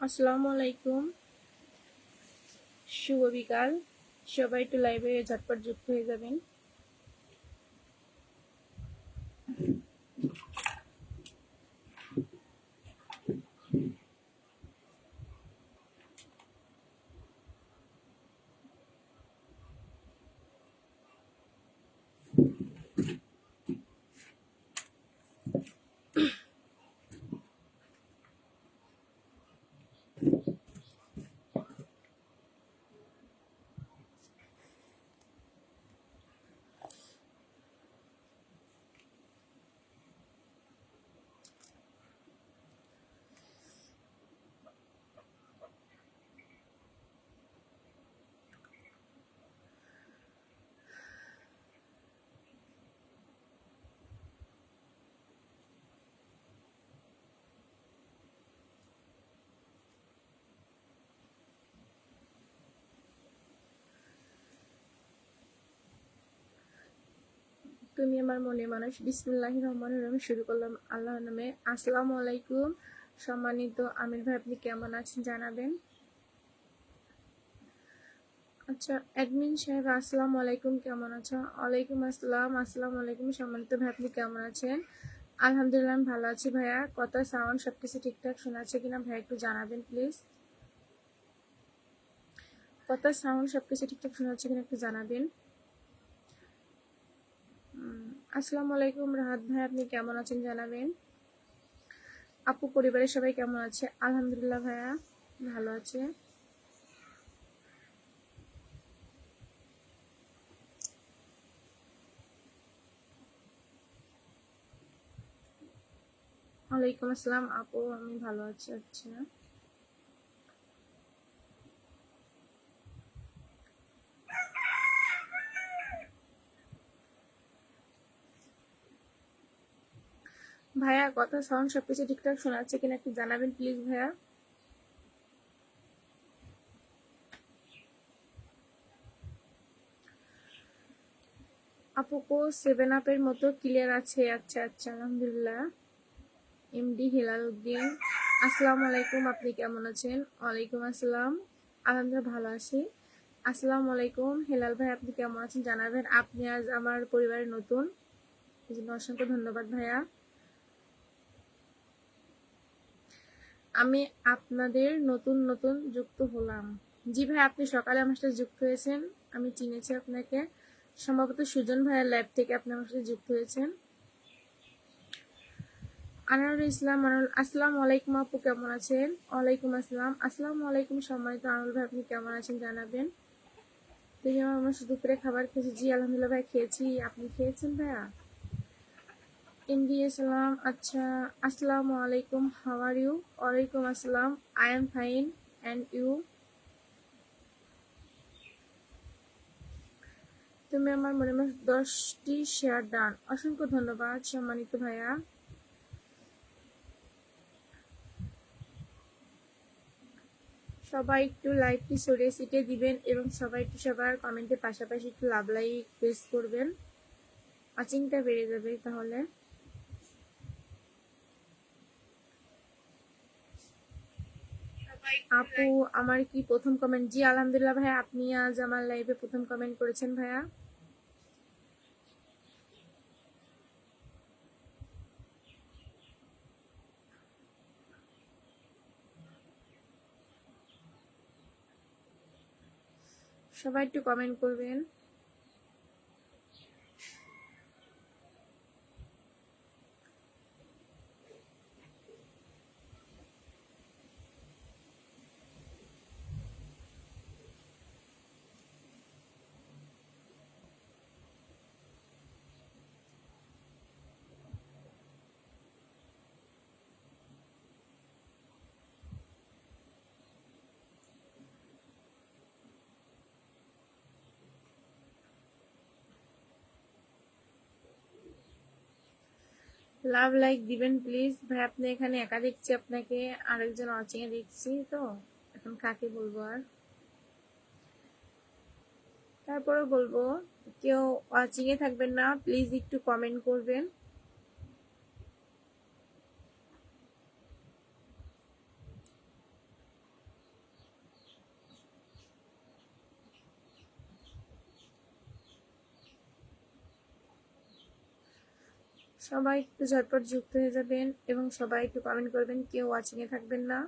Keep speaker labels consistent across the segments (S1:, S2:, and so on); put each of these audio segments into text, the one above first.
S1: আসসালামু আলাইকুম, শুভ বিকাল। সবাই একটু লাইভে ঝটপট যুক্ত হয়ে যাবেন। তুমি আমার মনে মানুষ, বিসমিল্লাহির রহমানির রহিম। শুরু করলাম আল্লাহর নামে। আসসালামু আলাইকুম সম্মানিত আমির ভাই, আপনি কেমন আছেন জানাবেন। আচ্ছা, অ্যাডমিন সাহেব আসসালামু আলাইকুম, কেমন আছো? ওয়ালাইকুম আসসালাম। আসসালামু আলাইকুম সম্মানিত ভাই, আপনি কেমন আছেন? আলহামদুলিল্লাহ, আমি ভালো আছি ভাইয়া। কথা সাউন্ড সবকিছু ঠিকঠাক শোনাচ্ছে কিনা ভাই একটু জানাবেন প্লিজ। কথা সাউন্ড সবকিছু ঠিকঠাক শোনাচ্ছে কিনা একটু জানাবেন। আসসালামু আলাইকুম রাহাত ভাই, আপনি কেমন আছেন জানাবেন। আপু, পরিবারের সবাই কেমন আছে? আলহামদুলিল্লাহ ভাইয়া, ভালো আছে। ওয়ালাইকুম আসসালাম আপু, আমি ভালো আছি। আচ্ছা ভাইয়া, কথা সাউন্ড সবকিছু ঠিকঠাক শোনাচ্ছে কিনা একটু জানাবেন প্লিজ ভাইয়া। আপু কো 7 আপের মতো ক্লিয়ার আছে। আচ্ছা আচ্ছা, আলহামদুলিল্লাহ। এমডি হিলাল উদ্দিন, আসসালামু আলাইকুম, আপনি কেমন আছেন? ওয়ালাইকুম আসসালাম, আলহামদুলিল্লাহ ভালো আছি। আসসালামু আলাইকুম হেলাল ভাই, আপনি কেমন আছেন জানাবেন। আপনি আজ আমার পরিবারের নতুন, এই জন্য অসংখ্য ধন্যবাদ ভাইয়া। আমি আপনাদের নতুন নতুন যুক্ত হলাম। জি ভাই, আপনি সকালে আমার সাথে যুক্ত হয়েছেন, আমি চিনেছি আপনাকে। সম্ভবত সুজন ভাইয়ের ল্যাব থেকে আপনি আমার সাথে যুক্ত হয়েছেন। আনারুল ইসলাম আনারুল, আসসালামু আলাইকুম আপু, কেমন আছেন? ওয়ালাইকুম আসসালাম। আসসালামু আলাইকুম সম্মানিত আনারুল ভাই, আপনি কেমন আছেন জানাবেন। তুমি আমার সাথে দুপুরে খাবার খেয়েছি? জি আলহামদুলিল্লাহ ভাই, খেয়েছি। আপনি খেয়েছেন ভাইয়া? ইন্ডিয়া সালাম। আচ্ছা, আসসালামু আলাইকুম, হাউ আর ইউ? ওয়ালাইকুম আসসালাম, I am fine and you? তুমি আমার মনে 10টি শেয়ার ডান, অসংখ্য ধন্যবাদ সম্মানিত ভাইয়া। সবাই একটু লাইকটি সরিয়ে ছিটিয়ে দিবেন এবং সবাই একটু সবার কমেন্টের পাশাপাশি একটু লাভ লাইক প্রেস করবেন, ওয়াচিংটা বেড়ে যাবে তাহলে। আপু, আমার কি প্রথম কমেন্ট? জি আলহামদুলিল্লাহ ভাইয়া, আপনি আজ আমার লাইভে প্রথম কমেন্ট করেছেন ভাইয়া। সবাই একটু কমেন্ট করবেন। লাভ লাইক দিবেন প্লিজ ভাই। আপনি এখানে একা দেখছি আপনাকে, আরেকজন ওয়াচিং এ দেখছি, তো এখন কাকে বলবো আর। তারপরে বলবো, কেউ ওয়াচিং এ থাকবেন না, প্লিজ একটু কমেন্ট করবেন। সবাই একটু ঝটপট যুক্ত হয়ে যাবেন এবং সবাই একটু কমেন্ট করবেন, কেউ ওয়াচিং এ থাকবেন না।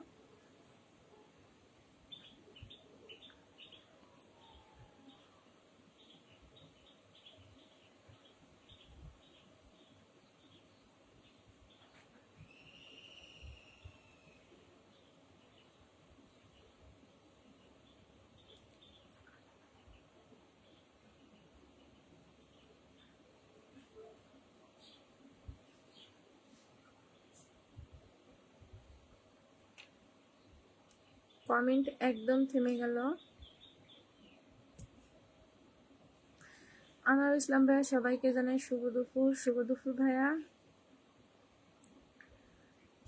S1: কমেন্ট একদম থেমে গেল। আনোয়ার ইসলাম ভাইয়া, সবাইকে জানাই শুভ দুপুর। শুভ দুপুর ভাইয়া,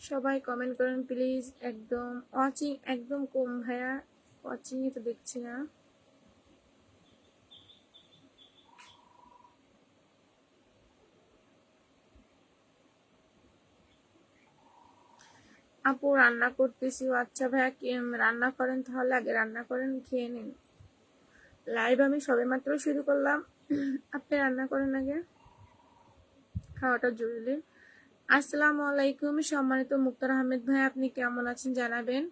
S1: সবাই কমেন্ট করেন প্লিজ। একদম ওয়াচিং একদম কম ভাইয়া, ওয়াচিংই তো দেখছি না। আপু রান্না করতেছি। আচ্ছা ভাইয়া, রান্না করেন তাহলে আগে রান্না করেন, খেয়ে নিন। লাইভ আমি সবেমাত্র শুরু করলাম, আপনি রান্না করেন আগে, খাওয়াটা জরুরি। আসসালামু আলাইকুম সম্মানিত মুক্তার আহমেদ ভাই, আপনি কেমন আছেন জানাবেন।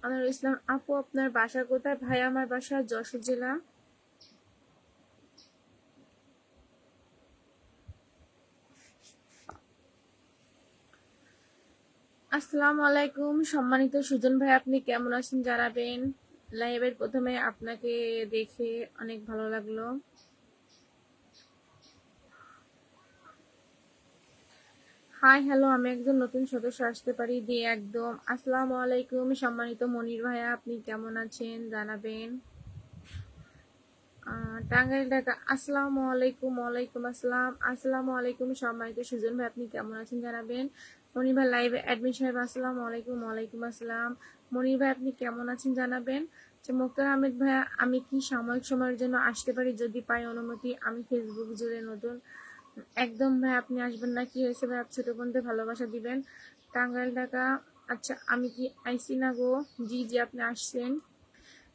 S1: আনোয়ার ইসলাম আপু, আপনার বাসা কোথায়? ভাই আমার বাসা যশোর জেলা। আসসালামু আলাইকুম সম্মানিত সুজন ভাই, আপনি কেমন আছেন জানাবেন। লাইভের প্রথমে আপনাকে দেখে অনেক ভালো লাগলো। হাই হ্যালো, আমি একজন নতুন সদস্য আসতে পারি দিয়ে একদম। আসসালামু আলাইকুম সম্মানিত মনির ভাইয়া, আপনি কেমন আছেন জানাবেন। টাঙ্গাইল ঢাকা, আসসালামু আলাইকুম। ওয়ালাইকুম আসসালাম। আসসালামু আলাইকুম সম্মানিত সুজন ভাই, আপনি কেমন আছেন জানাবেন। মনির ভাই লাইভে অ্যাডমিন সাহেব, আসসালামু আলাইকুম। ওয়ালাইকুম আসসালাম। মনির ভাই আপনি কেমন আছেন জানাবেন। মুক্তার আহমেদ ভাইয়া, আমি কি সাময়িক সময়ের জন্য আসতে পারি যদি পাই অনুমতি? আমি ফেসবুক জুড়ে নতুন। একদম ভাই, আপনি আসবেন না, কি হয়েছে ভাই? ছোট বোনদের ভালোবাসা দিবেন। টাঙ্গাইল ঢাকা, আচ্ছা আমি কি আইসি না গো? জি জি, আপনি আসছেন।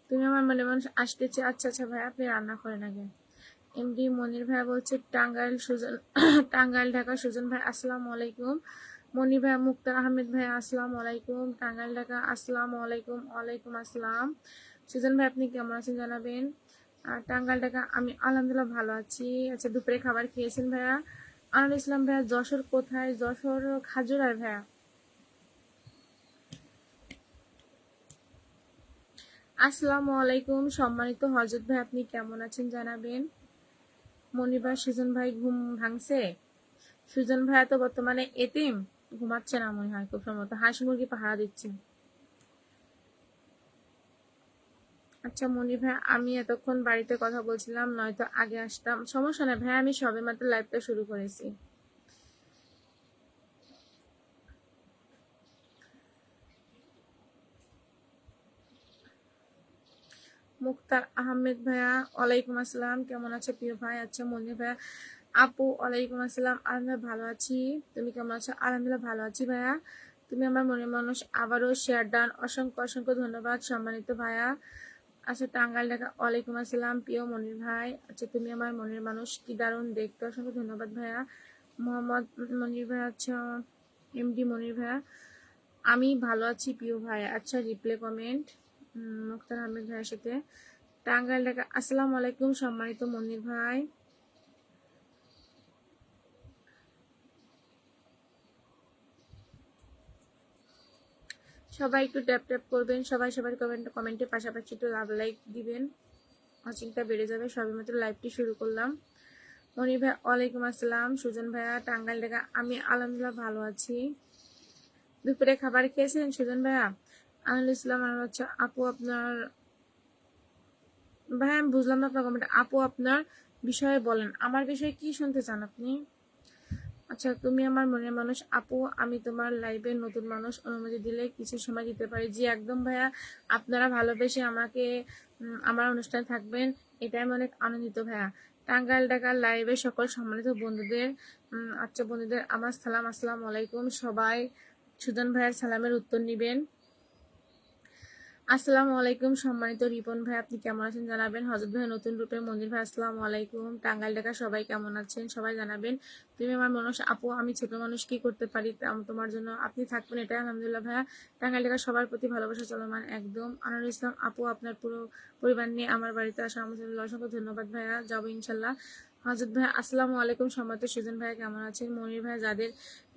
S1: তুমি আমার মনে মানুষ আসতেছে। আচ্ছা আচ্ছা ভাই, আপনি রান্না করেন আগে। এমডি মনির ভাই বলছে টাঙ্গাইল সুজন, টাঙ্গাইল ঢাকা সুজন ভাই, আসসালামু আলাইকুম। মনির ভাই, মুক্তার আহমেদ ভাই, আসসালামু আলাইকুম। টাঙ্গাইল ঢাকা, আসসালামু আলাইকুম। ওয়ালাইকুম আসসালাম। সুজন ভাই আপনি কেমন আছেন জানাবেন। টাঙ্গাইল ঢাকা, আমি আলহামদুলিল্লাহ ভালো আছি। আচ্ছা দুপুরে খাবার খেয়েছেন ভাইয়া। আনোয়ার ইসলাম ভাইয়া, যশোর কোথায়? যশোর খাজুরার ভাইয়া। আসসালামু আলাইকুম সম্মানিত হজরত ভাই, আপনি কেমন আছেন জানাবেন। মনিবার, সুজন ভাই ঘুম ভাঙছে? সুজন ভাইয়া তো বর্তমানে এতিম, ঘুমাচ্ছে না মনে হয়, খুব সম্ভবত হাঁস মুরগি পাহারা দিচ্ছে। আচ্ছা মনির ভাই, আমি এতক্ষণ বাড়িতে কথা বলছিলাম, নয়তো আগে আসতাম। সমস্যা নেই ভাই, আমি সবে মাত্র লাইভটা শুরু করেছি। মুক্তার আহমেদ ভাইয়া, ওয়ালাইকুম আসসালাম। কেমন আছো প্রিয় ভাই? আচ্ছা মনির ভাইয়া, আপু ওয়ালাইকুম আসসালাম। আলহামদুলিল্লাহ ভালো আছি, তুমি কেমন আছো? আলহামদুলিল্লাহ ভালো আছি ভাইয়া। তুমি আমার মনের মানুষ, আবারও শেয়ার ডান, অসংখ্য অসংখ্য ধন্যবাদ সম্মানিত ভাইয়া। আচ্ছা টাঙ্গাইল ঢাকা, ওয়ালাইকুম আসসালাম প্রিয় মনির ভাই। আচ্ছা তুমি আমার মনের মানুষ, কি দারুণ দেখতে, অসংখ্য ধন্যবাদ ভাইয়া। মোহাম্মদ মনির ভাই, আচ্ছা এমডি মনির ভাইয়া, আমি ভালো আছি প্রিয় ভাই। আচ্ছা রিপ্লে কমেন্ট মুক্তার আহমেদ ভাইয়ের সাথে। টাঙ্গাইল ঢাকা, আসসালামু আলাইকুম সম্মানিত মনির ভাই। সবাই একটু ট্যাপ ট্যাপ করবেন, সবাই সবার কমেন্টের পাশাপাশি একটু লাভ লাইক দিবেন, ওয়াচিংটা বেড়ে যাবে। সবেমাত্র লাইভটি শুরু করলাম। মনির ভাই, ওয়ালাইকুম আসসালাম। সুজন ভাইয়া, টাঙ্গাইল ঢাকা, আমি আলহামদুলিল্লাহ ভালো আছি। দুপুরে খাবার খেয়েছেন সুজন ভাইয়া? আনুল ইসলাম হচ্ছে আপু আপনার, ভাই আমি বুঝলাম না আপনার কমেন্ট। আপু আপনার বিষয়ে বলেন, আমার বিষয়ে কি শুনতে চান আপনি? আচ্ছা তুমি আমার মনের মানুষ আপু, আমি তোমার লাইভে নতুন মানুষ, অনুমতি দিলে কিছু সময় দিতে পারি? জি একদম ভাইয়া, আপনারা ভালোবেসে আমাকে আমার অনুষ্ঠানে থাকবেন, এটাই আমি অনেক আনন্দিত ভাইয়া। টাঙ্গাইল ঢাকার লাইভে সকল সম্মানিত বন্ধুদের আচ্ছা বন্ধুদের আমার সালাম, আসসালামু আলাইকুম। সবাই সুজন ভাইয়ের সালামের উত্তর নিবেন। আসসালামু আলাইকুম সম্মানিত রিপন ভাই, আপনি কেমন আছেন জানাবেন। হযরত ভাই নতুন রূপে মন্দির ভাই, আসসালামু আলাইকুম। টাঙ্গাইল ঢাকা সবাই কেমন আছেন সবাই জানাবেন। তুমি আমার মানুষ আপু, আমি ছোট মানুষ কি করতে পারি তোমার জন্য, আপনি থাকবেন এটাই আলহামদুলিল্লাহ ভাইয়া। টাঙ্গাইল ঢাকা সবার প্রতি ভালোবাসা চলমান একদম। আনোয়ার ইসলাম আপু, আপনার পুরো পরিবার নিয়ে আমার বাড়িতে আসা আলহামদুলিল্লাহ, অসংখ্য ধন্যবাদ ভাইয়া, যাবো ইনশাল্লাহ। হযরত ভাই আসসালামু আলাইকুম সম্মানিত সুজন ভাই কেমন আছেন। মনির ভাই যাদের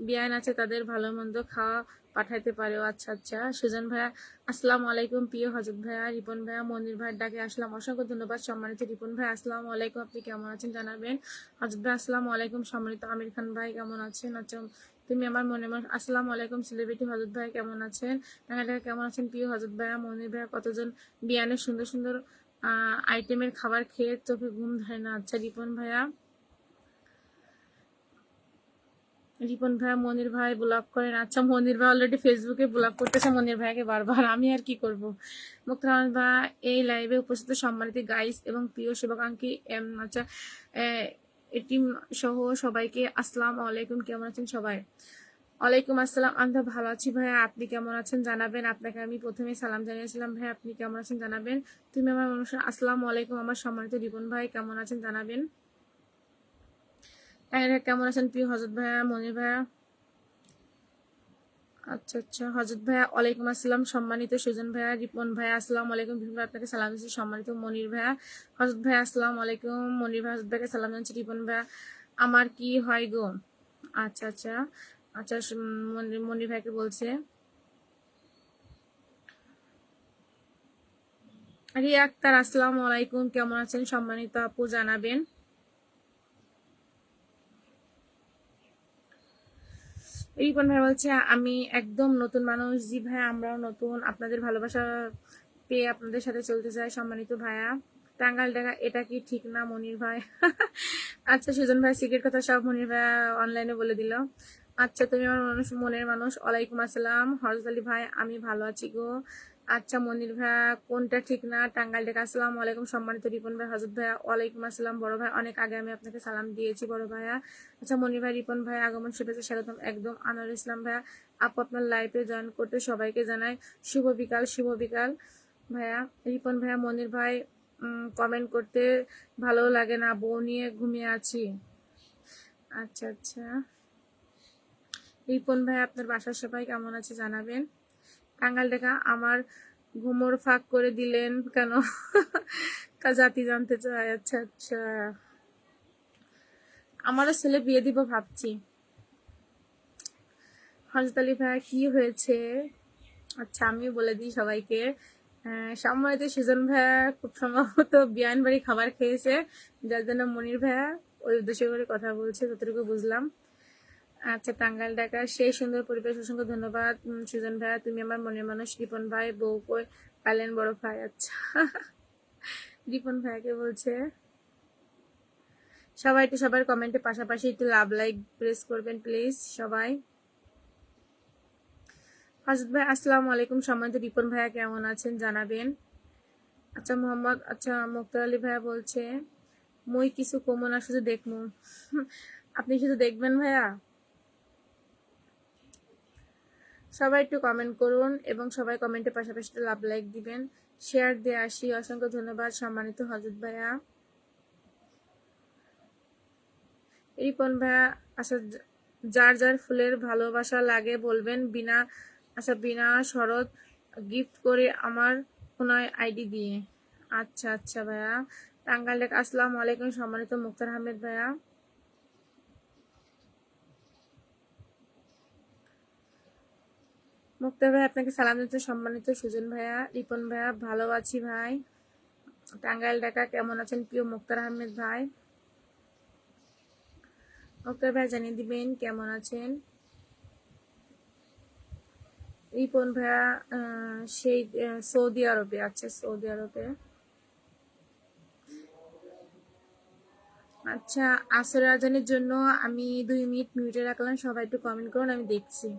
S1: বিয়ান আছে তাদের ভালো মন্দ খাওয়া পাঠাইতে পারে। আচ্ছা আচ্ছা সুজন ভাইয়া আসসালামু আলাইকুম। প্রিয় হযরত ভাইয়া, রিপন ভাইয়া মনির ভাইয়ের ডাকে আসলাম, অসংখ্য ধন্যবাদ সম্মানিত রিপন ভাই। আসসালামু আলাইকুম, আপনি কেমন আছেন জানাবেন। হযরত ভাই আসসালামু আলাইকুম। সম্মানিত আমির খান ভাই কেমন আছেন। আচ্ছা তুমি আমার মনে মনে আসসালামু আলাইকুম। সেলিব্রিটি হযরত ভাই কেমন আছেন। টাঙ্গাইল কেমন আছেন প্রিয় হযরত ভাইয়া। মনির ভাইয়া কতজন বিয়ানের সুন্দর সুন্দর আইটেমের খাবার খেয়ে চোখে ঘুম ধরে না। আচ্ছা রিপন ভাইয়া, রিপন ভাই মনির ভাই ব্লগ করেন। আচ্ছা মনির ভাই অলরেডি ফেসবুকে ব্লগ করতেছে মনির ভাইকে বারবার, আমি আর কি করব। মুক্তার ভাই এই লাইভে উপস্থিত সম্মানিত গাইস এবং প্রিয় শুভাকাঙ্ক্ষী আচ্ছা টিম সহ সবাইকে আসসালামু আলাইকুম, কেমন আছেন সবাই। ওয়ালাইকুম আসসালাম, আমি তো ভালো আছি ভাইয়া, আপনি কেমন আছেন জানাবেন। আপনাকে আমি প্রথমে সালাম জানিয়েছিলাম ভাই, আপনি কেমন আছেন জানাবেন। তুমি আমার অনুষ্ঠান আসসালামু আলাইকুম। আমার সম্মানিত রিপন ভাই কেমন আছেন জানাবেন। কেমন আছেন প্রিয় হযরত ভাইয়া মনির ভাইয়া। আচ্ছা আচ্ছা হযরত ভাইয়া ওয়ালাইকুম আসসালাম। সম্মানিত সুজন ভাইয়া, রিপন ভাইয়া আসসালামু আলাইকুম। রিপন ভাই আপনাকে সালাম দিচ্ছি। সম্মানিত মনির ভাইয়া, হযরত ভাইয়া আসসালামু আলাইকুম। মনির ভাই হযরত ভাইকে সালাম জানাচ্ছি। রিপন ভাইয়া আমার কি হয় গো। আচ্ছা আচ্ছা আচ্ছা মনির ভাইকে বলছে। রিয়া আক্তার আসসালামু আলাইকুম, কেমন আছেন সম্মানিত আপু জানাবেন। রিপন ভাই বলছে আমি একদম নতুন মানুষ। জি ভাই আমরাও নতুন, আপনাদের ভালোবাসা পেয়ে আপনাদের সাথে চলতে চাই সম্মানিত ভাইয়া। টাঙ্গাইল ঢাকা এটা কি ঠিক না মনির ভাই। আচ্ছা সুজন ভাই সিক্রেট কথা সব মনির ভাই অনলাইনে বলে দিল। আচ্ছা তুমি আমার মানুষ, মনের মানুষ। ওয়ালাইকুম আসসালাম হরজত আলী ভাই, আমি ভালো আছি গো। আচ্ছা মনির ভাই কোনটা ঠিক না টাঙ্গাইল ঢাকা। আসসালামু আলাইকুম সম্মানিত রিপন ভাই, হযরত ভাইয়া ওয়ালাইকুম আসসালাম। বড় ভাই অনেক আগে আমি আপনাকে সালাম দিয়েছি বড় ভাইয়া। আচ্ছা মনির ভাই রিপন ভাই আগমন শুভেচ্ছা স্বাগতম একদম। আনোয়ার ইসলাম ভাইয়া আপু আপনার লাইভে জয়েন করতে সবাইকে জানাই শুভ বিকাল। শুভ বিকাল ভাইয়া। রিপন ভাইয়া মনির ভাই কমেন্ট করতে ভালো লাগে না, বউ নিয়ে ঘুমিয়ে আছি। আচ্ছা আচ্ছা রিপন ভাই আপনার বাসার সবাই কেমন আছে জানাবেন। টাঙ্গাইল ঢাকা আমার ঘুমোর ফাঁক করে দিলেন কেন। জাতি জানতে চাই। আচ্ছা আচ্ছা আমারও ছেলে বিয়ে দিব ভাবছি। হযরত আলী ভাই কি হয়েছে। আচ্ছা আমিও বলে দিই সবাইকে। সম্মানিত সুজন ভাইয়া খুব সম্ভবত বিয়ান বাড়ি খাবার খেয়েছে, যার জন্য মনির ভাইয়া ওই উদ্দেশ্য করে কথা বলছে, যতটুকু বুঝলাম। আচ্ছা টাঙ্গাইল ঢাকা সেই সুন্দর পরিবেশ, অসংখ্য ধন্যবাদ সুজন ভাইয়া। তুমি আমার মনের মানুষ। রিপন ভাই বউ কই পালেন বড় ভাই। আচ্ছা রিপন ভাইয়াকে বলছে। সবাই একটু সবার কমেন্টে পাশাপাশি একটু লাভ লাইক প্রেস করবেন প্লিজ সবাই। হযরত ভাই আসসালামু আলাইকুম। সম্মানিত রিপন ভাইয়া কেমন আছেন জানাবেন। আচ্ছা মোহাম্মদ আচ্ছা মুক্তার আলী ভাইয়া বলছে মই কিছু কমো না, শুধু দেখবো। আপনি শুধু দেখবেন ভাইয়া। সবাই একটু কমেন্ট করুন এবং সবাই কমেন্টের পাশাপাশি লাভ লাইক দিবেন, শেয়ার দিয়ে আসি। অসংখ্য ধন্যবাদ সম্মানিত হযরত ভাইয়া। রিপন ভাইয়া আচ্ছা যার যার ফুলের ভালোবাসা লাগে বলবেন। বিনা আচ্ছা বিনা শরৎ গিফট করে আমার ফোনায় আইডি দিয়ে। আচ্ছা আচ্ছা ভাইয়া। টাঙ্গাইল ঢাকা আসসালামু আলাইকুম সম্মানিত মুক্তার আহমেদ ভাইয়া। মুক্তার ভাই আপনাকে সালাম দিতে সম্মানিত সুজন ভাইয়া। রিপন ভাইয়া ভালো আছি ভাই। টাঙ্গাইল ঢাকা কেমন আছেন প্রিয় মুক্তার আহমেদ ভাই। মুক্তার ভাই জানিয়ে দিবেন কেমন আছেন। রিপন ভাইয়া সেই সৌদি আরবে আছে, সৌদি আরবে। আচ্ছা আসর আজানের জন্য আমি 2 মিনিট মিউটে রাখলাম, সবাই একটু কমেন্ট করুন আমি দেখছি।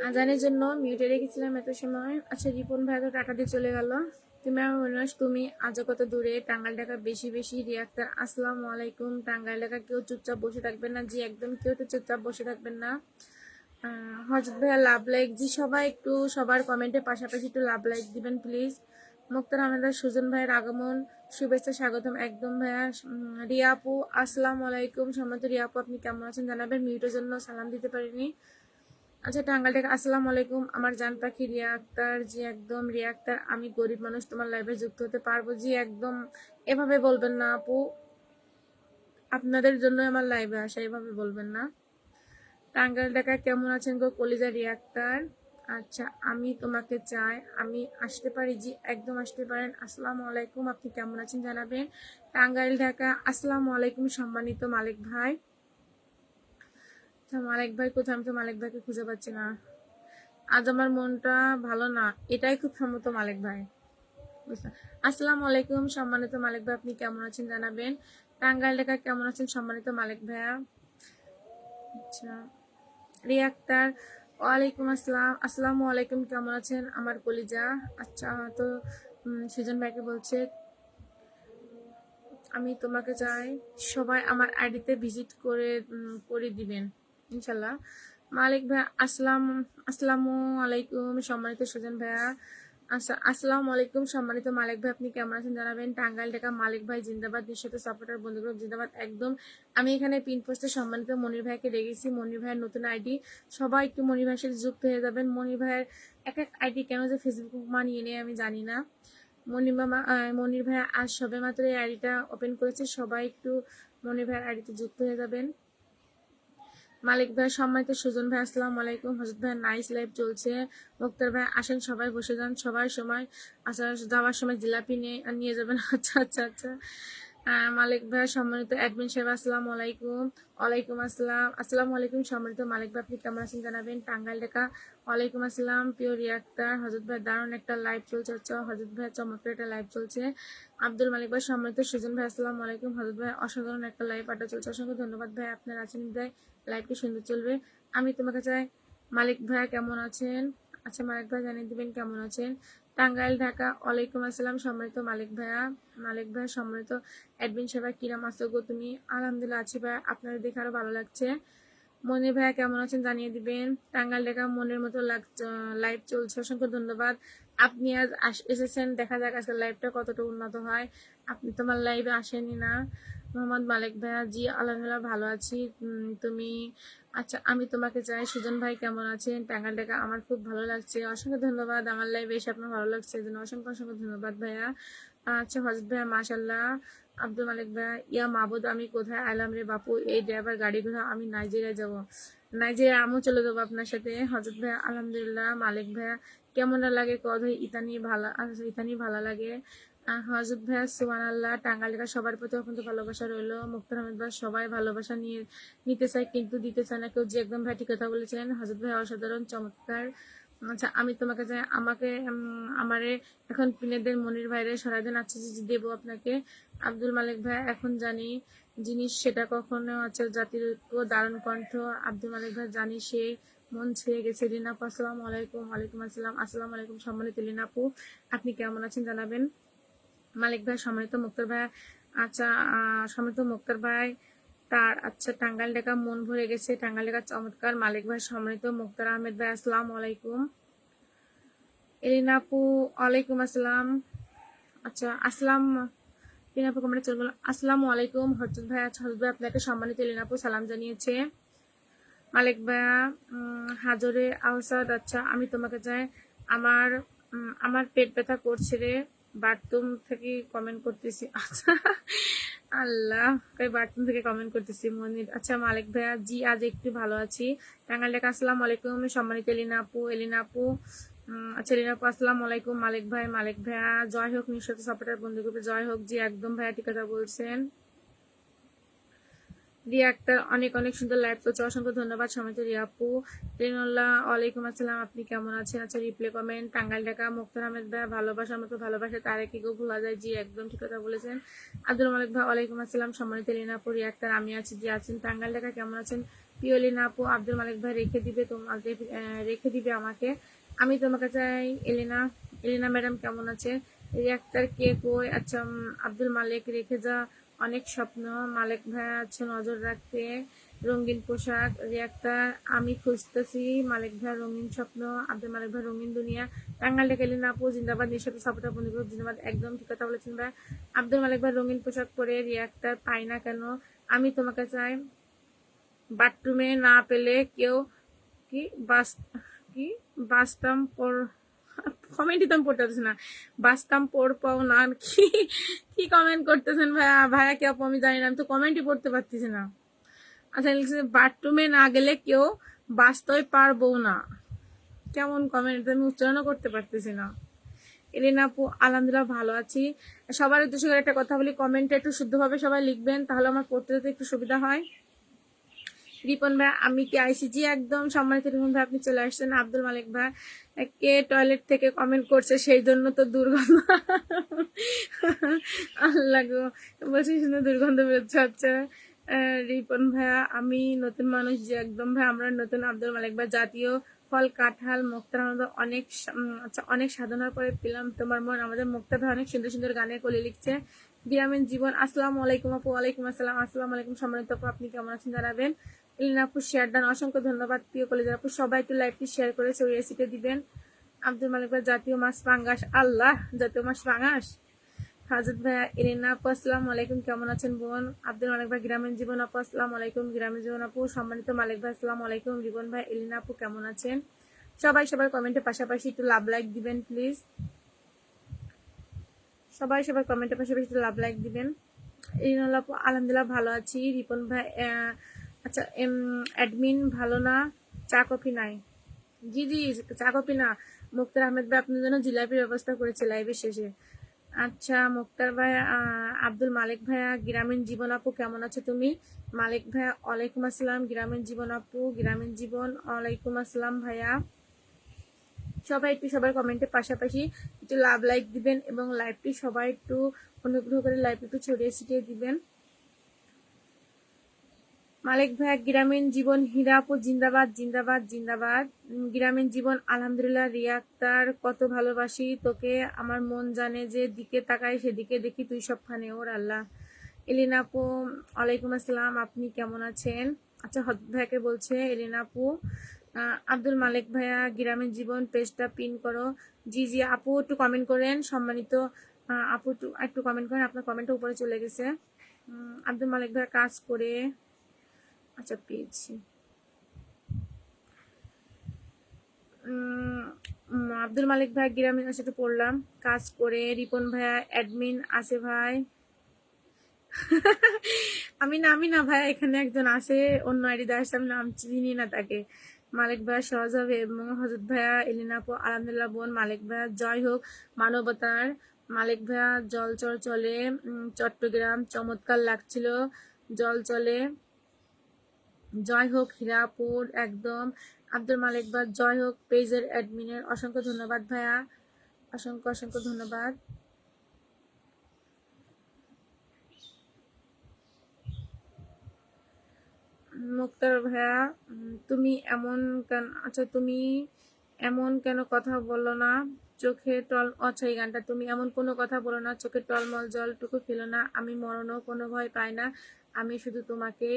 S1: আজানের জন্য মিউটে রেখেছিলাম এত সময়। আচ্ছা রিপন ভাই তো টাকা দিয়ে চলে গেল। তুমি আমার মনে হয় তুমি আজও কত দূরে, টাঙ্গাইল ঢাকা বেশি বেশি রিয়াক্টার। আসসালামু আলাইকুম। টাঙ্গাইল ঢাকা কেউ চুপচাপ বসে থাকবেন না জি, একদম কেউ তো চুপচাপ বসে থাকবেন না। হজরত ভাইয়া লাভ লাইক জি, সবাই একটু সবার কমেন্টের পাশাপাশি একটু লাভ লাইক দিবেন প্লিজ। মুক্তার আহমেদ সুজন ভাইয়ের আগমন, শুভেচ্ছা স্বাগতম একদম ভাইয়া। রিয়া আপু আসসালামু আলাইকুম। সম্মানিত রিয়া আপু আপনি কেমন আছেন জানাবেন, মিউটের জন্য সালাম দিতে পারিনি। আচ্ছা টাঙ্গাইল থেকে আসসালামু আলাইকুম। আমার জান পাখি রিয়া আক্তার জি, একদম রিয়া আক্তার আমি গরিব মানুষ, তোমার লাইভে যুক্ত হতে পারবো জি? একদম এভাবে বলবেন না আপু, আপনাদের জন্য আমার লাইভে আসা, এভাবে বলবেন না। টাঙ্গাইল ঢাকা কেমন আছেন গো কলিজা রিয়া আক্তার? আচ্ছা আমি তোমাকে চাই, আমি আসতে পারি জি, একদম আসতে পারেন। আসসালামু আলাইকুম, আপনি কেমন আছেন জানাবেন। টাঙ্গাইল ঢাকা আসসালামু আলাইকুম সম্মানিত মালিক ভাই। মালিক ভাই কোথায়, আমি তো মালিক ভাইকে খুঁজে পাচ্ছি না। আজ আমার মনটা ভালো না, এটাই খুব সম্মত মালিক ভাই। আসসালামু আলাইকুম সম্মানিত মালিক ভাই, আপনি কেমন আছেন জানাবেন। টাঙ্গাইল ঢাকা কেমন আছেন সম্মানিত মালিক ভাইয়া? আচ্ছা রিয়া আক্তার ওয়ালাইকুম আসসালাম। আসসালামু আলাইকুম, কেমন আছেন আমার কলিজা? আচ্ছা তো সুজন ভাইকে বলছে আমি তোমাকে চাই, সবাই আমার আইডিতে ভিজিট করে দিবেন ইনশাল্লাহ। মালিক ভাই আসসালামু আলাইকুম সম্মানিত সুজন ভাইয়া। আচ্ছা আসসালামু আলাইকুম সম্মানিত মালিক ভাই, আপনি কেমন আছেন জানাবেন। টাঙ্গাইল ঢাকা মালিক ভাই জিন্দাবাদ, নিঃশত সাপোর্টার বন্ধু গ্রুপ জিন্দাবাদ একদম। আমি এখানে পিন পোস্টে সম্মানিত মনির ভাইকে রেখেছি, মনির ভাইয়ের নতুন আইডি, সবাই একটু মনির ভাইয়ের সাথে যুক্ত হয়ে যাবেন। মনির ভাইয়ের এক এক আইডি কেন যে ফেসবুক মানিয়ে নেই আমি জানি না। মনির ভাই আজ সবে মাত্র এই আইডিটা ওপেন করেছে, সবাই একটু মনির ভাইয়ের আইডিতে যুক্ত হয়ে যাবেন। মালিক ভাই সম্মানিত সুজন ভাই আসসালামু আলাইকুম। হজরত ভাই নাইস লাইভ চলছে। মুক্তার ভাই আসেন, সবাই বসে যান, সবাই সময় আসার যাওয়ার সময় জিলাপি নিয়ে যাবেন। আচ্ছা আচ্ছা আচ্ছা। মালিক ভাই সম্মানিত অ্যাডমিন সাহেব আসসালামু আলাইকুম। ওয়ালাইকুম আসসালাম। আসসালামু আলাইকুম সম্মানিত মালিক ভাই, আপনি কেমন আছেন জানাবেন। টাঙ্গাইল ঢাকা ওয়ালাইকুম আসসালাম। প্রিয় রিয়াক্টার হজরত ভাই দারুণ একটা লাইভ চলছে, আচ্ছা হজরত ভাই চমৎকার একটা লাইভ চলছে। আব্দুল মালিক ভাই সম্মানিত সুজন ভাই আসসালামু আলাইকুম। হজরত ভাই অসাধারণ একটা লাইভ আড্ডা চলছে, অসংখ্য ধন্যবাদ ভাই, আপনার আছেন ভাই, লাইভটি সুন্দর চলবে। আমি তোমাকে চাই মালিক ভাই কেমন আছেন। আচ্ছা মালিক ভাই জানিয়ে দিবেন কেমন আছেন। টাঙ্গাইল ঢাকা ওয়ালাইকুম আসসালাম সম্মানিত মালিক ভাইয়া। মালিক ভাই সম্মানিত অ্যাডমিন সেবা কিরাম আছো গো তুমি? আলহামদুলিল্লাহ আছি ভাই, আপনাদের দেখে আরো ভালো লাগছে। মনির ভাইয়া কেমন আছেন জানিয়ে দিবেন। টাঙ্গাইল ঢাকা মনের মতো লাইভ চলছে, অসংখ্য ধন্যবাদ। আপনি আজ এসেছেন, দেখা যাক আজকের লাইভটা কতটা উন্নত হয়। আপনি তোমার লাইভে আসেনি না। মোহাম্মদ মালিক ভাইয়া জি আলহামদুলিল্লাহ ভালো আছি, তুমি? আচ্ছা আমি তোমাকে চাই সুজন ভাই কেমন আছেন। টাঙ্গাইল ঢাকা আমার খুব ভালো লাগছে, অসংখ্য ধন্যবাদ। আমার লাইভে এসে আপনার ভালো লাগছে, এই জন্য অসংখ্য অসংখ্য ধন্যবাদ ভাইয়া। আচ্ছা হজরত ভাইয়া মাশাল্লাহ। আব্দুল মালিক ভাইয়া ইয়া মাহবুদ আমি কোথায় আইলাম রে বাপু, এই ড্রাইভার গাড়ি ঘোড়া, আমি নাইজেরিয়া যাব। নাইজেরিয়া আমিও চলে যাবো আপনার সাথে। হজরত ভাইয়া আলহামদুলিল্লাহ। মালিক ভাইয়া কেমন লাগে কদ ইতানি ভালো লাগে। হজরত ভাইয়া সুবহানাল্লাহ। টাঙ্গাইল ঢাকা সবার প্রতি অত্যন্ত ভালোবাসা রইলো। মুক্তার আহমেদ ভাই সবাই ভালোবাসা নিতে চায় কিন্তু দিতে চায় না কেউ, যে একদম ভাই ঠিক কথা বলেছেন। হজরত ভাই অসাধারণ চমৎকার। আচ্ছা আমি তোমাকে চাই, আমারে এখন পিনেদের মনির ভাইরে সরাদিন আচ্ছা দেবো আপনাকে। আব্দুল মালিক ভাই এখন জানি জিনিস সেটা কখনো আচ্ছা জাতির ঐক্য দারুণ কণ্ঠ। আব্দুল মালিক ভাই জানি সেই মন ছুঁয়ে গেছে। রিনাপু আসসালামু আলাইকুম। ওয়ালাইকুম আসসালাম। আসসালামু আলাইকুম সম্মানিত রিনাপু, আপনি কেমন আছেন জানাবেন। মালিক ভাই সম্মানিত মুক্তার ভাই আচ্ছা সম্মানিত মুক্তার ভাই তার আচ্ছা টাঙ্গাইল ঢাকা মন ভরে গেছে, টাঙ্গাইল ঢাকা চমৎকার। মালিক ভাই সম্মানিত মুক্তার আহমেদ ভাই আসসালামু আলাইকুম। এলিনাপু ওয়ালাইকুম আসসালাম। আচ্ছা আসসালাম এলিনাপু কমেন্টে চলে গেল। আসসালামু আলাইকুম হজরত ভাই। আচ্ছা হজরত ভাই আপনাকে সম্মানিত এলিনাপু সালাম জানিয়েছে। মালিক ভাইয়া হাজরে আহসাদ আচ্ছা আমি তোমাকে চাই, আমার আমার পেট ব্যথা করছে রে, বাথরুম থেকে কমেন্ট করতেছি। আচ্ছা আল্লাহ, বাথরুম থেকে কমেন্ট করতেছি মনির। আচ্ছা মালিক ভাইয়া জি আজ একটু ভালো আছি। টাঙ্গাইল ঢাকা আসসালামু আলাইকুম সম্মানিত এলিনা আপু। আচ্ছা এলিনা আপু আসসালামু আলাইকুম। মালিক ভাইয়া জয় হোক, নিঃশত সাপোর্টার বন্ধু গ্রুপে জয় হোক জি, একদম ভাইয়া ঠিক কথা বলছেন। রিয়া আক্তার অনেক অনেক সুন্দর লাইভ করছে, অসংখ্য ধন্যবাদ সমিত রিয়া আপু। রিনুল্লাহ ওয়ালাইকুম আসসালাম, আপনি কেমন আছেন। আচ্ছা রিপ্লে কমেন্ট টাঙ্গাইল ঢাকা মুক্তার আহমেদ ভাই ভালোবাসার মতো ভালোবাসা তার কি কেউ ভোলা যায় জি, একদম ঠিক কথা বলেছেন। আব্দুল মালিক ভাই ওয়ালাইকুম আসসালাম সম্মানিত রিনা আপু। রিয়া আক্তার আমি আছি জি, আছেন টাঙ্গাইল ঢাকা কেমন আছেন। প্রিয় এলিনা আপু, আব্দুল মালিক ভাই রেখে দিবে আমাকে, আমি তোমাকে চাই। এলিনা এলিনা ম্যাডাম কেমন আছে? রিয়াক্টার কে কই? আচ্ছা, আব্দুল মালিক রেখে যা অনেক স্বপ্ন, মালিক ভাই আছে নজর রাখতে, রঙিন পোশাক। রিয়াক্টার আমি খুঁজতেছি মালিক ভাই রঙিন স্বপ্ন, আব্দুল মালিক ভাই রঙিন দুনিয়া। টাঙ্গাইল থেকে এলিনা আপু জিন্দাবাদ, নিঃস্বার্থ সাপোর্টার বন্ধু জিন্দাবাদ। একদম ঠিক কথা বলেছেন ভাই। আব্দুল মালিক ভাই রঙিন পোশাক পরে রিয়াক্টার পাই না কেন? আমি তোমাকে চাই। বাথরুমে না পেলে কেউ কি বাস কি বাসতাম পর কমেন্টই তো আমি পড়তে পারতেছি না। বাসতাম পড় পাও না কি কি কমেন্ট করতেছেন ভাইয়া? ভাইয়া কি আপু আমি জানি না, আমি তো কমেন্টই পড়তে পারতেছি না। আচ্ছা, বাথরুমে না গেলে কেউ বাস্তবে পারবো না, কেমন কমেন্ট, আমি উচ্চারণও করতে পারতেছি না। এলিনা আপু আলহামদুলিল্লাহ ভালো আছি। সবার উদ্দেশ্য করে একটা কথা বলি, কমেন্টটা একটু শুদ্ধভাবে সবাই লিখবেন, তাহলে আমার পড়তে যেতে একটু সুবিধা হয়। রিপন ভাই আমি কি আইসিজি? একদম সম্মানিত রিপন ভাই, আপনি চলে আসছেন। আব্দুল মালিক ভাই কে টয়লেট থেকে কমেন্ট করছে, সেই জন্য তো দুর্গন্ধ। আল্লাহ গো, বলছি শুনে দুর্গন্ধ বেরোচ্ছে। আচ্ছা রিপন ভাইয়া আমি নতুন মানুষ যে একদম ভাই, আমরা নতুন। আব্দুল মালিক ভাই জাতীয় ফল কাঁঠাল। মুক্তার আমাদের অনেক আচ্ছা অনেক সাধনার পরে পেলাম তোমার মন। আমাদের মুক্তা ভাই অনেক সুন্দর সুন্দর গানের কলি লিখছে। গ্রামীণ জীবন। আসসালামু আলাইকুম আপু। ওয়ালাইকুম আসসালাম। আসসালামু আলাইকুম সম্মানিত আপু, আপনি কেমন আছেন জানাবেন। এলিনা আপু শেয়ার ডান, অসংখ্য ধন্যবাদ। প্রিয় কলেজের আপু সবাই একটু লাইভটি শেয়ার করেছে, ওই রেসিপি দিবেন। আব্দুল মালিক ভাই জাতীয় মাছ পাঙ্গাস। আল্লাহ, জাতীয় মাছ পাঙ্গাস। হাজত ভাইয়া এলিনা আপু আসসালামু আলাইকুম, কেমন আছেন বোন? আব্দুল মালিক ভাই গ্রামীণ জীবন আপু আসসালামু আলাইকুম। গ্রামীণ জীবন আপু সম্মানিত মালিক ভাই আসসালামু আলাইকুম। রিবন ভাই এলিনা আপু কেমন আছেন? সবাই সবার কমেন্টের পাশাপাশি একটু লাভ লাইক দিবেন প্লিজ। সবাই সবার কমেন্টের পাশাপাশি একটু লাভ লাইক দিবেন। এলিনা আপু আলহামদুলিল্লাহ ভালো আছি। রিপন ভাই আচ্ছা অ্যাডমিন ভালো না, চা কফি নাই? জি জি, চা কফি না, মুক্তার আহমেদ ভাই আপনার জন্য জিলাপির ব্যবস্থা করেছে লাইভের শেষে। আচ্ছা মুক্তার ভাই, আব্দুল মালিক ভাইয়া গ্রামীণ জীবন আপু কেমন আছো তুমি? মালিক ভাইয়া ওয়ালাইকুম আসসালাম। গ্রামীণ জীবন আপু, গ্রামীণ জীবন ওয়ালাইকুম আসসালাম ভাইয়া। সবাই একটু সবার কমেন্টের পাশাপাশি একটু লাভ লাইক দিবেন এবং লাইভটি সবাই একটু অনুগ্রহ করে লাইভ একটু ছড়িয়ে ছিটিয়ে দিবেন। মালিক ভাইয়া গ্রামীণ জীবন। হীরাপু জিন্দাবাদ জিন্দাবাদ জিন্দাবাদ। গ্রামীণ জীবন আলহামদুলিল্লাহ। রিয়াক্তার কত ভালোবাসি তোকে, আমার মন জানে যে দিকে তাকাই সেদিকে দেখি তুই সবখানে। ওর আল্লাহ। এলিনা আপু ওয়ালাইকুম আসসালাম, আপনি কেমন আছেন? আচ্ছা হদ ভাইয়াকে বলছে এলিনা আপু। আব্দুল মালিক ভাইয়া গ্রামীণ জীবন পেজটা পিন করো। জি জি আপু একটু কমেন্ট করেন, সম্মানিত আপু একটু কমেন্ট করেন, আপনার কমেন্টটা উপরে চলে গেছে। আব্দুল মালিক ভাইয়া কাজ করে, আচ্ছা পেয়েছি। আব্দুল মালিক ভাই গ্রামীণ সেটা পড়লাম, কাজ করে। রিপন ভাইয়া অ্যাডমিন আছে ভাই। আমি না ভাই, এখানে একজন আছে অন্য আইডি দিয়ে আসছে, আমি নাম চিনি না তাকে। মালিক ভাইয়া সহজ হবে এবং হজরত ভাইয়া এলিনা আপু আলহামদুলিল্লাহ বোন। মালিক ভাইয়া জয় হোক মানবতার। মালিক ভাইয়া জল চলে চট্টগ্রাম চমৎকার লাগছিল, জল চলে। জয় হোক হীরাপুর একদম। আব্দুল মালিক ভাই জয় হোক পেজের অ্যাডমিনের, অসংখ্য ধন্যবাদ ভাইয়া, অসংখ্য অসংখ্য ধন্যবাদ। মুক্তার ভাইয়া তুমি এমন কেন, আচ্ছা তুমি এমন কেন কথা বলো না, চোখে টল, আচ্ছা এই গানটা, তুমি এমন কোনো কথা বলো না, চোখে টলমল জলটুকু ফেলো না, আমি মরণও কোনো ভয় পাই না, আমি শুধু তোমাকে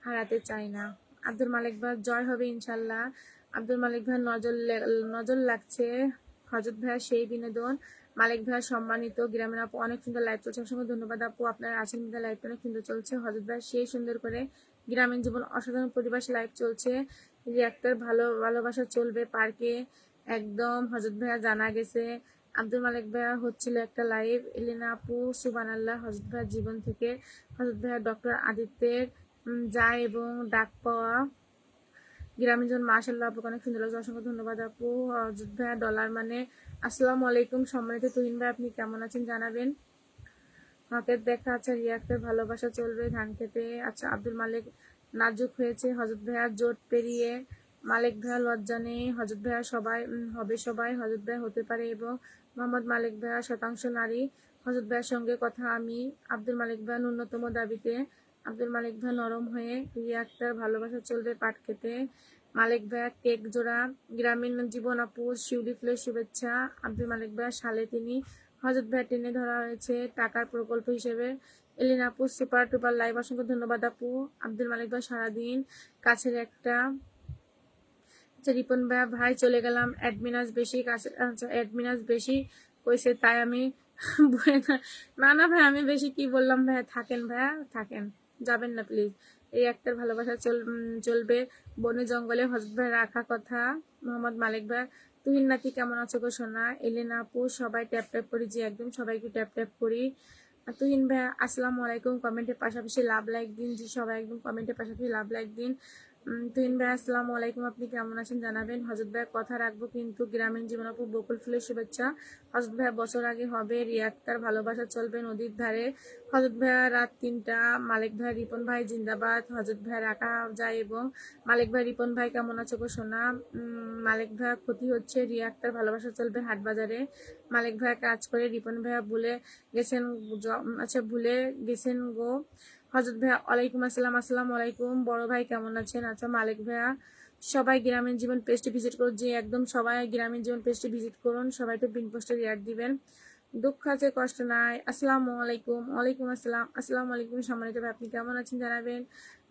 S1: হারাতে চাই না। আব্দুল মালিক ভাই জয় হবে ইনশাল্লাহ। আব্দুল মালিক ভাই নজর লাগছে হজরত ভাইয়া সেই বিনোদন। মালিক ভাইয়া সম্মানিত। গ্রামের আপু অনেক সুন্দর লাইভ চলছে, অসংখ্য ধন্যবাদ আপু, আপনারা আছেন লাইভটা অনেক সুন্দর চলছে। হজরত ভাইয়া সেই সুন্দর করে গ্রামীণ জীবন অসাধারণ পরিবেশ লাইভ চলছে। রিয়াক্টার ভালোবাসা চলবে পার্কে একদম। হজরত ভাইয়া জানা গেছে। আব্দুল মালিক ভাইয়া হচ্ছিল একটা লাইভ। এলিনা আপু সুবান আল্লাহ হজরত ভাইয়ার জীবন থেকে। হজরত ভাইয়া ডক্টর আদিত্যের যায় এবং ডাক পাওয়া। গ্রামীণ জীবন মাশাআল্লাহ আপু অনেক সুন্দর লাগছে, অসংখ্য ধন্যবাদ আপু। হজরত ভাইয়া ডলার মানে। আসসালামু আলাইকুম সম্মানিত তুহিন ভাই, আপনি কেমন আছেন জানাবেন। হকের দেখা, আচ্ছা রিয়াক্টের ভালোবাসা চলবে ধান খেতে। আচ্ছা আব্দুল মালিক নাজুক হয়েছে হজরত ভাইয়া জোট পেরিয়ে। মালিক ভাইয়া লজ্জা নেই, হজরত ভাইয়া সবাই হবে, সবাই হজরত ভাইয়া হতে পারে এবং মোহাম্মদ মালিক ভাইয়া শতাংশ নারী। হজরত ভাইয়ার সঙ্গে কথা আমি। আব্দুল মালিক ভাইয়া ন্যূনতম দাবিতে। আব্দুল মালিক ভাই নরম হয়ে, রিয়াক্তার ভালোবাসা চলবে পাট খেতে, মালিক ভাইয়া কেক জোড়া, গ্রামীণ জীবন আপু শিউলি ফুলের শুভেচ্ছা, আব্দুল মালিক ভাইয়া সালে তিনি, হজরত ভাইয়া টেনে ধরা হয়েছে টাকার প্রকল্প হিসেবে, এলিন আপু সুপার টুপার লাইভ, অসংখ্য ধন্যবাদ আপু। আব্দুল মালিক ভাই সারাদিন কাছের একটা। আচ্ছা রিপন ভাইয়া, ভাই চলে গেলাম, অ্যাডমিনাস বেশি কাছে, আচ্ছা অ্যাডমিনাস বেশি কইছে তাই আমি না না ভাই আমি বেশি কি বললাম ভাইয়া, থাকেন ভাইয়া থাকেন, যাবেন না প্লিজ। এই একটার ভালোবাসা চলবে বনে জঙ্গলে, হজরত ভাই রাখা কথা, মোহাম্মদ মালিক ভাই। তুহিন নাতি কেমন আছো গো সোনা, এলেনা আপু সবাই ট্যাপ ট্যাপ করি, জি একদম সবাইকে ট্যাপ ট্যাপ করি। তুহিন ভাই আসসালামু আলাইকুম, কমেন্টের পাশাপাশি লাভ লাইক দিন, জি সবাই একদম কমেন্টের পাশাপাশি লাভ লাইক দিন। তুহিন ভাই আসসালামু আলাইকুম, আপনি কেমন আছেন জানাবেন। হজরত ভাই কথা রাখবো কিন্তু, গ্রামীণ জীবন আপু বকুল ফুলের শুভেচ্ছা, হজরত ভাই বছর আগে হবে, রিয়াক্তার ভালোবাসা চলবে নদীর ধারে, হজরত ভাইয়া রাত 3টা, মালিক ভাই রিপন ভাই জিন্দাবাদ, হজরত ভাই রাখা যায় এবং মালিক ভাই রিপন ভাই কেমন আছো গো সোনা, মালিক ভাইয়া ক্ষতি হচ্ছে, রিয়াক্তার ভালোবাসা চলবে হাট বাজারে, মালিক ভাইয়া কাজ করে, রিপন ভাইয়া ভুলে গেছেন, আচ্ছা ভুলে গেছেন গো, হজরত ভাইয়া ওয়ালাইকুম আসসালাম, আসসালামু আলাইকুম, বড় ভাই কেমন আছেন, আচ্ছা মালিক ভাইয়া সবাই গ্রামীণ জীবন পেজটি ভিজিট করুন, যে একদম সবাই গ্রামীণ জীবন পেজটি ভিজিট করুন, সবাই তো পিন পোস্টে রিয়াক্ট দিবেন, দুঃখ আছে কষ্ট নাই, আসসালামু আলাইকুম, ওয়ালাইকুম আসসালাম, আসসালামু আলাইকুম, সম্মানিত ভাই আপনি কেমন আছেন জানাবেন।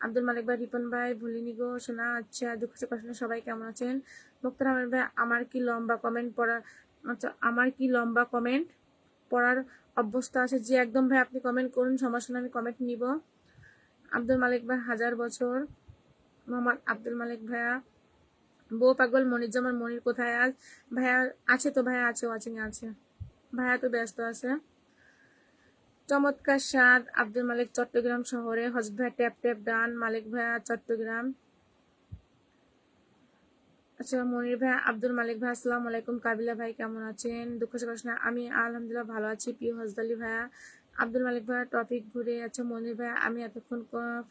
S1: আব্দুল মালিক ভাই রিপন ভাই ভুলিনি গো শোনা, আচ্ছা দুঃখ আছে কষ্ট নাই, সবাই কেমন আছেন। মুক্তার আহমেদ ভাই আমার কি লম্বা কমেন্ট পড়া, আচ্ছা আমার কি লম্বা কমেন্ট পড়ার অভ্যস্ত আছে, যে একদম ভাই আপনি কমেন্ট করুন, সমস্যা না আমি কমেন্ট নিব। আব্দুল মালিক ভাই 1000 বছর, মোহাম্মদ আব্দুল মালিক ভাইয়া, বউ পাগল মনিরুজ্জামান মনির কোথায় আজ, ভাইয়া আছে তো ভাইয়া আছে, ওয়াচিং আছে, ভাইয়া তো ব্যস্ত আছে। চমৎকার স্বাদ, আব্দুল মালিক চট্টগ্রাম শহরে, হজরত ভাই ট্যাপ ট্যাপ ডান, মালিক ভাইয়া চট্টগ্রাম। আচ্ছা মনির ভাই, আব্দুল মালিক ভাই আসসালামু আলাইকুম, কাবিলা ভাই কেমন আছেন, দুঃখ কষ্ট না আমি আলহামদুলিল্লাহ ভালো আছি, প্রিয় হজদালি ভাইয়া। আব্দুল মালিক ভাইয়া টপিক ঘুরে, আচ্ছা মনির ভাইয়া আমি এতক্ষণ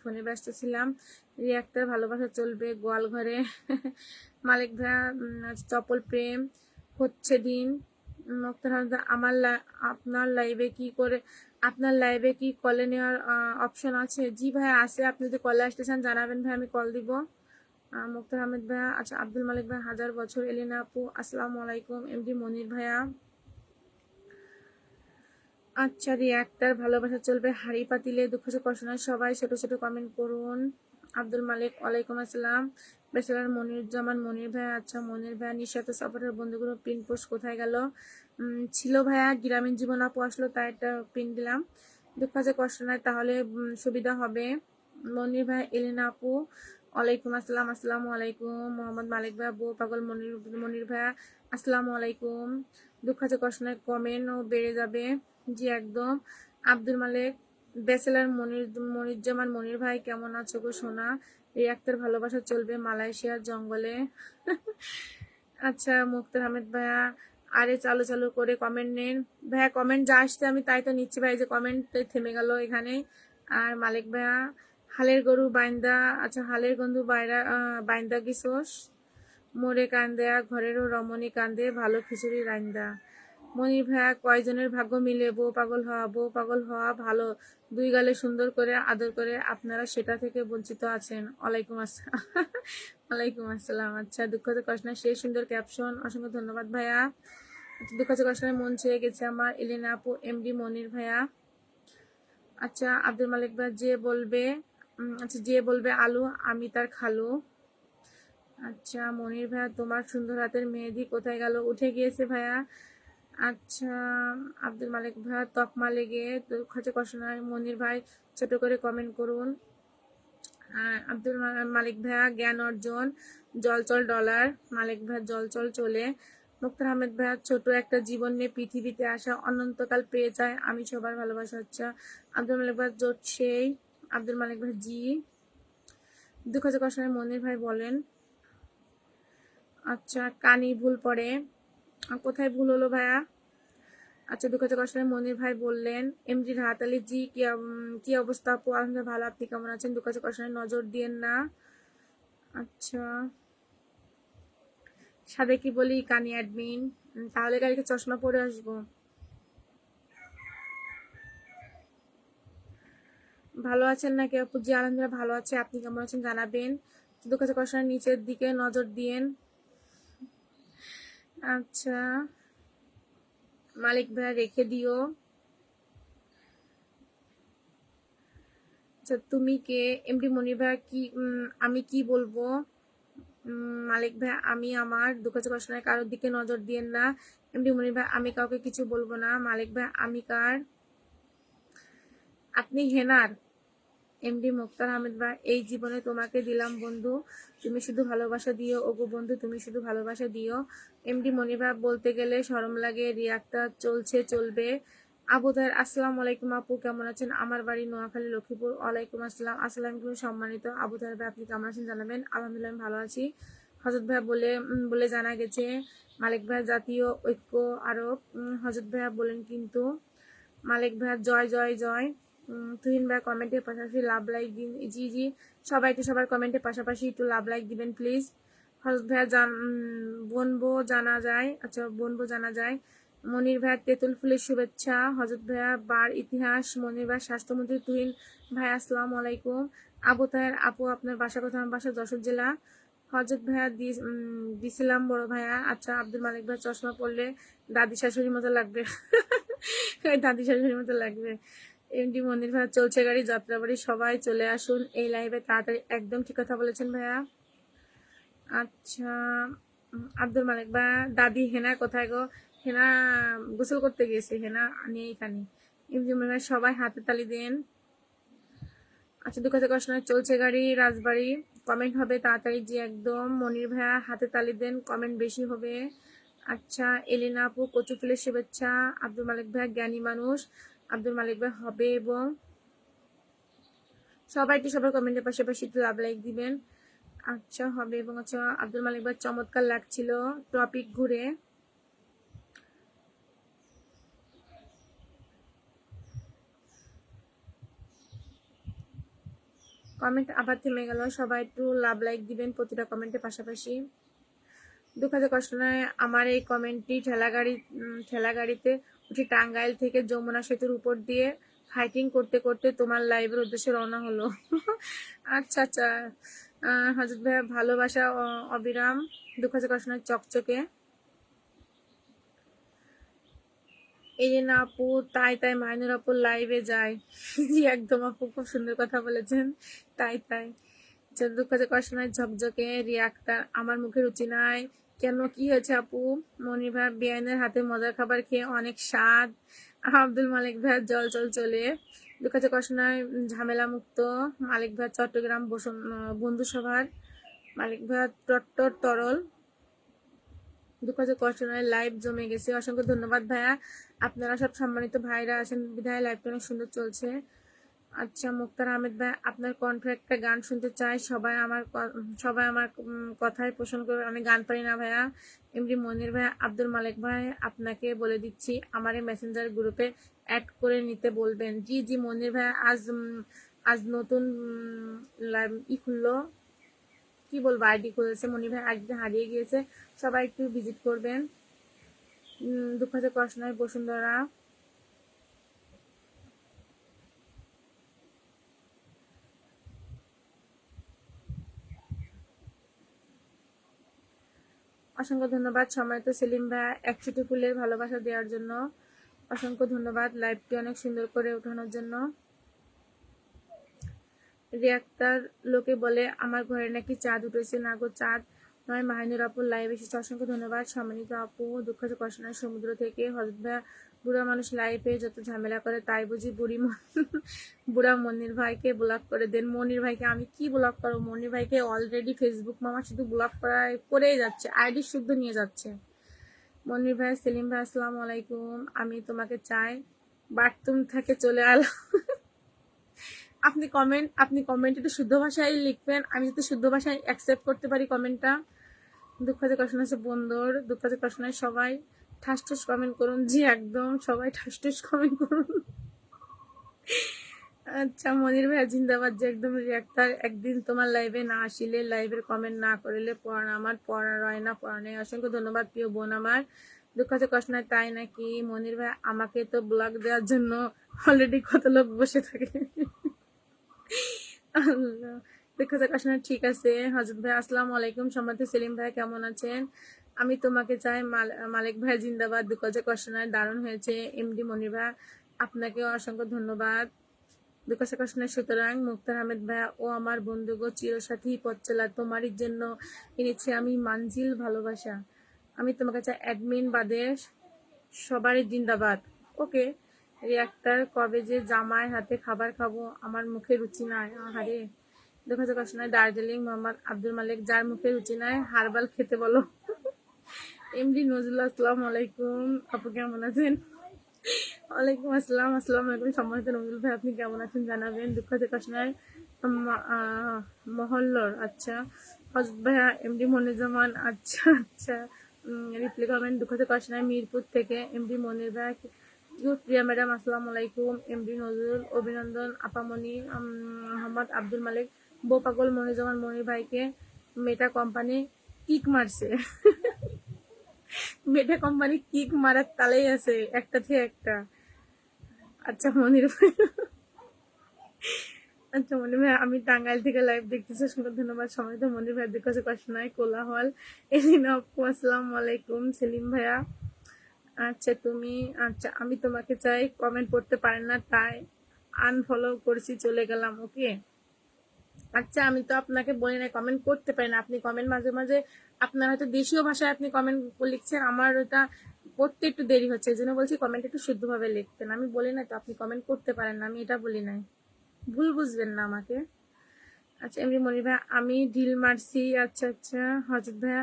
S1: ফোনে ব্যস্ত ছিলাম, রিয়াক্টার ভালোবাসা চলবে গোয়াল ঘরে মালিক ভাইয়া চপল প্রেম হচ্ছে দিন, আমার আপনার লাইভে কি করে, আপনার লাইভে কি কলে নেওয়ার অপশন আছে, জি ভাই আছে, আপনি যদি কলে আসতে চান জানাবেন ভাই আমি কল দিব। মুক্তার আহমেদ ভাইয়া, আচ্ছা আব্দুল মালিক ভাই 1000 বছর, এলিনা আপু আসসালামু আলাইকুম, এমডি মনির ভাইয়া। আচ্ছা রিয়াক্টার ভালোবাসা চলবে হাড়ি পাতিলে, দুঃখ কষ্ট নয়, সবাই ছোট ছোট কমেন্ট করুন। আব্দুল মালিক ওয়ালাইকুম আসসালাম, বেচারার মনিরুজ্জামান মনির ভাইয়া, আচ্ছা মনির ভাইয়া নিঃস্বার্থ সাপোর্টের বন্ধুগুলো পিন পোস্ট কোথায় গেল, ছিল ভাইয়া গ্রামীণ জীবন আপু আসলো তাই একটা পিন দিলাম, দুঃখ কষ্ট নয় তাহলে সুবিধা হবে। মনির ভাই এলিনা আপু ওয়ালাইকুম আসসালাম, আসসালামু আলাইকুম, মোহাম্মদ মালিক ভাইয়া বউ পাগল মনির ভাইয়া আসসালামু আলাইকুম, দুঃখ আছে কষ্ট নয়, কমেন্টও বেড়ে যাবে, জি একদম। আব্দুল মালিক ব্যাচেলার মনিরুজ্জামান মনির ভাই কেমন আছো গো সোনা, রিয়াক্তের ভালোবাসা চলবে মালয়েশিয়ার জঙ্গলে আচ্ছা মুক্তার আহমেদ ভাইয়া আরে চালু চালু করে কমেন্ট নেন ভাইয়া, কমেন্ট যা আসছে আমি তাই তো নিচ্ছি ভাই, যে কমেন্ট থেমে গেল এখানে। আর মালিক ভাইয়া হালের গরু বাইন্দা, আচ্ছা হালের গন্ধু বাইন্দা গিছোস, মোরে কান্দা ঘরেরও রমণী কান্দে, ভালো খিচুড়ি রান্দা। মনির ভাইয়া কয়জনের ভাগ্য মিলে বউ পাগল হওয়া ভালো, দুই গালে সুন্দর করে আদর করে, আপনারা সেটা থেকে বঞ্চিত আছেন, ওয়ালাইকুম আসসালাম ওয়ালাইকুম আসসালাম, আচ্ছা দুঃখ কষ্ট না, সেই সুন্দর ক্যাপশন, অসংখ্য ধন্যবাদ ভাইয়া। দুঃখ কষ্ট মন ছুঁয়ে গেছে আমার, এলিনা আপু এমডি মনির ভাইয়া। আচ্ছা আব্দুল মালিক ভাই যে বলবে, আচ্ছা যে বলবে আলু আমি তার খালু। আচ্ছা মনির ভাইয়া তোমার সুন্দর হাতের মেহেদি কোথায় গেল, উঠে গিয়েছে ভাইয়া। আচ্ছা আব্দুল মালিক ভাই তকমা লেগে দুঃখ কষ্ট নয়, মনির ভাই ছোট করে কমেন্ট করুন। আব্দুল মালিক ভাইয়া জ্ঞান অর্জন, জলচল ডলার, মালিক ভাইয়া জলচল চলে। মুক্তার আহমেদ ভাইয়া ছোট একটা জীবন নিয়ে পৃথিবীতে আসা, অনন্তকাল পেয়ে যায় আমি সবার ভালোবাসা, আচ্ছা আব্দুল মালিক ভাই জোট সেই, আব্দুল মালিক ভাই জি, দুঃখ কষ্ট নয় মনির ভাই বলেন। আচ্ছা কানি ভুল পড়ে, কোথায় ভুল হলো ভাইয়া, আচ্ছা দুঃখ কষ্ট মনির ভাই বললেন। এমডি হাতালি জি কি অবস্থা আপু, আলহামদুলিল্লাহ ভালো, আপনি কেমন আছেন, দুঃখ কষ্ট নজর দিয়েন না। আচ্ছা সাদে কি বলি কানি অ্যাডমিন, তাহলে কালকে চশমা পরে আসবো। ভালো আছেন নাকি আপু? জি আলহামদুলিল্লাহ ভালো আছে, আপনি কেমন আছেন জানাবেন। দুঃখ কষ্টের নিচের দিকে নজর দিয়েন। আচ্ছা মালিক ভাই রেখে দিও। আচ্ছা তুমি কে? এমডি মনির ভাই কি আমি কি বলবো? মালিক ভাই আমি আমার দুঃখ কষ্ট নয়, কারোর দিকে নজর দিয়েন না। এমডি মনির ভাই আমি কাউকে কিছু বলবো না। মালিক ভাই আমি কার? আপনি হেনার? এমডি মুক্তার আহমেদ ভাই এই জীবনে তোমাকে দিলাম বন্ধু, তুমি শুধু ভালোবাসা দিও। ওগো বন্ধু তুমি শুধু ভালোবাসা দিও। এমডি মনির ভাই বলতে গেলে শরম লাগে, রিয়াক্টটা চলছে চলবে। আবুদার আসসালামু আলাইকুম আপু কেমন আছেন? আমার বাড়ি নোয়াখালী লক্ষ্মীপুর। ওয়ালাইকুম আসসালাম। আসসালাম সম্মানিত আবুদার ভাই আপনি কেমন আছেন জানাবেন। আলহামদুলিল্লাহ আমি ভালো আছি। হজরত ভাই বলে জানা গেছে মালিক ভাই জাতীয় ঐক্য আরব। হজরত ভাই বলেন কিন্তু মালিক ভাই জয় জয় জয়। তুহিন ভাই কমেন্টের পাশাপাশি লাভ লাইক দিন। জি জি সবাইকে সবার কমেন্টের পাশাপাশি একটু লাভ লাইক দিবেন প্লিজ। হজরত ভাই বনবো জানা যায়। আচ্ছা বনবো জানা যায়। মনির ভাই তেঁতুল ফুলের শুভেচ্ছা। হজরত ভাইয়া বার ইতিহাস। মনির ভাই স্বাস্থ্যমন্ত্রী। তুহিন ভাই আসসালামু আলাইকুম। আবু তাহের আপু আপনার বাসা কোথায়? আমার বাসা যশোর জেলা। হজরত ভাইয়া দিছিলাম বড় ভাইয়া। আচ্ছা আব্দুল মালিক ভাই চশমা পড়লে দাদি শাশুড়ির মতো লাগবে। দাদি শাশুড়ির মতো লাগবে। এমডি মন্দির ভাইয়া চলছে গাড়ি যাত্রাবাড়ি সবাই চলে আসুন এই লাইভে তাড়াতাড়ি। একদম ঠিক কথা বলেছেন ভাইয়া। আচ্ছা আব্দুল মালিক ভাইয়া দাদি হেনা কোথায় গো? হেনা গোসল করতে গিয়েছে, হেনা নিয়ে এখানে। এমডি মন্দির ভাই সবাই হাতে তালি দেন। আচ্ছা দুঃখ কষ্ট চলছে গাড়ি রাজবাড়ি কমেন্ট হবে তাড়াতাড়ি জি একদম। মনির ভাইয়া হাতে তালি দেন, কমেন্ট বেশি হবে। আচ্ছা এলিনা আপু কচু ফুলের শুভেচ্ছা। আব্দুল মালিক ভাই জ্ঞানী মানুষ। আব্দুল মালিক ভাই হবে এবং সবাইকে সবার কমেন্টের পাশাপাশি একটু লাভ লাইক দিবেন। আচ্ছা হবে এবং আচ্ছা আব্দুল মালিক ভাই চমৎকার লাগছিল টপিক ঘুরে। কমেন্ট আবার থেমে গেল, সবাই একটু লাভ লাইক দিবেন প্রতিটা কমেন্টের পাশাপাশি। দুঃখ কষ্ট নয় আমার এই কমেন্টটি ঠেলাগাড়িতে উঠে টাঙ্গাইল থেকে যমুনা সেতুর উপর দিয়ে ফাইটিং করতে করতে তোমার লাইভের উদ্দেশ্যে রওনা হলো। আচ্ছা আচ্ছা হজরত ভাইয়া ভালোবাসা অবিরাম। দুঃখ কষ্ট নয় চকচকে। এই যে না আপু তাই তাই মাইনুর আপু লাইভে যায়। জি একদম আপু খুব সুন্দর কথা বলেছেন। তাই তাই দুঃখ কষ্ট নয় ঝকঝকে রিয়াক্টার আমার মুখে রুচি নাই। কেন কি হয়েছে আপু? মনির ভাই বিয়ানের হাতে মজার খাবার খেয়ে অনেক স্বাদ। আব্দুল মালিক ভাই জল জল চলে। দুঃখ কষ্ট নয় ঝামেলা মুক্ত। মালিক ভাই চট্টগ্রাম বন্ধু সভার। মালিক ভাই টট্টর তরল। দুঃখ কষ্ট নয় লাইভ জমে গেছে। অসংখ্য ধন্যবাদ ভাইয়া, আপনারা সব সম্মানিত ভাইরা আছেন বিধায় লাইভটা অনেক সুন্দর চলছে। আচ্ছা মুক্তার আহমেদ ভাই আপনার কণ্ঠে একটা গান শুনতে চাই। সবাই আমার কথায় পোষণ করবে, আমি গান পারি না ভাইয়া। এমডি মনির ভাই আব্দুল মালিক ভাই আপনাকে বলে দিচ্ছি আমার এই মেসেঞ্জার গ্রুপে অ্যাড করে নিতে বলবেন। জি জি মনির ভাই আজ নতুন খুললো, কি বলবো আইডি খুলেছে। মনির ভাই আইডিটা হারিয়ে গিয়েছে, সবাই একটু ভিজিট করবেন। দুঃখ কষ্ট নয় বসুন্ধরা। অসংখ্য ধন্যবাদ সম্মানিত সেলিম ভাই 100টি ফুলের ভালোবাসা দেওয়ার জন্য। অসংখ্য ধন্যবাদ লাইভটি অনেক সুন্দর করে ওঠানোর জন্য। রিয়াক্টার লোকে বলে আমার ঘরে নাকি চাঁদ উঠেছে, না গো চাঁদ নয় মাহিনুর আপুর লাইভ এসেছে। অসংখ্য ধন্যবাদ সম্মানিত আপু। দুঃখ কষ্ট নয় সমুদ্র থেকে হজরত ভাই বুড়া মানুষ লাইফে যত ঝামেলা করে তাই বুঝি বুড়া মনির ভাইকে ব্লক করে দেন। মনির ভাইকে আমি কি ব্লক করবো? মনির ভাইকে অলরেডি ফেসবুক মামা শুধু ব্লক করেই যাচ্ছে, আইডি শুদ্ধ নিয়ে যাচ্ছে। মনির ভাই সেলিম ভাই আসসালামু আলাইকুম, আমি তোমাকে চাই বাথরুম থেকে চলে আলো। আপনি কমেন্ট একটু শুদ্ধ ভাষায় লিখবেন, আমি যদি শুদ্ধ ভাষায় অ্যাকসেপ্ট করতে পারি কমেন্টটা। দুঃখ কষ্ট আছে বন্ধুর। দুঃখ কষ্ট সবাই ঠাস ঠাস কমেন্ট করুন। জি একদম সবাই ঠাস ঠাস কমেন্ট করুন। আচ্ছা মনির ভাই জিন্দাবাদ। যে একদম রিয়াক্টার একদিন তোমার লাইভে না আসিলে লাইভের কমেন্ট না করিলে আমার পড়া রয় না, পড়া নেই। অসংখ্য ধন্যবাদ প্রিয় বোন আমার। দুঃখ কষ্ট নয় তাই নাকি? মনির ভাই আমাকে তো ব্লক দেওয়ার জন্য অলরেডি কত লোক বসে থাকে। আল্লাহ, দেখা যাক আসলে ঠিক আছে। হজরত ভাই আসসালামু আলাইকুম। সম্মানিত সেলিম ভাই কেমন আছেন? আমি তোমাকে চাই। মালিক ভাই জিন্দাবাদ। দুঃখ যে কষ্ট নয়, দারুণ হয়েছে। এমডি মনির ভাই আপনাকেও অসংখ্য ধন্যবাদ। দুঃখ যে কষ্ট নয়। সুতরাং মুক্তার আহমেদ ভাই ও আমার বন্ধু গো, চিরসাথী পথ চলা তোমারই জন্য এনেছি আমি মানজিল ভালোবাসা। আমি তোমাকে চাই অ্যাডমিন বাদে সবারই জিন্দাবাদ। ওকে। রিয়াক্টার কবে যে জামাই হাতে খাবার খাবো, আমার মুখে রুচি নাই। আহারে, দেখা যাক আসলে। দার্জিলিং মোহাম্মদ আব্দুল মালিক, যার মুখে রুচি নাই হারবাল খেতে বলো। এমডি নজরুল, আসসালামু আলাইকুম। আপু কেমন আছেন? ওয়ালাইকুম আসসালাম। আসসালামু আলাইকুম। সম্মানিত নজরুল ভাই আপনি কেমন আছেন জানাবেন। দুঃখ থেকে আসলে মহল্লর, আচ্ছা। হজরত ভাইয়া এমডি মনিরুজ্জামান, আচ্ছা আচ্ছা। রিপ্লাই কমেন্ট, দুঃখ থেকে আসলে মিরপুর থেকে এমডি মনির ভাই। প্রিয়া ম্যাডাম আসসালামু আলাইকুম। এমডি নজরুল, অভিনন্দন আপামনি। মোহাম্মদ আব্দুল মালিক, বউ পাগল মনিরুজ্জামান মনির ভাইকে মেটা কোম্পানি কিক মারছে। মেটা কোম্পানি কিক মারার তালেই আছে, একটা থেকে একটা। আচ্ছা মনির ভাই, আচ্ছা মনির ভাই, আমি টাঙ্গাইল থেকে লাইভ দেখতেছি, অসংখ্য ধন্যবাদ। সময় তো মনির ভাই দিকে কষ্ট নাই, কোলাহল। এলিনা আপু আসসালামু আলাইকুম। সেলিম ভাইয়া, আচ্ছা তুমি, আচ্ছা আমি তোমাকে চাই কমেন্ট করতে পারেন না তাই আনফলো করেছি, চলে গেলাম। ওকে, আচ্ছা আমি তো আপনাকে বলি না কমেন্ট করতে পারেন, আপনি কমেন্ট মাঝে মাঝে আপনার হয়তো দেশীয় ভাষায় আপনি কমেন্ট লিখছেন, আমার ওটা পড়তে একটু দেরি হচ্ছে, এই জন্য বলছি কমেন্ট একটু শুদ্ধভাবে লিখতেন। আমি বলি না তো আপনি কমেন্ট করতে পারেন না, আমি এটা বলি নাই, ভুল বুঝবেন না আমাকে। আচ্ছা এমনি মনির ভাই, আমি ঢিল মারছি। আচ্ছা আচ্ছা হজরত ভাইয়া,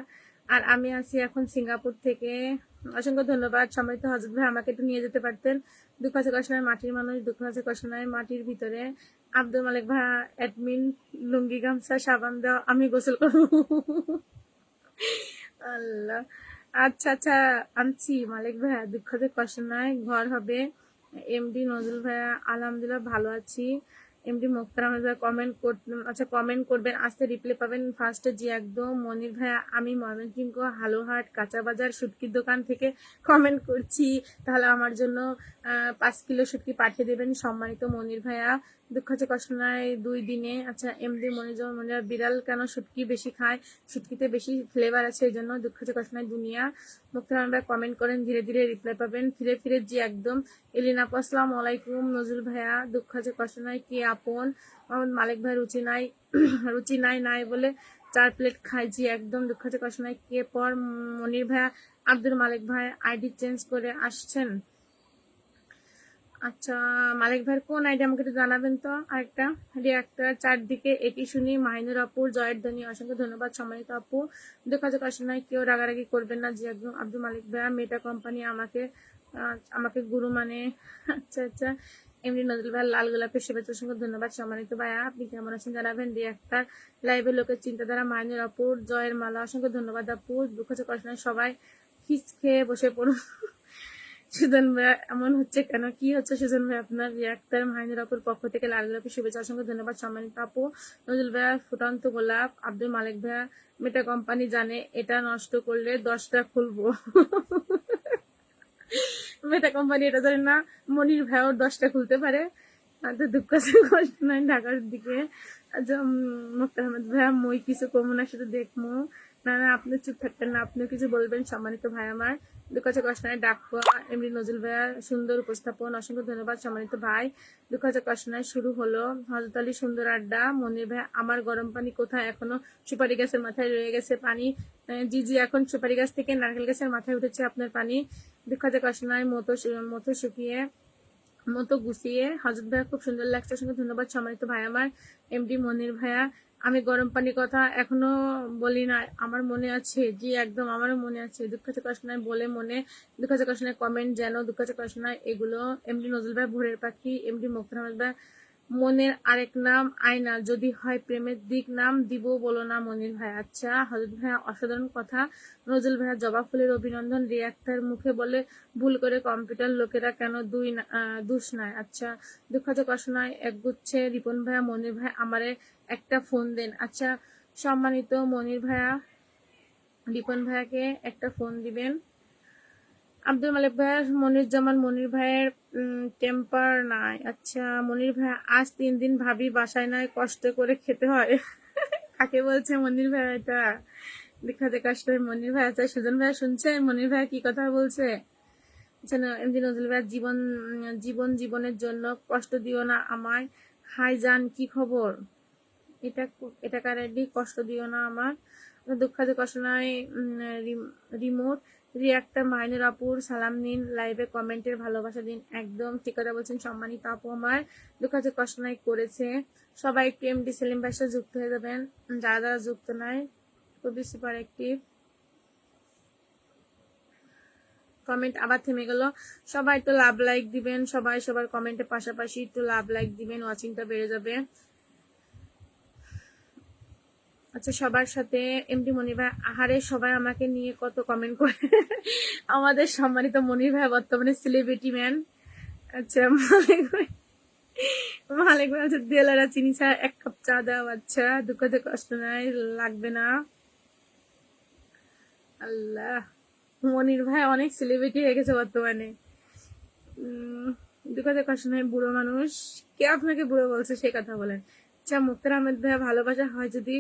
S1: আর আমি আছি এখন সিঙ্গাপুর থেকে। অসংখ্য ধন্যবাদ। সম্মানিত হজরত ভাই, আমাকে একটু নিয়ে যেতে পারতেন। দুঃখ আছে কষ্ট নয়, মাটির মানুষ। দুঃখ আছে কষ্ট নয়, মাটির ভিতরে। আব্দুল মালিক ভাই অ্যাডমিন, লুঙ্গি গামছা সাবান দাও, আমি গোসল করবো। আল্লাহ, আচ্ছা আচ্ছা আনছি মালিক ভাইয়া, দুঃখ আছে কষ্ট নয়, ঘর হবে। এমডি নজরুল ভাইয়া আলহামদুলিল্লাহ ভালো আছি। এমডি মুক্তার আহমেদ ভাই কমেন্ট করবেন, আচ্ছা কমেন্ট করবেন, আজকে রিপ্লাই পাবেন ফার্স্টে জি একদম। মনির ভাইয়া আমি ময়মনসিংহ হালুহাট কাঁচা বাজার শুটকির দোকান থেকে কমেন্ট করছি, তাহলে আমার জন্য 5 কিলো শুটকি পাঠিয়ে দেবেন সম্মানিত মনির ভাইয়া। দুঃখ আছে কষ্ট নয় 2 দিনে। আচ্ছা এমডি মনির মনিরা, বিড়াল কেন শুটকি বেশি খায়? শুটকিতে বেশি ফ্লেভার আছে এই জন্য। দুঃখ আছে কষ্ট নয় দুনিয়া। মুক্তার আহমেদ ভাই কমেন্ট করেন, ধীরে ধীরে রিপ্লাই পাবেন, ফিরে ফিরে জি একদম। এলিনা আপু আসসালামু আলাইকুম। নজরুল ভাইয়া দুঃখ আছে কষ্ট নয় কি আপন। মোহাম্মদ মালিক ভাই রুচি নাই, রুচি নাই নাই বলে 4 প্লেট খাই জি একদম। দুঃখ আছে কষ্ট নয় কে পর। মনির ভাইয়া আব্দুল মালিক ভাই আইডি চেঞ্জ করে আসছেন। আচ্ছা মালিক ভাইয়ের কোন আইডি আমাকে একটু জানাবেন তো। আরেকটা রিয়াক্টার চারদিকে এটি শুনি মাহিনুর আপুর জয়ের ধ্বনি, অসংখ্য ধন্যবাদ সম্মানিত আপু। দুঃখ আছে কষ্ট নয়, কেউ রাগারাগি করবেন না জি একদম। আব্দুল মালিক ভাইয়া মেটা কোম্পানি আমাকে আমাকে গুরু মানে। আচ্ছা আচ্ছা এমনি নজরুল ভাই লাল গোলাপের শুভেচ্ছা, অসংখ্য ধন্যবাদ সম্মানিত ভাইয়া। আপনি কেমন আছেন জানাবেন। রিয়াক্টার লাইভের লোকের চিন্তাধারা মাহিনুর আপুর জয়ের মালা, অসংখ্য ধন্যবাদ আপু। দুঃখ আছে কষ্ট নয়, সবাই খিচ খেয়ে বসে পড়ুন। সুজন ভাই এমন হচ্ছে কেন, কি হচ্ছে সুজন ভাই আপনার? রিয়াক্টার মাহিনুর আপুর পক্ষ থেকে লাল গোলাপের শুভেচ্ছা, অসংখ্য ধন্যবাদ সম্মানিত আপু। নজরুল ভাইয়া ফুটান্ত গোলাপ। আব্দুল মালিক ভাইয়া মেটা কোম্পানি জানে এটা নষ্ট করলে 10টা খুলবো। মেটা কোম্পানি এটা জানে না মনির ভাইও 10টা খুলতে পারে। তো দুঃখ আছে কষ্ট নাই ঢাকার দিকে। আচ্ছা মুক্তার আহমেদ ভাইয়া মই কিছু কমুনার সাথে দেখমু। না না আপনি চুপ থাকতেন না, আপনিও কিছু বলবেন সম্মানিত ভাই আমার। দুঃখ আছে কষ্ট নাই ডাকুয়া এমনি নজরুল ভাইয়া সুন্দর উপস্থাপন, অসংখ্য ধন্যবাদ সম্মানিত ভাই। দুঃখ আছে কষ্ট নাই শুরু হলো হজরত আলী সুন্দর আড্ডা। মনির ভাই আমার গরম পানি কোথায়, এখনো সুপারি গাছের মাথায় রয়ে গেছে পানি। জি জি এখন সুপারি গাছ থেকে নারকেল গাছের মাথায় উঠেছে আপনার পানি। দুঃখ আছে কষ্ট নাই মতো শুকিয়ে মতো গুছিয়ে। হজরত ভাইয়া খুব সুন্দর লাগছে, অসংখ্য ধন্যবাদ সম্মানিত ভাই আমার। এমডি মনির ভাইয়া আমি গরম পানির কথা এখনো বলি না, আমার মনে আছে জি একদম, আমারও মনে আছে। দুঃখ আছে কষ্ট নাই বলে মনে, দুঃখ আছে কষ্ট নাই কমেন্ট যেন, দুঃখ আছে কষ্ট নাই এগুলো। এমডি নজরুল ভাই ভোরের পাখি। এমডি মুক্তার আহমেদ ভাই মনের আরেক নাম আয়না, যদি হয় প্রেমের দিক নাম দিব বলো না মনির ভাই। আচ্ছা হজরত ভাইয়া অসাধারণ কথা। নজরুল ভাইয়া জবা ফুলের অভিনন্দন। রিয়াক্টার মুখে বলে ভুল করে কম্পিউটার লোকেরা কেন দুষ নাই। আচ্ছা দুঃখ আছে কষ্ট নয় একগুচ্ছে। রিপন ভাইয়া মনির ভাই আমারে একটা ফোন দেন। আচ্ছা সম্মানিত মনির ভাইয়া রিপন ভাইয়াকে একটা ফোন দিবেন। আব্দুল মালিক ভাই, মনির জামান মনির ভাইয়ের টেম্পার নাই। আচ্ছা মনির ভাই, আজ 3 দিন ভাবি বাসায় নাই, কষ্ট করে খেতে হয়। কাকে বলছে মনির ভাই এটা? দেখাতে কষ্ট হয় মনির ভাই। আচ্ছা সুজন ভাই শুনছে মনির ভাই কি কথা বলছে? আচ্ছা এমডি নজরুল ভাই, জীবনের জন্য কষ্ট দিও না আমায়। হাই জান, কি খবর? এটা এটা কারেন্টলি কষ্ট দিও না আমার। দুঃখাতে কষ্ট নাই। রিমোট রিয়াক্টার মাইনুর আপুর সালাম নিন, লাইভে কমেন্টের ভালোবাসা দিন। একদম ঠিক কথা বলছেন সম্মানিত আপু আমার। দুঃখাতে কষ্ট নাই করেছে। সবাই একটু এমডি সেলিম ভাইয়ের সাথে যুক্ত হয়ে যাবেন, যারা যারা যুক্ত নাই। খুবই সুপার অ্যাক্টিভ। কমেন্ট আবার থেমে গেল। সবাই একটু লাভ লাইক দিবেন, সবাই সবার কমেন্টের পাশাপাশি একটু লাভ লাইক দিবেন, ওয়াচিংটা বেড়ে যাবে। আচ্ছা সবার সাথে এমডি মনির ভাই, আহারে সবাই আমাকে নিয়ে কত কমেন্ট করে। আমাদের সম্মানিত মনির ভাই বর্তমানে সেলিব্রিটি ম্যান। আচ্ছা মালিক ভাই, মালিক ভাই আচ্ছা দেলারা চিনি চা 1 কাপ চা দাও। আচ্ছা দুঃখতে কষ্ট নাই, লাগবে না। আল্লাহ, মনির ভাই অনেক সেলিব্রিটি হয়ে গেছে বর্তমানে। দুঃখতে কষ্ট নাই, বুড়ো মানুষ। কে আপনাকে বুড়ো বলছে সে কথা বলেন। আচ্ছা মুক্তার আহমেদ ভাই, ভালোবাসা হয় যদি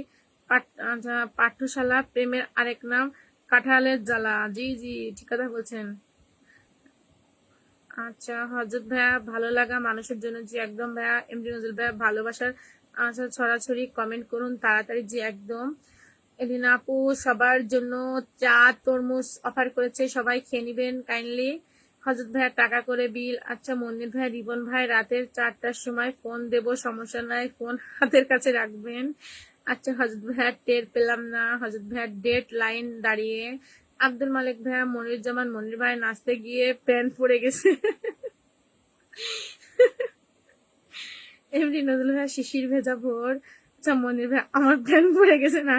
S1: পাঠ্যশালা, প্রেমের আরেক নাম কাঁঠালের জ্বালা। জি জি ঠিক কথা বলছেন। আচ্ছা হজরত ভাইয়া, ভালো লাগা মানুষের জন্য জি একদম ভাইয়া। এমডি নজরুল ভাইয়া, ভালোবাসার আচ্ছা ছড়াছড়ি কমেন্ট করুন তাড়াতাড়ি জি একদম। এলিনা আপু সবার জন্য চা তরমুজ অফার করেছে, সবাই খেয়ে নিবেন কাইন্ডলি। হজরত ভাইয়া টাকা করে বিল। আচ্ছা মন্দির ভাই, রিবন ভাই রাতের 4টার সময় ফোন দেব, সমস্যা নাই, ফোন হাতের কাছে রাখবেন। আচ্ছা হজরত ভাইয়া, টের পেলাম না। হজরত ভাইয়া ডেড লাইন দাঁড়িয়ে। আব্দুল মালিক ভাইয়া, মনির জামান মনির ভাই নাচতে গিয়ে প্যান্ট পরে গেছে। এমনি নজরুল ভাইয়া, শিশির ভেজা ভোর। আচ্ছা মনির ভাই, আমার প্যান্ট পরে গেছে না,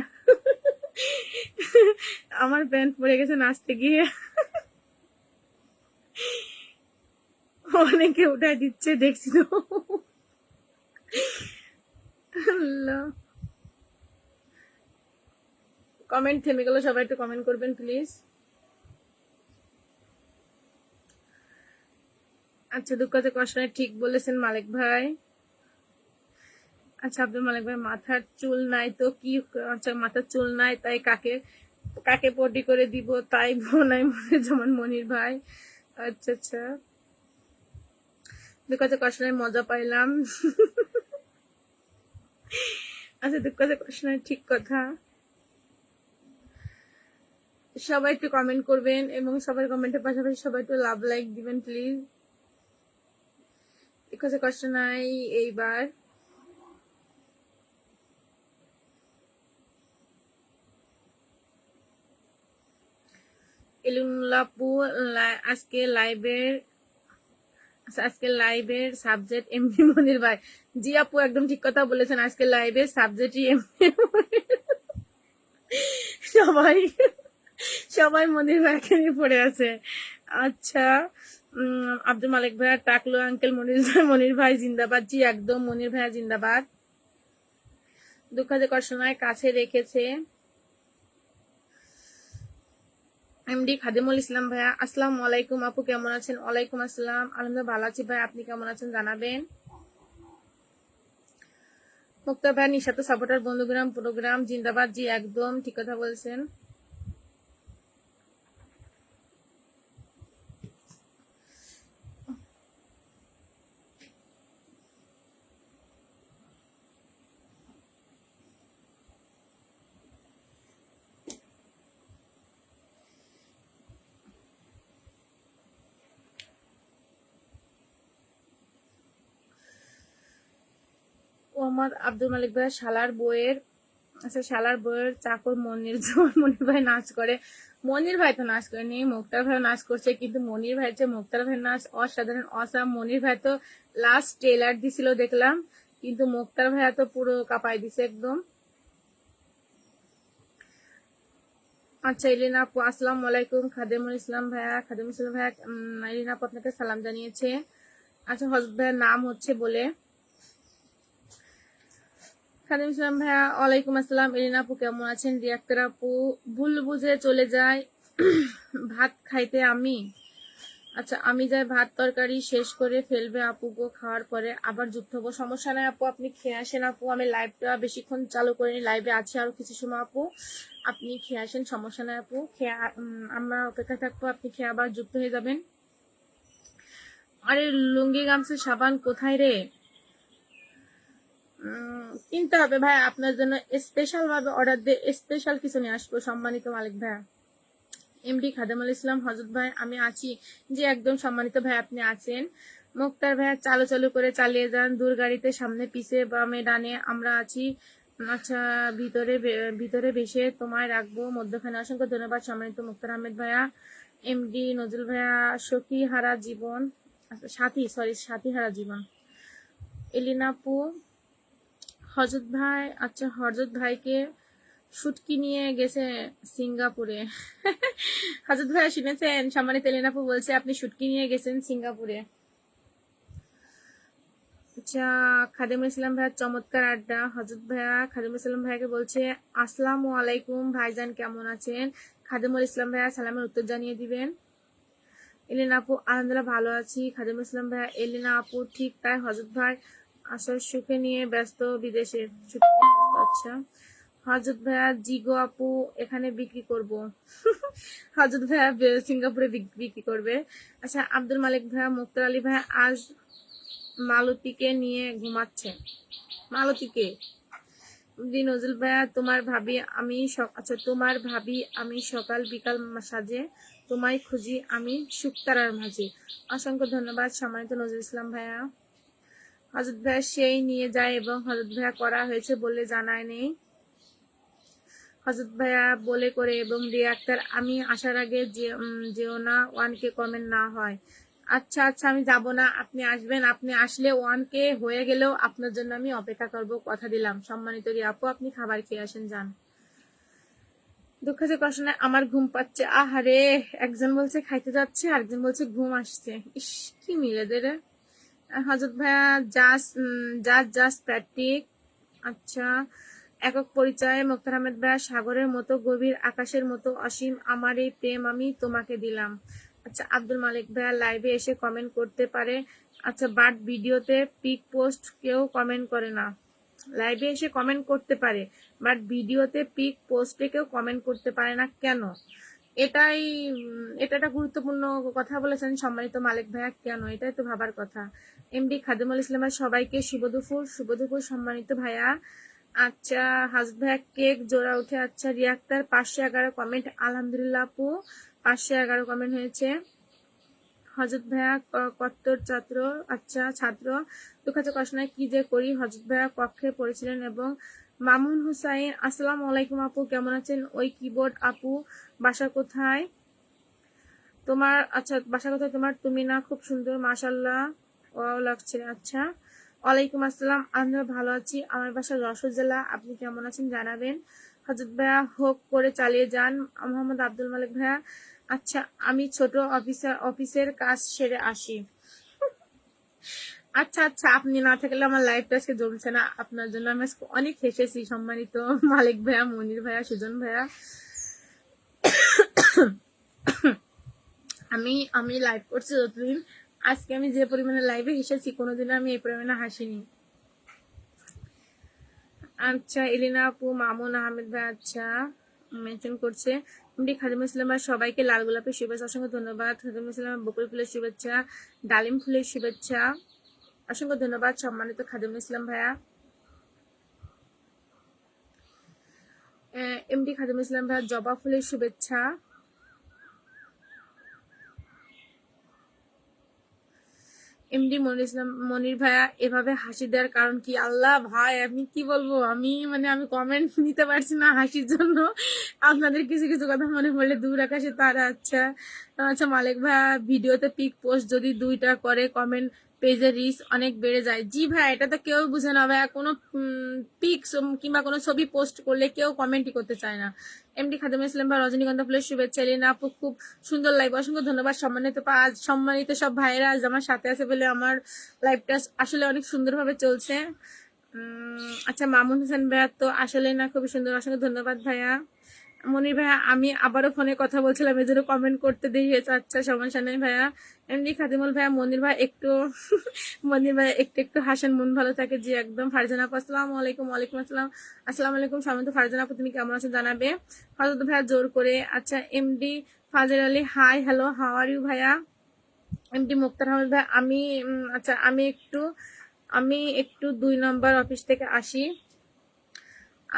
S1: আমার প্যান্ট পরে গেছে নাচতে গিয়ে। অনেকে উঠাই দিচ্ছে দেখছি তো। কমেন্ট থেমে গেল, সবাই একটু কমেন্ট করবেন প্লিজ। আচ্ছা দুঃখতে কষ্ট নাই, ঠিক বলেছেন মালিক ভাই। আচ্ছা আব্দুল মালিক ভাই, মাথার চুল নাই তো কি? আচ্ছা মাথার চুল নাই তাই কাকে কাকে পটি করে দিব, তাই বোনাই মনে যেমন মনির ভাই। আচ্ছা আচ্ছা দুঃখতে কষ্ট নাই, মজা পাইলাম। আচ্ছা দুঃখতে কষ্ট নাই, ঠিক কথা। সবাই একটু কমেন্ট করবেন এবং সবার কমেন্টের পাশাপাশি সবাই একটু লাভ লাইক দিবেন প্লিজ। দুঃখতে কষ্ট নাই। এইবার এলুলাপু, আজকে লাইভের সাবজেক্ট এমনি মনির ভাই। জি আপু একদম ঠিক কথা বলেছেন, আজকে লাইভের সাবজেক্টই এমনি। সবাই সবাই মনির ভাইকে নিয়ে পড়ে আছে। আচ্ছা আব্দুল মালিক ভাইয়া, টাকলো আঙ্কেল মনির ভাই জিন্দাবাদ। জি একদম মনির ভাইয়া জিন্দাবাদ। দুঃখাতে কষ্ট নয়, কাছে রেখেছে। এমডি খাদিমুল ইসলাম ভাইয়া, আসসালামু আলাইকুম আপু, কেমন আছেন? ওয়ালাইকুম আসসালাম, আলহামদুলিল্লাহ ভালো আছি ভাই, আপনি কেমন আছেন জানাবেন। মুক্তা ভাই, নিশাত সাপোর্টার বন্ধুগ্রাম প্রোগ্রাম জিন্দাবাদ। জি একদম ঠিক কথা বলছেন। ওমর আব্দুল মালিক ভাই, শালার বইয়ের। আচ্ছা শালার বইয়ের চাকর মনির মনির ভাই নাচ করে। মনির ভাই তো নাচ করেনি, মুক্তার ভাই নাচ করছে, কিন্তু মনির ভাই যে মুক্তার ভাই নাচ অসাধারণ অসাম। মনির ভাই তো লাস্ট ট্রেলার দিছিল দেখলাম, কিন্তু মুক্তার ভাইয়া তো পুরো কাঁপাই দিছে একদম। আচ্ছা এলিনা আপু, আসসালামু আলাইকুম। খাদিমুল ইসলাম ভাইয়া, এলিনা আপু আপনাকে সালাম জানিয়েছে। আচ্ছা হজরত ভাইয়ার নাম হচ্ছে বলে। খাদিম ইসলাম ভাইয়া, ওয়ালাইকুম আসসালাম। এলিনা আপু কেমন আছেন? রিয়াক্তার আপু, ভুল বুঝে চলে যায় ভাত খাইতে আমি। আচ্ছা, আমি যাই ভাত তরকারি শেষ করে ফেলবে আপু গো, খাওয়ার পরে আবার যুক্ত হবো। সমস্যা নাই আপু, আপনি খেয়ে আসেন আপু, আমি লাইভটা বেশিক্ষণ চালু করিনি, লাইভে আছি আরো কিছু সময় আপু, আপনি খেয়ে আসেন, সমস্যা নাই আপু। খেয়ে আমরা অপেক্ষা থাকবো, আপনি খেয়ে আবার যুক্ত হয়ে যাবেন। আরে লুঙ্গি গামছা সাবান কোথায় রে? কিনতে হবে ভাই, আপনার জন্য স্পেশাল ভাবে অর্ডার দিয়ে স্পেশাল কিছু নিয়ে আসবো সম্মানিত মালিক ভাই। এমডি খাদেমুল ইসলাম হযরত ভাই আমি আছি। যে একদম সম্মানিত ভাই আপনি আছেন। মুক্তার ভাই চালু চালু করে চালিয়ে যান, দূর গাড়িতে সামনে পিছে বামে ডানে আমরা আছি। আচ্ছা, ভিতরে ভিতরে বেশে তোমায় রাখবো মধ্যখানে। অসংখ্য ধন্যবাদ সম্মানিত মুক্তার আহমেদ ভাইয়া। এমডি নজরুল ভাইয়া সখী হারা জীবন, আচ্ছা সাথী হারা জীবন। এলিনাপু হযরত ভাই, আচ্ছা হযরত ভাইকে শুটকি নিয়ে গেছে সিঙ্গাপুরে। হযরত ভাইয়া শুনেছেন? সম্মানিত এলিনাপু বলছে আপনি শুটকি নিয়ে গেছেন সিঙ্গাপুরে। আচ্ছা, খাদিমুল ইসলাম ভাইয়া চমৎকার আড্ডা। হযরত ভাইয়া খাদিমুল ইসলাম ভাইয়াকে বলছে আসসালামু আলাইকুম ভাইজান, কেমন আছেন? খাদিমুল ইসলাম ভাইয়া সালামের উত্তর জানিয়ে দিবেন। এলিনা আপু আলহামদুলিল্লাহ ভালো আছি। খাদিমুল ইসলাম ভাইয়া এলিনা আপু ঠিক তাই, হযরত ভাই আসার সুখে নিয়ে ব্যস্ত বিদেশে। আচ্ছা হযরত ভাইয়া জিগো আপু এখানে বিক্রি করব। হযরত ভাইয়া সিঙ্গাপুরে বিক্রি করবে। আচ্ছা আব্দুল মালিক ভাইয়া মুক্তার আলী ভাইয়া আজ মালতীকে নিয়ে ঘুমাচ্ছে। মালতীকে? নজরুল ভাইয়া তোমার ভাবি আমি আচ্ছা তোমার ভাবি আমি সকাল বিকাল সাজে, তোমায় খুঁজি আমি শুকতারার মাঝে। অসংখ্য ধন্যবাদ সম্মানিত নজরুল ইসলাম ভাইয়া। হযরত ভাইয়া সেই নিয়ে যায় এবং হযরত ভাইয়া করা হয়েছে বলে জানায় নেই। হযরত ভাইয়া বলে করে এবং রিয়া আক্তার আমি আসার আগে যেও না, 1K কমেন্ট না হয়। আচ্ছা আচ্ছা আমি যাব না, আপনি আসবেন, আপনি আসলে 1K হয়ে গেলেও আপনার জন্য আমি অপেক্ষা করব, কথা দিলাম। সম্মানিত রিয়া আপু আপনি খাবার খেয়ে আসেন, যান। দুঃখের কষ্ট নাই, আমার ঘুম পাচ্ছে। আহারে, একজন বলছে খাইতে যাচ্ছে, আরেকজন বলছে ঘুম আসছে। ইস, কি মিলে দে রে। হযরত ভাইয়া জাস্ট প্র্যাকটিক। আচ্ছা, একক পরিচয় মুক্তার আহমেদ ভাইয়া সাগরের মতো গভীর, আকাশের মতো অসীম, আমার এই প্রেম আমি তোমাকে দিলাম। আচ্ছা আব্দুল মালিক ভাইয়া লাইভে এসে কমেন্ট করতে পারে, আচ্ছা বাট ভিডিওতে পিক পোস্ট কেউ কমেন্ট করে না। লাইভে এসে কমেন্ট করতে পারে বাট ভিডিওতে পিক পোস্টে কেউ কমেন্ট করতে পারে না কেন? এটাই এটা একটা গুরুত্বপূর্ণ কথা বলেছেন সম্মানিত মালিক ভাইয়া, কেন? এটাই তো ভাবার কথা। এমডি খাদিমুল ইসলামের সবাইকে শুভ দুপুর সম্মানিত ভাইয়া। আচ্ছা হাজত ভাইয়া কেক জোড়া উঠে। আচ্ছা রিয়াক্তার 511 কমেন্ট, আলহামদুলিল্লাহ আপু 511 কমেন্ট হয়েছে। হযরত ভাইয়া কত্তর ছাত্র, আচ্ছা ছাত্র, দুঃখাচ কষ্ট নাই কি যে করি। হযরত ভাইয়া কক্ষে পড়েছিলেন এবং মামুন হুসাইন আসসালামু আলাইকুম আপু কেমন আছেন? ওই কিবোর্ড আপু বাসা কোথায় তোমার? আচ্ছা বাসা কোথায় তোমার? তুমি না খুব সুন্দর মাশাআল্লাহ, ও লাগছে। আচ্ছা ওয়ালাইকুম আসসালাম, আমরা ভালো আছি, আমার বাসা যশোর জেলা, আপনি কেমন আছেন জানাবেন। হযরত ভাইয়া হোক করে চালিয়ে যান। মোহাম্মদ আব্দুল মালিক ভাইয়া আচ্ছা আমি ছোট অফিসের কাজ সেরে আসি। আচ্ছা আচ্ছা আপনি না থাকলে আমার লাইফটা আজকে জমছে না, আপনার জন্য আমি আজকে অনেক হেসেছি সম্মানিত মালিক ভাইয়া, মনির ভাইয়া, সুজন ভাইয়া। আমি আমি লাইভ করছি যতদিন, আজকে আমি যে পরিমাণে লাইভে হেসেছি কোনোদিনও আমি এই পরিমাণে হাসিনি। আচ্ছা এলিনা আপু মামুন আহমেদ ভাই আচ্ছা মেনশন করছে। এমডি খাদিমুল ইসলাম সবাইকে লাল গোলাপের শুভেচ্ছা, অসংখ্য ধন্যবাদ। খাদিমুল ইসলাম বকুল ফুলের শুভেচ্ছা, ডালিম ফুলের শুভেচ্ছা, অসংখ্য ধন্যবাদ সম্মানিত খাদিমুল ইসলাম ভাইয়া। এমডি খাদিমুল ইসলাম ভাইয়া জবা ফুলের শুভেচ্ছা। এমডি মনির ভাইয়া এভাবে হাসি দেওয়ার কারণ কি? আল্লাহ ভাই আমি কি বলবো, আমি আমি কমেন্ট নিতে পারছি না হাসির জন্য। আপনাদের কিছু কিছু কথা মনে পড়লে দূর আকাশে তারা। আচ্ছা আচ্ছা মালিক ভাইয়া ভিডিওতে পিক পোস্ট যদি 2টা করে কমেন্ট পেজের রিচ অনেক বেড়ে যায়। জি ভাই এটা তো কেউ বুঝে না ভাইয়া, কোনো পিক কিংবা কোনো ছবি পোস্ট করলে কেউ কমেন্টই করতে চায় না। এমডি খাদিমুল ইসলাম বা রজনীগন্ধা ফুলের শুভেচ্ছা। এলিনা আপু খুব সুন্দর লাইভ, অসংখ্য ধন্যবাদ সম্মানিত সব ভাইয়েরা আজ আমার সাথে আছে বলে আমার লাইভটা আসলে অনেক সুন্দরভাবে চলছে। আচ্ছা মামুন হোসেন ভাইয়া তো আসলে না খুবই সুন্দর, অসংখ্য ধন্যবাদ ভাইয়া। মনির ভাইয়া আমি আবারও ফোনে কথা বলছিলাম, এই জন্য কমেন্ট করতে দেরি হয়েছে। আচ্ছা সমস্যা নেই ভাইয়া। এমনি খাদিমুল ভাইয়া মনির ভাই একটু মনির ভাই একটু একটু হাসেন, মন ভালো থাকে। জি একদম। ফারজানা আপু আসসালামু আলাইকুম। ওয়ালাইকুম আসসালাম। আসসালামু আলাইকুম সম্মানিত ফারজানা আপু, তুমি কেমন আছো জানাবে। হযরত ভাইয়া জোর করে। আচ্ছা MD Fazil Ali hi hello how are you ভাইয়া। এমডি মুক্তার আহমেদ ভাই আমি আচ্ছা আমি একটু 2 নম্বর অফিস থেকে আসি।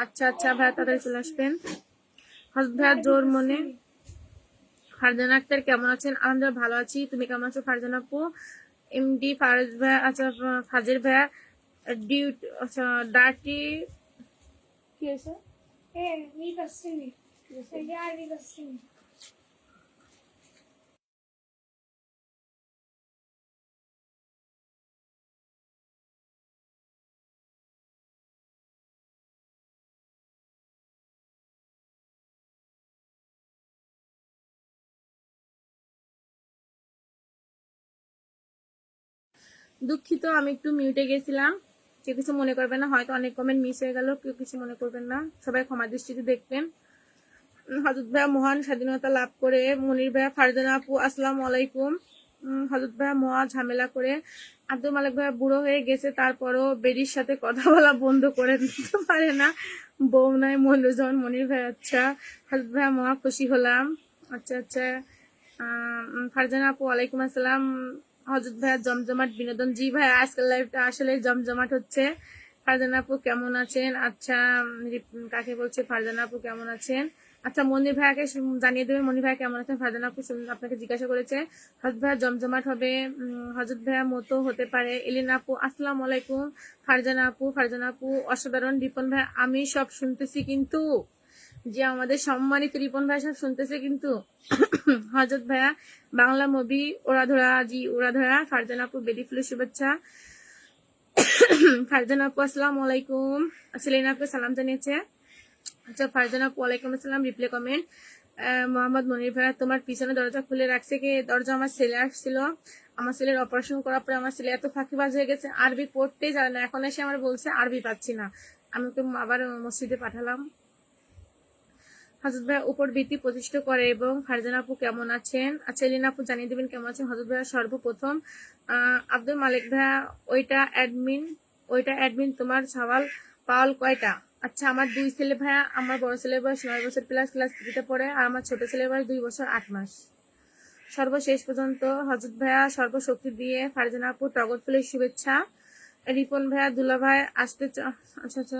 S1: আচ্ছা আচ্ছা ভাইয়া তাড়াতাড়ি চলে আসবেন। হযরত ভাইয়া জোর মনে। ফারজানা আক্তার কেমন আছেন। আলহামদুলিল্লাহ ভালো আছি, তুমি কেমন আছো ফারজানা আপু। এমডি ফারজ ভাইয়া আচ্ছা ফাজির ভাইয়া ডিউটি আচ্ছা ডার্টি কি হয়েছে। দুঃখিত আমি একটু মিউটে গেছিলাম, কেউ কিছু মনে করবেন না, হয়তো অনেক কমেন্ট মিস হয়ে গেল, কেউ কিছু মনে করবেন না, সবাই ক্ষমা দৃষ্টিতে দেখবেন। হযরত ভাইয়া মহান স্বাধীনতা লাভ করে। মনির ভাইয়া ফারজানা আপু আসসালামু আলাইকুম। হযরত ভাইয়া মহা ঝামেলা করে। আব্দুল মালিক ভাইয়া বুড়ো হয়ে গেছে, তারপরও বেডির সাথে কথা বলা বন্ধ করে দিতে পারে না, বউ নাই মনুজন। মনির ভাই আচ্ছা। হযরত ভাইয়া মহা খুশি হলাম। আচ্ছা আচ্ছা ফারজানা আপু ওয়ালাইকুম আসসালাম। হযরত ভাইয়া জমজমাট বিনোদন। জি ভাই আজকাল লাইফটা আসলে জমজমাট হচ্ছে। ফারজানা আপু কেমন আছেন। আচ্ছা কাকে বলছে ফারজানা আপু কেমন আছেন। আচ্ছা মনির ভাইয়াকে জানিয়ে দেবেন মনির ভাইয়া কেমন আছেন। ফারজানা আপু আপনাকে জিজ্ঞাসা করেছে। হযরত ভাইয়া জমজমাট হবে, হযরত ভাইয়া মতো হতে পারে। এলিনা আপু আসসালামু আলাইকুম। ফারজানা আপু অসাধারণ। রিপন ভাই আমি সব শুনতেছি কিন্তু, যে আমাদের সম্মানিত রিপন ভাই সব শুনতেছে কিন্তু। হযরত ভাইয়া বাংলা মুভি ওরাধরা। জি ওরাধরা। ফারজানা আপু বেদি ফুলের শুভেচ্ছা। ফারজানা আপু আসসালামু আলাইকুম। সেলিনা আপু সালাম জানিয়েছে। আচ্ছা ফারজানা আপু ওয়ালাইকুম আসসালাম। Replay comment. মোহাম্মদ মনির ভাইয়া তোমার পিছনে দরজা খুলে রাখছে কে। দরজা আমার ছেলে আসছিল, আমার ছেলের অপারেশন করার পরে আমার ছেলে এত ফাঁকিবাজ হয়ে গেছে, আরবি পড়তেই জানে না, এখন এসে আমার বলছে আরবি পাচ্ছি না। আমি ওকে আবার মসজিদে পাঠালাম। হযরত ভাইয়া উপর ভিত্তি প্রতিষ্ঠা করে। এবং ফারজানা আপু কেমন আছেন। আচ্ছা এলিনা আপু জানিয়ে দেবেন কেমন আছেন। হযরত ভাইয়া সর্বপ্রথম আব্দুল মালিক ভাইয়া ওইটা অ্যাডমিন তোমার সওয়াল পাওয়াল কয়টা। আচ্ছা আমার 2 ছেলে ভাইয়া, আমার বড় ছেলের বয়স 9 বছর প্লাস, ক্লাস 3 তে পড়ে, আর আমার ছোট ছেলের বয়স 2 বছর 8 মাস। সর্বশেষ পর্যন্ত হযরত ভাইয়া সর্বশক্তি দিয়ে ফারজানা আপু টগর ফুলের শুভেচ্ছা। রিপন ভাইয়া দুলা ভাই আসতে আচ্ছা আচ্ছা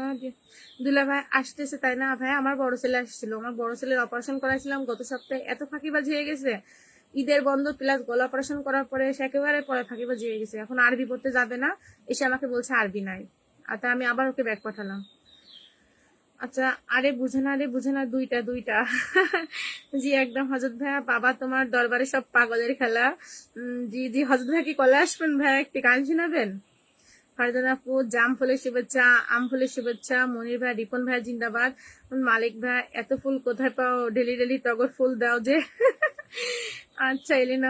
S1: দুলা ভাই আসতেছে তাই না ভাই। আমার বড় ছেলে আসছিল, আমার বড় ছেলের অপারেশন করাইছিলাম গত সপ্তাহে, এত ফাঁকিবাজি হয়ে গেছে। ঈদের বন্ধ প্লাস গলা অপারেশন করার পরে সে একেবারে পরে ফাঁকিবাজি হয়ে গেছে, এখন আরবি পড়তে যাবে না, এসে আমাকে বলছে আরবি নাই। আর তাই আমি আবার ওকে ব্যাগ পাঠালাম। আচ্ছা আরে বুঝে না দুইটা দুইটা। জি একদম হযরত ভাইয়া বাবা তোমার দরবারে সব পাগলের খেলা। জি জি হযরত ভাইয়া কি কলে আসবেন ভাইয়া, একটি গান শোনাবেন। ফারজানা আপু জাম ফুলের শুভেচ্ছা, আম ফুলের শুভেচ্ছা। মনির ভাই রিপন ভাই জিন্দাবাদ। মালিক ভাই এত ফুল কোথায় পাও, ডেলি ডেলি টগর ফুল দাও যে। আচ্ছা এলিনা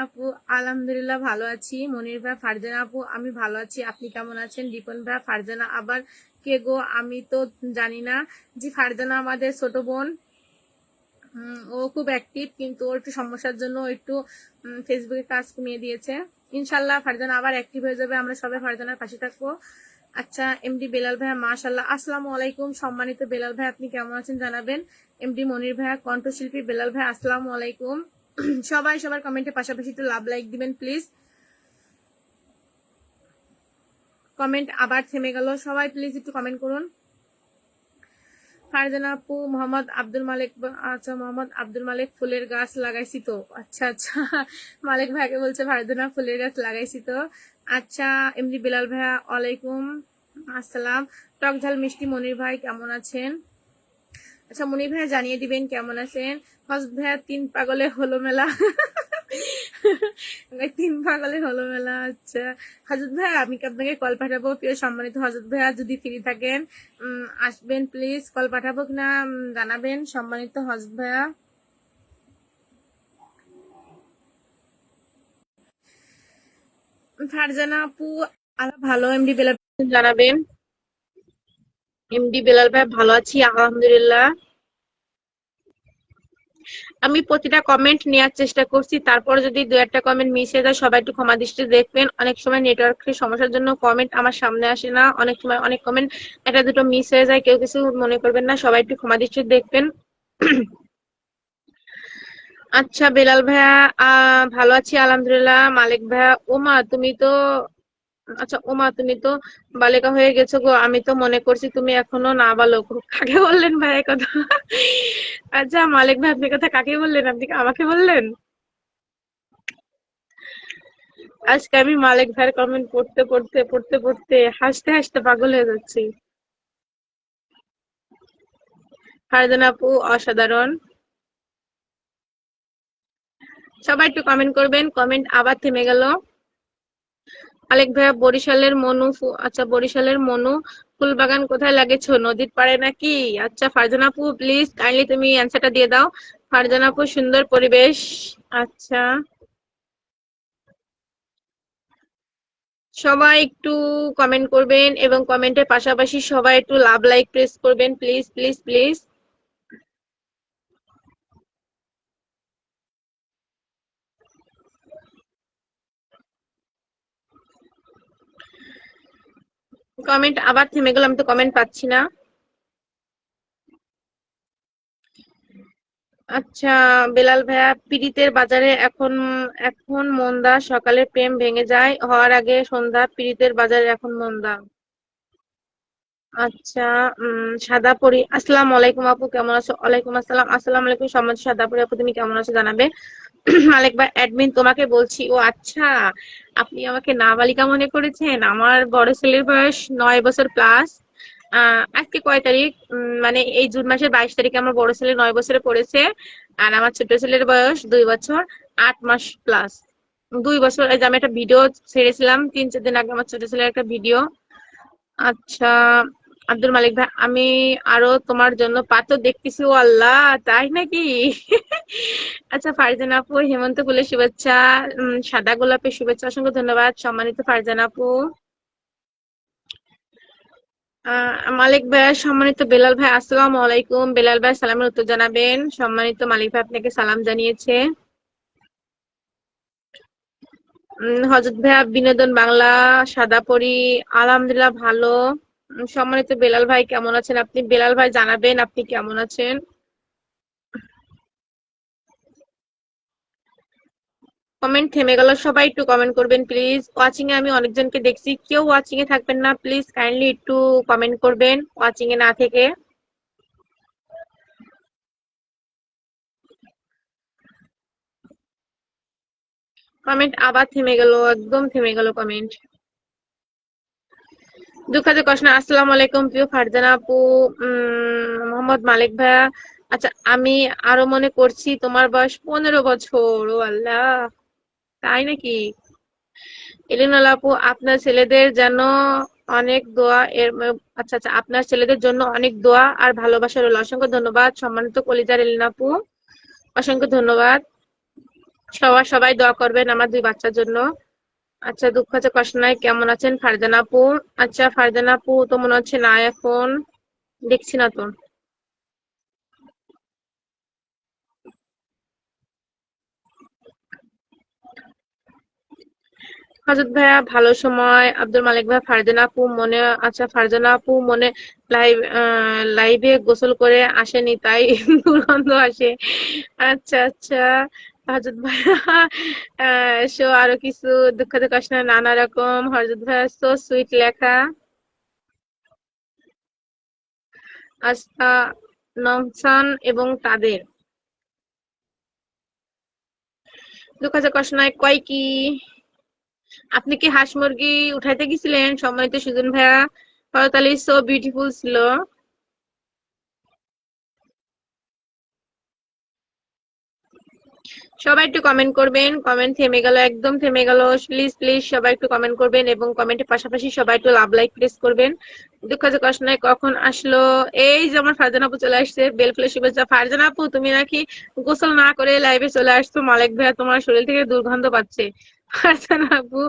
S1: আপু আলহামদুলিল্লাহ ভালো আছি। মনির ভাই ফারজানা আপু আমি ভালো আছি, আপনি কেমন আছেন। রিপন ভাই ফারজানা আবার কে গো আমি তো জানি না। জি ফারজানা আমাদের ছোট বোন। ও খুব অ্যাক্টিভ, কিন্তু ওর একটু সমস্যার জন্য একটু ফেসবুকে কাজ কমিয়ে দিয়েছে। ইনশাল্লাহ ফারজানা আবার অ্যাক্টিভ হয়ে যাবে, আমরা সবাই ফারজানার পাশে থাকবো। আচ্ছা এমডি বেলাল ভাইয়া মাশাল্লাহ। আসসালামু আলাইকুম সম্মানিত বেলাল ভাই, আপনি কেমন আছেন জানাবেন। এমডি মনির ভাইয়া কণ্ঠশিল্পী বেলাল ভাই আসসালামু আলাইকুম। সবাই সবার কমেন্টের পাশাপাশি একটু লাভ লাইক দিবেন প্লিজ। কমেন্ট আবার থেমে গেল, সবাই প্লিজ একটু কমেন্ট করুন। ফারজানা আপু মোহাম্মদ আব্দুল মালিক। আচ্ছা মোহাম্মদ আব্দুল মালিক ফুলের গাছ লাগাইছি তো। আচ্ছা আচ্ছা মালিক ভাইকে বলছে ফারজানা ফুলের গাছ লাগাইছি তো। আচ্ছা এমনি বিলাল ভাইয়া ওয়ালাইকুম আসসালাম। টক ঝাল মিষ্টি মনির ভাই কেমন আছেন। আচ্ছা মনির ভাইয়া জানিয়ে দিবেন কেমন আছেন। হযরত ভাইয়া 3 পাগলে হলো মেলা। 3 পাগলে হলো মেলা। আচ্ছা হযরত ভাইয়া আমি কি আপনাকে কল পাঠাবো। প্রিয় সম্মানিত হযরত ভাইয়া যদি ফ্রি থাকেন আসবেন প্লিজ, কল পাঠাবো কিনা জানাবেন সম্মানিত হযরত ভাইয়া। ফারজানা আপু ভালো। এমডি বেলাল জানাবেন। এমডি বেলাল ভাই ভালো আছি আলহামদুলিল্লাহ। আমি প্রতিটা কমেন্ট নেওয়ার চেষ্টা করছি, তারপর যদি দু একটা কমেন্ট মিস হয়ে যায় সবাই একটু ক্ষমা দৃষ্টিতে দেখবেন। অনেক সময় নেটওয়ার্কের সমস্যার জন্য কমেন্ট আমার সামনে আসে না, অনেক সময় অনেক কমেন্ট একটা দুটো মিস হয়ে যায়, কেউ কিছু মনে করবেন না, সবাই একটু ক্ষমা দৃষ্টিতে দেখবেন। আচ্ছা বেলাল ভাইয়া, ভালো আছি আলহামদুলিল্লাহ। মালিক ভাইয়া, ওমা তুমি তো, আচ্ছা ওমা তুমি তো বালিকা হয়ে গেছো গো, আমি তো মনে করছি তুমি এখনো নাবালক। কাকে বললেন ভাই এ কথা? আচ্ছা মালিক ভাই, আপনি কথা কাকে বললেন? আপনি কি আমাকে বললেন? আজকে আমি মালিক ভাইয়ের কমেন্ট পড়তে হাসতে হাসতে পাগল হয়ে যাচ্ছি। ফারজানা আপু অসাধারণ। সবাই একটু কমেন্ট করবেন। কমেন্ট আবার থেমে গেল। মালিক ভাইয়া, বরিশালের মনু আচ্ছা বরিশালের মনু ফুলবাগান কোথায় লাগেছো? নদীর পাড়ে নাকি? আচ্ছা ফারজানা আপু, প্লিজ কাইন্ডলি তুমি অ্যান্সারটা দিয়ে দাও। ফারজানা আপু, সুন্দর পরিবেশ। আচ্ছা, সবাই একটু কমেন্ট করবেন এবং কমেন্টের পাশাপাশি সবাই একটু লাভ লাইক প্রেস করবেন, প্লিজ প্লিজ প্লিজ। কমেন্ট আবার থেমে গেল, আমি তো কমেন্ট পাচ্ছি না। আচ্ছা বেলাল ভাইয়া, পীড়িতের বাজারে এখন এখন মন্দা, সকালে প্রেম ভেঙে যায়, হওয়ার আগে সন্ধ্যা, পীড়িতের বাজারে এখন মন্দা। আচ্ছা, সাদা পরি, আসসালামু আলাইকুম আপু, কেমন আছো? ওয়ালাইকুম আসসালাম। আসসালামু আলাইকুম সম্মানিত সাদা পরি আপু, তুমি কেমন আছো জানাবে। মালিক ভাই, অ্যাডমিন তোমাকে বলছি। ও আচ্ছা, আপনি আমাকে নাবালিকা মনে করেছেন? আমার বড় ছেলের বয়স 9 বছর প্লাস। আজকে কয় তারিখ? মানে এই জুন মাসের 22 তারিখে আমার বড় ছেলে 9 বছরে পড়েছে। আর আমার ছোট ছেলের বয়স 2 বছর 8 মাস প্লাস। 2 বছর, এই যে আমি একটা ভিডিও ছেড়েছিলাম 3-4 দিন আগে, আমার ছোট ছেলের একটা ভিডিও। আচ্ছা আব্দুল মালিক ভাই, আমি আরো তোমার জন্য পাত্র দেখতেছি। ও আল্লাহ, তাই নাকি? আচ্ছা ফারজানা আপু, হেমন্ত ফুলের শুভেচ্ছা, সাদা গোলাপের শুভেচ্ছা, অসংখ্য ধন্যবাদ সম্মানিত ফারজানা আপু। মালিক ভাই, সম্মানিত বেলাল ভাই, আসসালামু আলাইকুম। বেলাল ভাই সালামের উত্তর জানাবেন। সম্মানিত মালিক ভাই আপনাকে সালাম জানিয়েছে। হজরত ভাইয়া, বিনোদন বাংলা, সাদা পরি, আলহামদুলিল্লাহ ভালো। সম্মানিত বেলাল ভাই কেমন আছেন আপনি? বেলাল ভাই জানাবেন আপনি কেমন আছেন। কমেন্ট থেমে গেল, সবাই একটু কমেন্ট করবেন প্লিজ। ওয়াচিং এ আমি অনেকজনকে দেখছি, কেউ ওয়াচিং এ থাকবেন না প্লিজ, কাইন্ডলি একটু কমেন্ট করবেন ওয়াচিং এ না থেকে। কমেন্ট আবার থেমে গেল, একদম থেমে গেল কমেন্ট। দুঃখাতে কষ্ট না। আসসালামু আলাইকুম প্রিয় ফারজানা আপু, মোহাম্মদ মালিক ভাইয়া। আচ্ছা আমি আরো মনে করছি তোমার বয়স 15 বছর। ও আল্লাহ, তাই নাকি? এলিনাল আপু, আপনার ছেলেদের যেন অনেক দোয়া আচ্ছা আচ্ছা, আপনার ছেলেদের জন্য অনেক দোয়া আর ভালোবাসা রইল। অসংখ্য ধন্যবাদ সম্মানিত কলিজার এলিনা আপু, অসংখ্য ধন্যবাদ। সবাই দোয়া করবেন আমার 2 বাচ্চার জন্য। আচ্ছা দুঃখ আছে কষ্ট নাই, কেমন আছেন ফারজানা আপু? আচ্ছা ফারজানা আপু তো মনে হচ্ছে না এখন, দেখছি না তো। হজরত ভাইয়া, ভালো সময়। আব্দুল মালিক ভাই, ফারজানা আপু মনে, আচ্ছা ফারজানা আপু মনে লাইভে গোসল করে আসেনি তাই দুর্গন্ধ আসে। আচ্ছা আচ্ছা। হজরত ভাইয়া, সো আরো কিছু দুঃখের কষ্ট নাই, নানা রকম। হজরত ভাইয়া সো সুইট লেখা। আস্থা, নংসান এবং তাদের দুঃখের কষ্ট নাই কয় কি? আপনি কি হাঁস মুরগি উঠাইতে গেছিলেন সম্মানিত সুজন ভাইয়া? করতালি সো বিউটিফুল ছিল। সবাই একটু কমেন্ট করবেন। কমেন্ট থেমে গেল, একদম থেমে গেল। প্লিজ প্লিজ সবাই একটু কমেন্ট করবেন এবং কমেন্টের পাশাপাশি সবাই একটু লাভ লাইক প্রেস করবেন। দুঃখ যে কষ্ট নাই, কখন আসলো? এই যে আমার ফারজানা আপু চলে আসছে, বেল ফুলের শুভেচ্ছা। ফারজানা আপু তুমি নাকি গোসল না করে লাইভে চলে আসছো? মালিক ভাইয়া তোমার শরীর থেকে দুর্গন্ধ পাচ্ছে। ফারজানা আপু,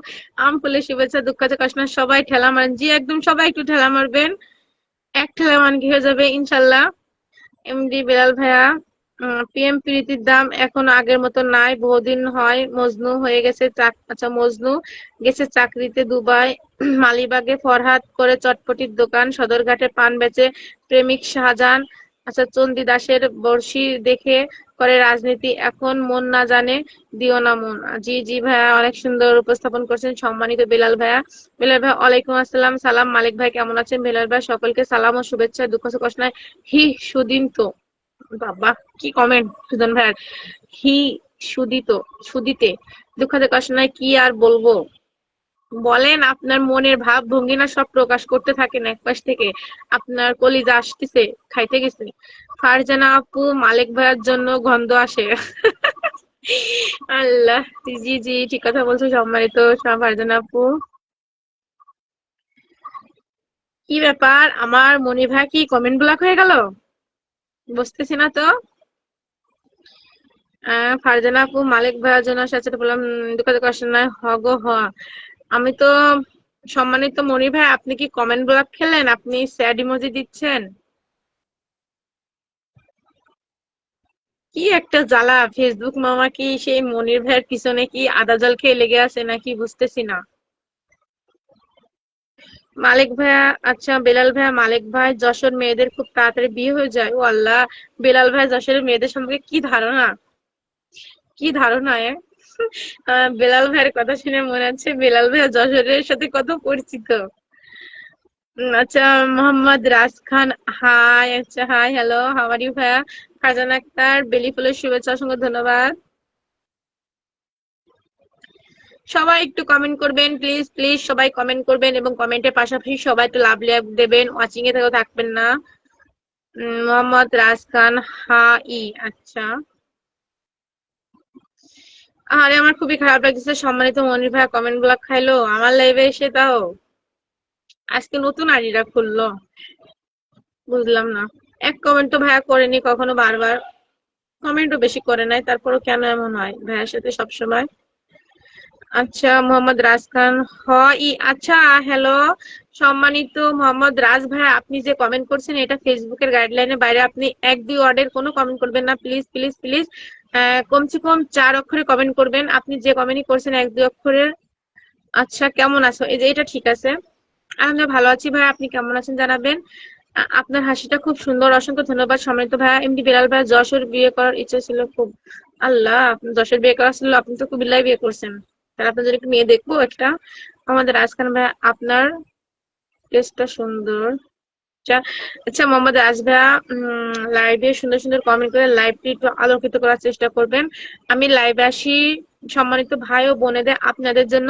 S1: আম ফুলের শুভেচ্ছা। দুঃখ যে কষ্ট নাই, সবাই ঠেলা মারেন, জি একদম সবাই একটু ঠেলা মারবেন। এক ঠেলা মান কি হয়ে যাবে ইনশাল্লাহ। এমডি বেলাল ভাইয়া, পিএম প্রীতির দাম এখন আগের মতো নাই, বহুদিন হয়। মজনু হয়ে গেছে আচ্ছা, মজনু গেছে চাকরিতে দুবাই। মালিবাগে ফরহাদ করে চটপটির দোকান, সদরঘাটে পান বেচে প্রেমিক শাহজাহান। আচ্ছা, চণ্ডীদাসের বড়শি দেখে করে রাজনীতি, এখন মন না জানে দিও না মন। জি জি ভাইয়া, অনেক সুন্দর উপস্থাপন করছেন সম্মানিত বেলাল ভাইয়া। বেলাল ভাই ওয়ালাইকুম আসসালাম। সালাম মালিক ভাই, কেমন আছেন? বেলাল ভাই সকলকে সালাম ও শুভেচ্ছা। দুঃখ কষ্ট নাই। হি সুদিন তো, বাবা কি কমেন্ট সুজন ভাইয়ার। হি সুদিত, সুদিতে দুঃখাতে কষ্ট নাই, কি আর বলবো বলেন। আপনার মনের ভাব ভঙ্গিমা সব প্রকাশ করতে থাকেন এক পাশ থেকে। আপনার কলিজা আসতেছে, খাইতে গেছে। ফারজানা আপু মালিক ভাইয়ার জন্য গন্ধ আসে। আল্লাহ, জি জি ঠিক কথা বলছো সম্মানিত ফারজানা আপু। কি ব্যাপার, আমার মনি ভাই কি কমেন্ট ব্লক হয়ে গেল? বুঝতেছি না তো। ফারজানা আপু মালিক ভাইয়ার জন্য সাথে বললাম দুঃখ কষ্ট নাই হগ হ। আমি তো সম্মানিত মনির ভাই, আপনি কি কমেন্ট ব্লক খেলেন? আপনি স্যাড ইমোজি দিচ্ছেন, কি একটা জ্বালা। ফেসবুক মামা কি সেই মনির ভাইয়ের পিছনে কি আদা জল খেয়ে লেগে আছে নাকি বুঝতেছি না। মালিক ভাইয়া, আচ্ছা বেলাল ভাইয়া, মালিক ভাই যশোর মেয়েদের খুব তাড়াতাড়ি বিয়ে হয়ে যায়? ও আল্লাহ, বেলাল ভাই যশোরের মেয়েদের সম্পর্কে কি ধারণা, কি ধারণা বেলাল ভাইয়ের কথা শুনে মনে হচ্ছে বেলাল ভাইয়া যশোরের সাথে কত পরিচিত। আচ্ছা, মোহাম্মদ রাজ খান, হাই। আচ্ছা, hi, hello, how are you ভাইয়া? ফারজান আক্তার, বেলি ফুলের শুভেচ্ছা, অসংখ্য ধন্যবাদ। সবাই একটু কমেন্ট করবেন প্লিজ প্লিজ, সবাই কমেন্ট করবেন এবং কমেন্টের পাশাপাশি সবাই একটু লাভ লাভ দেবেন, ওয়াচিং এ থেকেও থাকবেন না। মোহাম্মদ রাজ খান, হাই। আচ্ছা, আরে আমার খুবই খারাপ লাগছে, সম্মানিত মনির ভাইয়া কমেন্ট গুলা খাইলো আমার লাইভে এসে, তাও আজকে নতুন আইডিটা খুললো, বুঝলাম না। এক কমেন্ট তো ভাইয়া করেনি কখনো, বারবার কমেন্টও বেশি করে নাই, তারপরও কেন এমন হয় ভাইয়ার সাথে সবসময়। আচ্ছা, মোহাম্মদ রাজ খান, আচ্ছা, হ্যালো সম্মানিত মোহাম্মদ রাজ ভাই, আপনি যে কমেন্ট করছেন এটা ফেসবুকের গাইডলাইনের বাইরে, আপনি এক দুই ওয়ার্ডের কোনো কমেন্ট করবেন না প্লিজ প্লিজ প্লিজ। কমসে কম 4 অক্ষরে কমেন্ট করবেন, আপনি যে কমেন্টই করছেন 1 2 অক্ষরের। আচ্ছা, কেমন আছো, এই যে এটা ঠিক আছে। আমি ভালো আছি ভাই, আপনি কেমন আছেন জানাবেন। আপনার হাসিটা খুব সুন্দর, অসংখ্য ধন্যবাদ সম্মানিত ভাইয়া। এমডি বেলাল ভাই যশোর বিয়ে করার ইচ্ছা ছিল খুব। আল্লাহ, আপনি যশোর বিয়ে করা ছিল? আপনি তো কুমিল্লায় বিয়ে করছেন, তাহলে আপনার জন্য একটু মেয়ে দেখবো একটা। আমাদের রাজখান ভাই, আপনার টেস্টটা সুন্দর। আচ্ছা, আচ্ছা মোহাম্মদ রাজ ভাইয়া, লাইভে সুন্দর সুন্দর কমেন্ট করে লাইভটি একটু আলোকিত করার চেষ্টা করবেন। আমি লাইভে আসি সম্মানিত ভাই ও বোনেদের আপনাদের জন্য।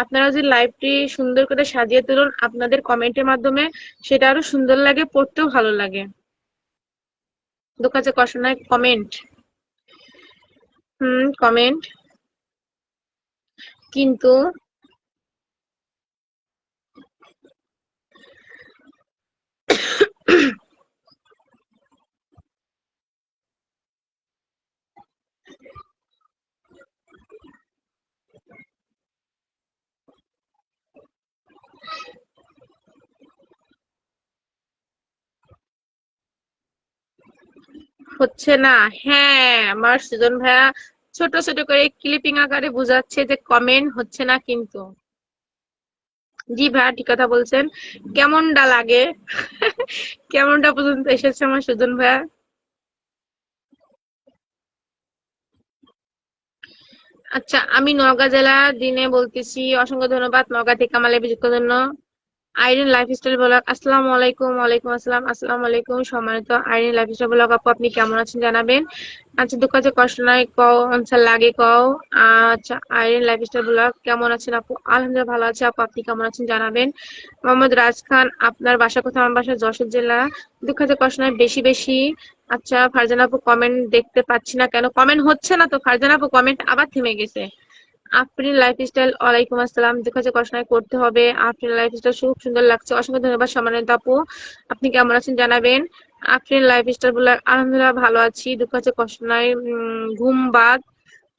S1: আপনারা যদি লাইভটি সুন্দর করে সাজিয়ে তুলুন আপনাদের কমেন্টের মাধ্যমে, সেটা আরো সুন্দর লাগে, পড়তেও ভালো লাগে। দুঃখ আছে কষ্ট নাই, কমেন্ট, কমেন্ট কিন্তু হচ্ছে না। হ্যাঁ, আমার সুজন ভাইয়া ছোট ছোট করে ক্লিপিং আকারে বোঝাচ্ছে যে কমেন্ট হচ্ছে না কিন্তু। জি ভাইয়া ঠিক কথা বলছেন। কেমনটা লাগে? কেমনটা পর্যন্ত এসেছে আমার সুজন ভাইয়া? আচ্ছা, আমি নওগাঁ জেলা দিনে বলতেছি, অসংখ্য ধন্যবাদ নওগাঁ থেকে আমার লাইভে যুক্ত জন্য। আইরিন লাইফস্টাইল ব্লগ, আসসালামু আলাইকুম। ওয়ালাইকুম আসসালাম, আসসালামু আলাইকুম সম্মানিত আইরিন লাইফস্টাইল ব্লগ আপু, আপনি কেমন আছেন জানাবেন। আচ্ছা, দুঃখ আছে কষ্ট নাই কও, আচ্ছা লাগে কও। আচ্ছা, আইরিন লাইফস্টাইল ব্লগ, কেমন আছেন আপু? আলহামদুলিল্লাহ ভালো আছে আপু, আপনি কেমন আছেন জানাবেন। মোহাম্মদ রাজ খান, আপনার বাসা কোথায়? আমার বাসা যশোর জেলা। দুঃখ আছে কষ্ট নাই বেশি বেশি। আচ্ছা, ফারজানা আপু কমেন্ট দেখতে পাচ্ছি না কেন? কমেন্ট হচ্ছে না তো ফারজানা আপু, কমেন্ট আবার থেমে গেছে। আফরিন লাইফস্টাইল, ওয়ালাইকুম আসসালাম। দুঃখ আছে কষ্ট নাই করতে হবে। আফরিন লাইফস্টাইল খুব সুন্দর লাগছে, অসংখ্য ধন্যবাদ সম্মানিত আপু, আপনি কেমন আছেন জানাবেন। আফরিন লাইফস্টাইল বলে আলহামদুলিল্লাহ ভালো আছি, দুঃখ আছে কষ্ট নাই। ঘুম বাদ,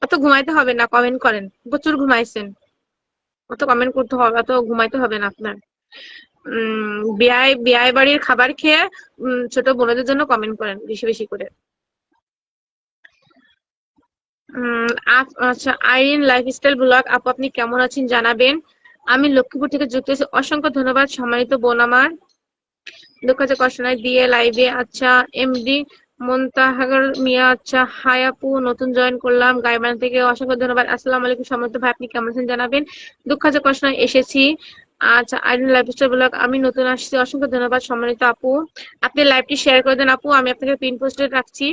S1: অত ঘুমাইতে হবে না, কমেন্ট করেন, প্রচুর ঘুমাইছেন, অত কমেন্ট করতে হবে, অত ঘুমাইতে হবে না আপনার। বিয়ে বিয়ে বাড়ির খাবার খেয়ে ছোট বোনদের জন্য কমেন্ট করেন বেশি বেশি করে। আচ্ছা, আইরিন লাইফস্টাইল ব্লগ আপু, আপনি কেমন আছেন জানাবেন। আমি লক্ষ্মীপুর থেকে যুক্ত হয়েছি, অসংখ্য ধন্যবাদ সম্মানিত বোন আমার। দুঃখ আছে কষ্ট নাই দিয়ে লাইভে। আচ্ছা, এমডি মুনতাহার মিয়া, আচ্ছা হাই আপু, নতুন জয়েন করলাম গাইবান্ধা থেকে, অসংখ্য ধন্যবাদ। আসসালামু আলাইকুম সম্মানিত ভাই, আপনি কেমন আছেন জানাবেন। দুঃখ আছে কষ্ট নাই এসেছি। আচ্ছা, আইরিন লাইফস্টাইল ব্লগ, আমি নতুন আসছি, অসংখ্য ধন্যবাদ সম্মানিত আপু। আপনি লাইভটি শেয়ার করে দেন আপু, আমি আপনাকে পিন পোস্টে রাখছি,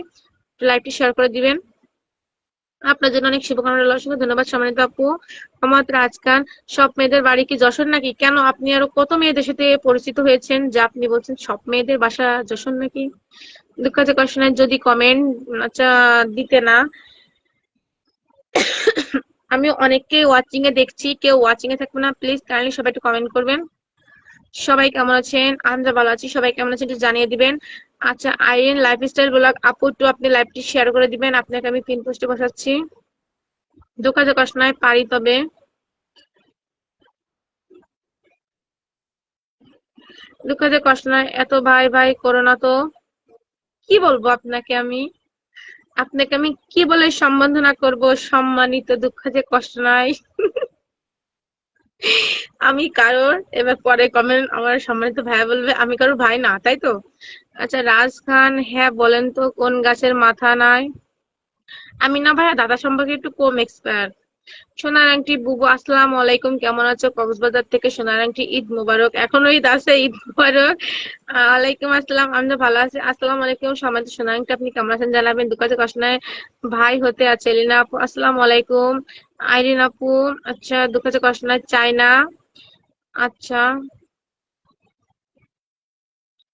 S1: লাইভটি শেয়ার করে দিবেন। আপনার জন্য অনেক শুভকামনা রইল, অসংখ্য ধন্যবাদ সম্মানিত আপু। মোহাম্মদ রাজখান, সব মেয়েদের বাড়ি কি যশোর নাকি? কেন, আপনি আরো কত মেয়েদের সাথে পরিচিত হয়েছেন যে আপনি বলছেন সব মেয়েদের বাসা যশোর নাকি? দুঃখ আছে কষ্ট নাই যদি কমেন্ট আচ্ছা দিতে না। আমি অনেককে ওয়াচিং এ দেখছি, কেউ ওয়াচিং এ থাকবে না, প্লিজ কাইন্ডলি সবাই একটু কমেন্ট করবেন। সবাই কেমন আছেন? আমরা ভালো আছি, সবাই কেমন আছেন একটু জানিয়ে দিবেন। আচ্ছা, আইরিন লাইফস্টাইল ব্লগ আপু, একটু আপনি লাইভটি শেয়ার করে দিবেন, আপনাকে আমি পিন পোস্টে বসাচ্ছি। দুঃখ আছে কষ্ট নাই পারি তবে। দুঃখ আছে কষ্ট নাই, এত ভাই ভাই করো না তো। কি বলবো আপনাকে আমি, আপনাকে আমি কি বলে সম্বোধনা করব? সম্মানিত, দুঃখ আছে কষ্ট নাই। আমি কারোর, এবার পরে কমেন্ট আমার সম্মানিত ভাইয়া বলবে আমি কারোর ভাই না, তাই তো? আচ্ছা, রাজ খান, হ্যাঁ বলেন তো কোন গাছের মাথা নাই? আমি না ভাইয়া দাদা সম্পর্কে একটু কম এক্সপার্ট। সোনার আংটি বুবু, আসসালামু আলাইকুম, কেমন আছো? কক্সবাজার থেকে সোনার আংটি, ঈদ মোবারক। এখনো ঈদ আছে, ঈদ মোবারক। ওয়ালাইকুম আসসালাম, আমি তো ভালো আছি। আসসালামু আলাইকুম সমাজ, সোনার আংটি আপনি কেমন আছেন জানাবেন। দুঃখ কষ্ট নাই ভাই হতে আছে। এলিনা আপু, আসসালামু আলাইকুম। আইরিন আপু, আচ্ছা দুঃখ কষ্ট নাই চায়না। আচ্ছা,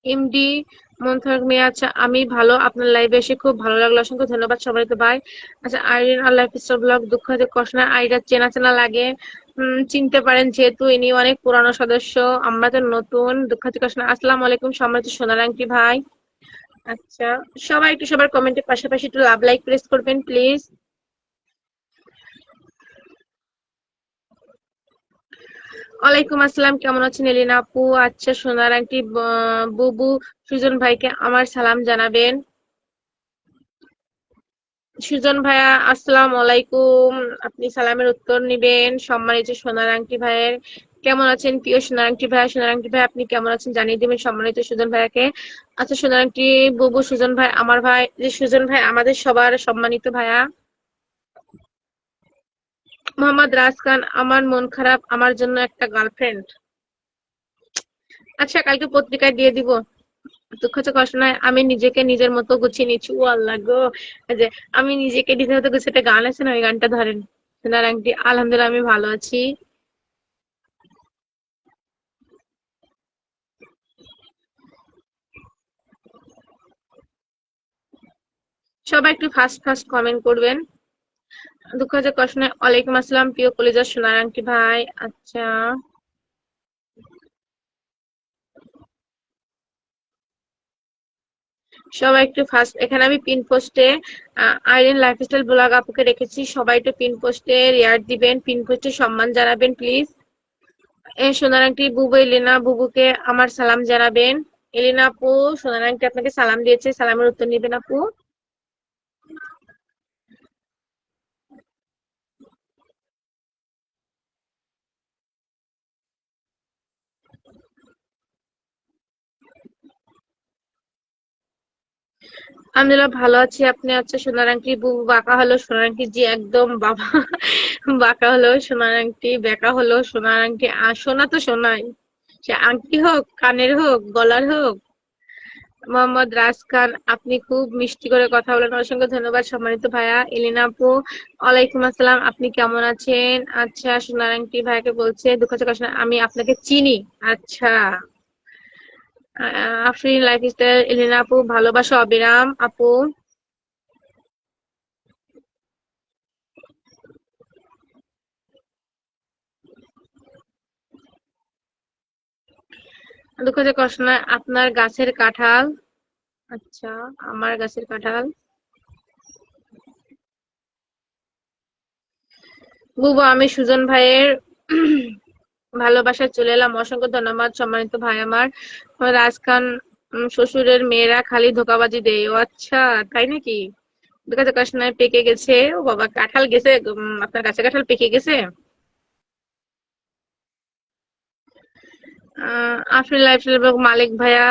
S1: এমডি মন্থর মেয়ে, আচ্ছা আমি ভালো, আপনার লাইভে এসে খুব ভালো লাগলো, অসংখ্য ধন্যবাদ সবাই তো ভাই। আচ্ছা, আইরিন আল্লাহ পিস্তল ব্লগ, দুঃখ যে কষ্ট না, আইডা চেনা চেনা লাগে। চিনতে পারেন যেহেতু ইনি অনেক পুরানো সদস্য, আমরা তো নতুন। দুঃখ যে কষ্ট না, আসসালামু আলাইকুম সম্মানিত সোনার আংটি ভাই। আচ্ছা, সবাই একটু সবার কমেন্টের পাশাপাশি একটু লাভ লাইক প্রেস করবেন প্লিজ। ওয়ালাইকুম আসসালাম, কেমন আছেন এলিনা আপু? আচ্ছা, সোনার আংটি বুবু সুজন ভাইকে আমার সালাম জানাবেন। সুজন ভাইয়া, আসসালামু আলাইকুম। আপনি সালামের উত্তর নিবেন সম্মানিত সোনার আংটি ভাইয়ের। কেমন আছেন প্রিয় সোনার আংটি ভাইয়া? সোনার আংটি ভাই আপনি কেমন আছেন জানিয়ে দিবেন সম্মানিত সুজন ভাইয়াকে। আচ্ছা, সোনার আংটি বুবু সুজন ভাই আমার ভাই, যে সুজন ভাই আমাদের সবার সম্মানিত ভাইয়া। মোহাম্মদ রাজ খান, আমার মন খারাপ, আমার জন্য একটা গার্লফ্রেন্ড। আচ্ছা, কালকে পত্রিকায় দিয়ে দিব। দুঃখ হচ্ছে কষ্ট নয়, আমি নিজেকে নিজের মতো গুছিয়ে নিচ্ছি। ও আল্লাহ গো, এই যে আমি নিজেকে নিজের মতো গুছিয়ে, একটা গান আছে না, ওই গানটা ধরেন। সোনার আংটি, আলহামদুলিল্লাহ আমি ভালো আছি। সবাই একটু ফাস্ট ফাস্ট কমেন্ট করবেন। দুঃখ হচ্ছে কষ্ট নয়, ওয়ালাইকুম আসসালাম প্রিয় কলিজার সোনার আংটি ভাই। আচ্ছা, সবাই একটু ফার্স্ট, এখানে আমি পিন পোস্টে আইরিন লাইফস্টাইল ব্লগ আপুকে রেখেছি, সবাই একটু পিন পোস্টে রিয়ার দিবেন, পিন পোস্টে সম্মান জানাবেন প্লিজ। সোনার আংটি বুবু, এলিনা বুবুকে আমার সালাম জানাবেন। এলিনা আপু, সোনার আংটি আপনাকে সালাম দিয়েছে, সালামের উত্তর নিবেন আপু। আলহামদুলিল্লাহ ভালো আছি, আপনি? আচ্ছা, সোনার আংটি বুবু বাঁকা হলো, সোনার আংটি জি একদম বাবা। বাঁকা হলো সোনার আংটি, বেঁকা হলো সোনার আংটি, আর সোনা তো সোনাই, সে আংটি হোক, কানের হোক, গলার হোক। মোহাম্মদ রাজ খান, আপনি খুব মিষ্টি করে কথা বলেন, অসংখ্য ধন্যবাদ সম্মানিত ভাইয়া। এলিনা আপু, ওয়ালাইকুম আসসালাম, আপনি কেমন আছেন? আচ্ছা, সোনার আংটি ভাইকে বলছে দুঃখ আছে কষ্ট নাই, আমি আপনাকে চিনি। আচ্ছা, আফরিন লাইফস্টাইল, এলিনা আপু ভালোবাসা অবিরাম আপু। দুঃখ যে কষ্ট নয়, আপনার গাছের কাঁঠাল। আচ্ছা, আমার গাছের কাঁঠাল। বুবু, আমি সুজন ভাইয়ের ভালোবাসায় চলে এলাম, অসংখ্য ধন্যবাদ সম্মানিত ভাই আমার। রাজ খান, শ্বশুরের মেয়েরা খালি ধোঁকাবাজি দেয়। ও আচ্ছা, তাই নাকি? কাঁচা কাশনায় পেকে গেছে। ও বাবা, কাঁঠাল গেছে, আপনার কাঁচা কাঁঠাল পেকে গেছে। আফরিন লাইফস্টাইল মালিক ভাইয়া।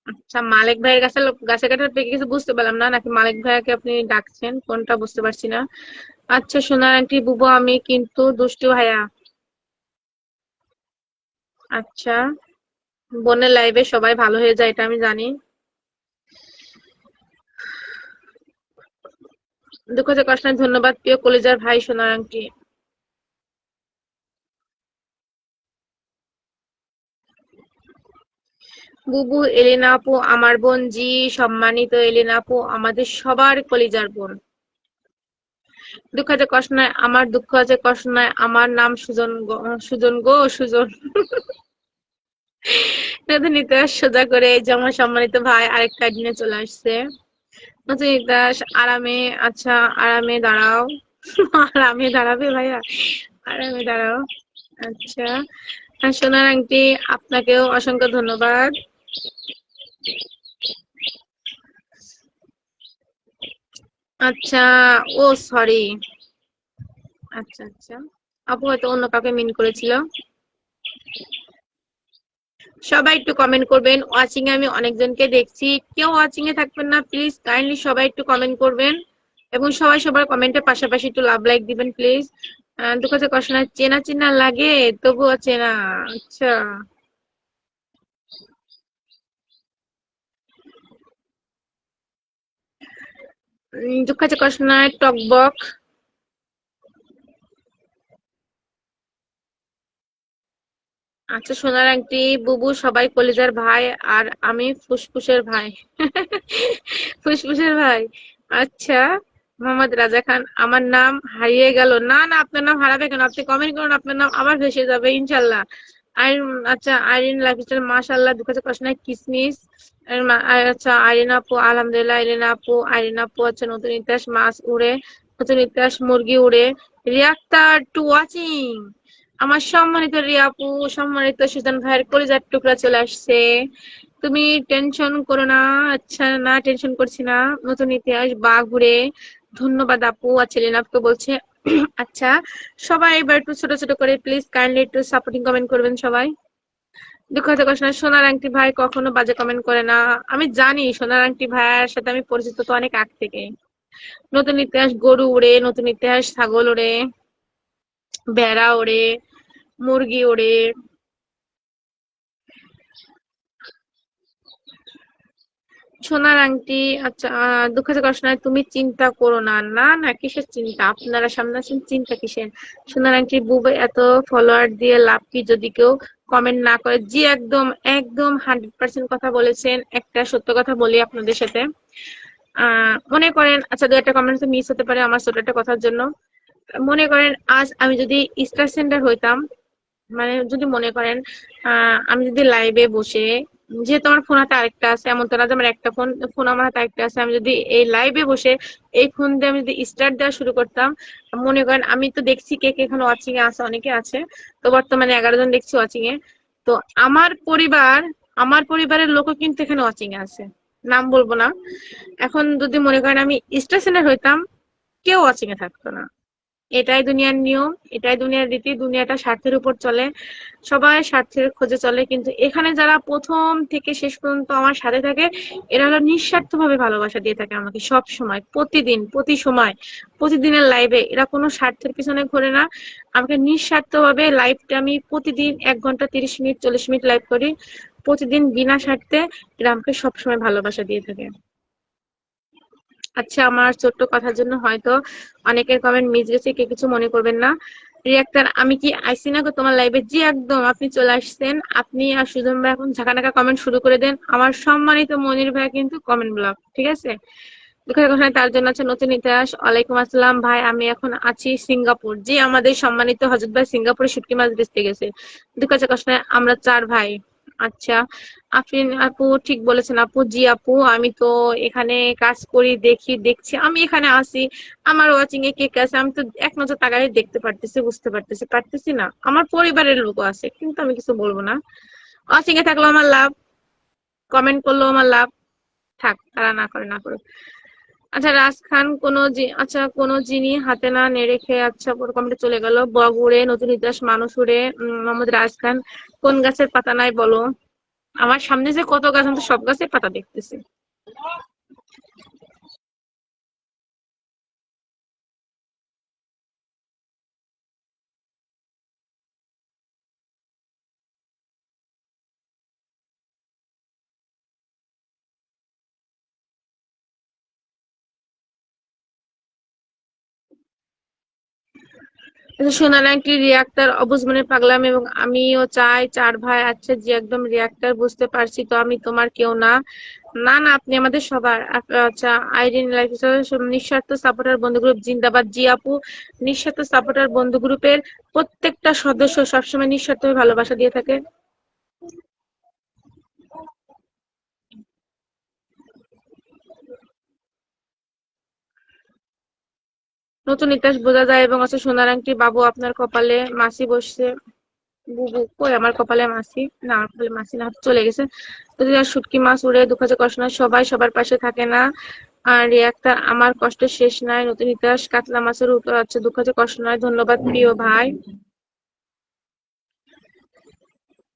S1: আচ্ছা, মালিক ভাইয়ের কাছে গাছে কাঁঠাল পেকে গেছে বুঝতে পারলাম না, নাকি মালিক ভাইয়াকে আপনি ডাকছেন, কোনটা বুঝতে পারছি না। আচ্ছা সোনার আন্টি বুবু, আমি কিন্তু দুষ্টু ভাইয়া। আচ্ছা, বোনের লাইভে সবাই ভালো হয়ে যায়, এটা আমি জানি। দুঃখ যে কষ্ট নাই, ধন্যবাদ প্রিয় কলিজার ভাই সোনার আন্টি। বুবু এলিনা আপু আমার বোন, জি সম্মানিত এলিনা আপু, আমাদের সবার কলিজার বোন। দুঃখ আছে কষ্ট নাই, আমার দুঃখ আছে কষ্ট নাই, আমার নাম সুজন গো, সুজন গো সুজন। নতুন ইতিহাস সোজা করে এই যে আমার সম্মানিত ভাই আরেকটা দিনে চলে আসছে। নতুন ইতিহাস আরামে, আচ্ছা আরামে দাঁড়াও। আরামে দাঁড়াবে ভাইয়া, আরামে দাঁড়াও। আচ্ছা, আর সোনার আংটি, আপনাকেও অসংখ্য ধন্যবাদ। আচ্ছা, ও সরি। আচ্ছা আচ্ছা, আপু হয়তো অন্য কাউকে মিন করেছিল। সবাই একটু কমেন্ট করবেন, ওয়াচিং এ আমি অনেকজনকে দেখছি, কেউ ওয়াচিং এ থাকবেন না প্লিজ, কাইন্ডলি সবাই একটু কমেন্ট করবেন, এবং সবাই সবার কমেন্টের পাশাপাশি একটু লাভ লাইক দিবেন প্লিজ। দুঃখ আছে কষ্ট নাই, চেনা চেনা লাগে তবুও চেনা। আচ্ছা, দুঃখ আছে কষ্ট নাই, টকবক। আচ্ছা সোনার আংটি বুবু, সবাই কলিজার ভাই, আর আমি ফুসফুসের ভাই। ফুসফুসের ভাই। আচ্ছা, মোহাম্মদ রাজা খান, আমার নাম হারিয়ে গেল। না না, আপনার নাম হারাবে কেন, আপনি কমেন্ট করুন, আপনার নাম আবার ভেসে যাবে ইনশাল্লাহ। আইরিন, আচ্ছা আইরিন লাইফস্টাইল মাশাআল্লাহ, দুঃখ আছে কষ্ট নাই কিসমিস। আচ্ছা আইরিন আপু আলহামদুলিল্লাহ, আইরিন আপু, আইরিন আপু, আচ্ছা নতুন ইতিহাস মাছ উড়ে, নতুন ইতিহাস মুরগি উড়ে, রিয়াক্টার টু ওয়াচিং। আমার সম্মানিত রিয়া আপু, সম্মানিত সুজন ভাইয়ের কলিজার টুকরা চলে আসছে। তুমি টেনশন করো না। আচ্ছা না, টেনশন করছি না। নতুন ইতিহাস বা ঘুরে, ধন্যবাদ আপু। আচ্ছা লেনাফকে বলছে। আচ্ছা, সবাই এবার একটু ছোট ছোট করে প্লিজ কাইন্ডলি একটু সাপোর্টিং কমেন্ট করবেন সবাই। দুঃখ হতে কষ্ট না, সোনার আংটি ভাই কখনো বাজে কমেন্ট করে না। আমি জানি সোনার আংটি ভাইয়ের সাথে আমি পরিচিত তো অনেক আগ থেকে। নতুন ইতিহাস গরু উড়ে, নতুন ইতিহাস ছাগল ওড়ে, ভেড়া ওড়ে, মুরগি ওড়ে। সোনার আংটি, আচ্ছা দুঃখ আছে কষ্ট নাই, তুমি চিন্তা করো না। না না, কিসের চিন্তা, আপনারা সামনে আছেন, চিন্তা কিসের। সোনার আংটি বুবে, এত ফলোয়ার দিয়ে লাভ কি যদি কেউ কমেন্ট না করে। জি একদম, একদম 100% কথা বলেছেন। একটা সত্য কথা বলি আপনাদের সাথে, মনে করেন, আচ্ছা দু একটা কমেন্ট তো মিস হতে পারে আমার ছোট একটা কথার জন্য। মনে করেন আজ আমি যদি স্টার সেন্টার হইতাম, মানে যদি মনে করেন আমি যদি লাইভে বসে, যেহেতু আমার ফোন হাতে আরেকটা আছে, এমন তো না যে আমার একটা ফোন, ফোন আমার হাতে আরেকটা আছে, আমি যদি এই লাইভে বসে এই ফোন দিয়ে আমি যদি স্টার্ট দেওয়া শুরু করতাম, মনে করেন আমি তো দেখছি কে কে এখানে ওয়াচিং এ আছে, অনেকে আছে, তো বর্তমানে 11 জন দেখছি ওয়াচিং এ। তো আমার পরিবার, আমার পরিবারের লোকও কিন্তু এখানে ওয়াচিং এ আছে, নাম বলবো না। এখন যদি মনে করেন আমি স্টার সেন্টার হইতাম, কেউ ওয়াচিং এ থাকতো না। এটাই দুনিয়ার নিয়ম, এটাই দুনিয়ার রীতি, দুনিয়াটা স্বার্থের উপর চলে, সবাই স্বার্থের খোঁজে চলে, কিন্তু এখানে যারা প্রথম থেকে শেষ পর্যন্ত আমার সাথে থাকে, এরা হলো নিঃস্বার্থ ভাবে ভালোবাসা দিয়ে থাকে আমাকে, সব সময়, প্রতিদিন, প্রতি সময়, প্রতিদিনের লাইভে এরা কোনো স্বার্থের পিছনে ঘোরে না। আমাকে নিঃস্বার্থ ভাবে লাইভটা আমি প্রতিদিন 1 ঘন্টা 30 মিনিট 40 মিনিট লাইভ করি, প্রতিদিন বিনা স্বার্থে এরা আমাকে সবসময় ভালোবাসা দিয়ে থাকে। আচ্ছা, আমার ছোট্ট কথার জন্য হয়তো অনেকের কমেন্ট মিস গেছে, কে কিছু মনে করবেন না। রিয়াক্টার, আমি কি আইসি না গো তোমার লাইভে? জি একদম, আপনি চলে আসছেন। আপনি আর সুজন ভাই এখন ঝাঁকানাকা কমেন্ট শুরু করে দেন, আমার সম্মানিত মনির ভাই কিন্তু কমেন্ট ব্লক, ঠিক আছে। দুঃখের কথা তার জন্য আছে নতুন ইতিহাস। ওয়ালাইকুম আসসালাম ভাই, আমি এখন আছি সিঙ্গাপুর। জি, আমাদের সম্মানিত হজরত ভাই সিঙ্গাপুরে শুটকি মাছ বেচতে গেছে। দুঃখের কষ্ট নাই, আমরা 4 ভাই। আচ্ছা, আফরিন আপু ঠিক বলেছেন আপু। জি আপু, আমি তো এখানে কাজ করি, দেখি, দেখছি, আমি এখানে আসি, আমার ওয়াচিং এ কে কে আছে আমি তো এক নজর তাকালে দেখতে পারতেছি, বুঝতে পারতেছি, পারতেছি না, আমার পরিবারের লোক আছে, কিন্তু আমি কিছু বলবো না। ওয়াচিং এ থাকলেও আমার লাভ, কমেন্ট করলেও আমার লাভ, থাক, তারা না করে না করে। আচ্ছা রাজ খান আচ্ছা কোনো যিনি হাতে না নেড়ে খেয়ে আচ্ছা পুরো কমপ্লিট চলে গেল। বগুড়ে নতুন ইতিহাস মানুষ উড়ে মোহাম্মদ রাজ খান কোন গাছের পাতা নাই বলো? আমার সামনে যে কত গাছ, আমি তো সব গাছের পাতা দেখতেছি। সোনার আংটি রিয়াক্টার অবুঝ মনে পাগলাম এবং আমিও চাই চার ভাই। আচ্ছা জি একদম রিয়াক্টার বুঝতে পারছি তো, আমি তোমার কেউ না। না না আপনি আমাদের সবার আচ্ছা আইরিন লাইফ নিঃস্বার্থ সাপোর্টার বন্ধু গ্রুপ জিন্দাবাদ। জি আপু, নিঃস্বার্থ সাপোর্টার বন্ধু গ্রুপের প্রত্যেকটা সদস্য সবসময় নিঃস্বার্থভাবে ভালোবাসা দিয়ে থাকে। নতুন ইতিহাস বোঝা যায় এবং আছে সোনার আংটি বাবু আপনার কপালে মাসি বসছে। বুবু কই আমার কপালে মাসি? না আমার কপালে মাসি না, চলে গেছে। যদি আর শুটকি মাছ উড়ে দুঃখ যে কষ্ট নয়, সবাই সবার পাশে থাকে না। আর একটা আমার কষ্টের শেষ নাই। নতুন ইতিহাস কাতলা মাছের উত্তর আছে দুঃখ যে কষ্ট নয়। ধন্যবাদ প্রিয় ভাই।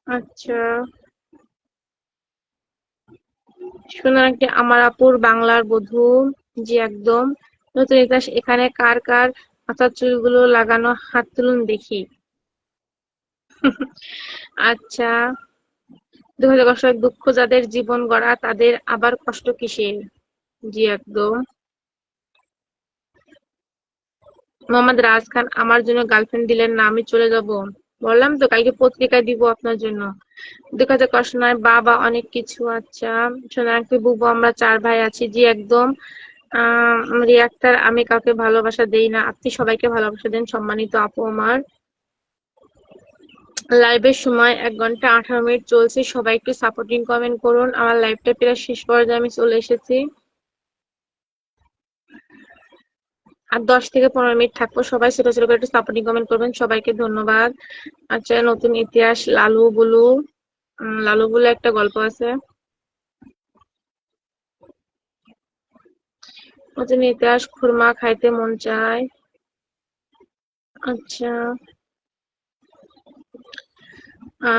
S1: আচ্ছা সুন্দর একটি আমার আপুর বাংলার বধূ। জি একদম। নতুন ইতিহাস এখানে কার কার মাথার চুলগুলো লাগানো হাত তুলুন দেখি। আচ্ছা 2000 কষ্ট দুঃখ যাদের জীবন গড়া তাদের আবার কষ্ট কিসের? জি একদম। মোহাম্মদ রাজ খান আমার জন্য গার্লফ্রেন্ড দিলেন না, আমি চলে যাব। বললাম তো কালকে পত্রিকায় দিব আপনার জন্য। দেখা যাক কষ্ট নয় বাবা অনেক কিছু। আচ্ছা সোনাকে বুবু আমরা চার ভাই আছি। জি একদম। রিয়াক্টার আমি কাউকে ভালোবাসা দেই না, আপনি সবাইকে ভালোবাসা দেন সম্মানিত আপু আমার। লাইভের সময় 1 ঘন্টা 18 মিনিট চলছে, সবাই একটু সাপোর্টিং কমেন্ট করুন। আমার লাইভটা প্রায় শেষ পর্যায়ে আমি চলে এসেছি। আর 10 থেকে 15 মিনিট থাকবো, সবাই ছোট ছোট করে একটু সাপোর্টিং কমেন্ট করবেন, সবাইকে ধন্যবাদ। আচ্ছা নতুন ইতিহাস লালু বুলু। লালু বুলু একটা গল্প আছে। নতুন ইতিহাস খুরমা খাইতে মন চায়। আচ্ছা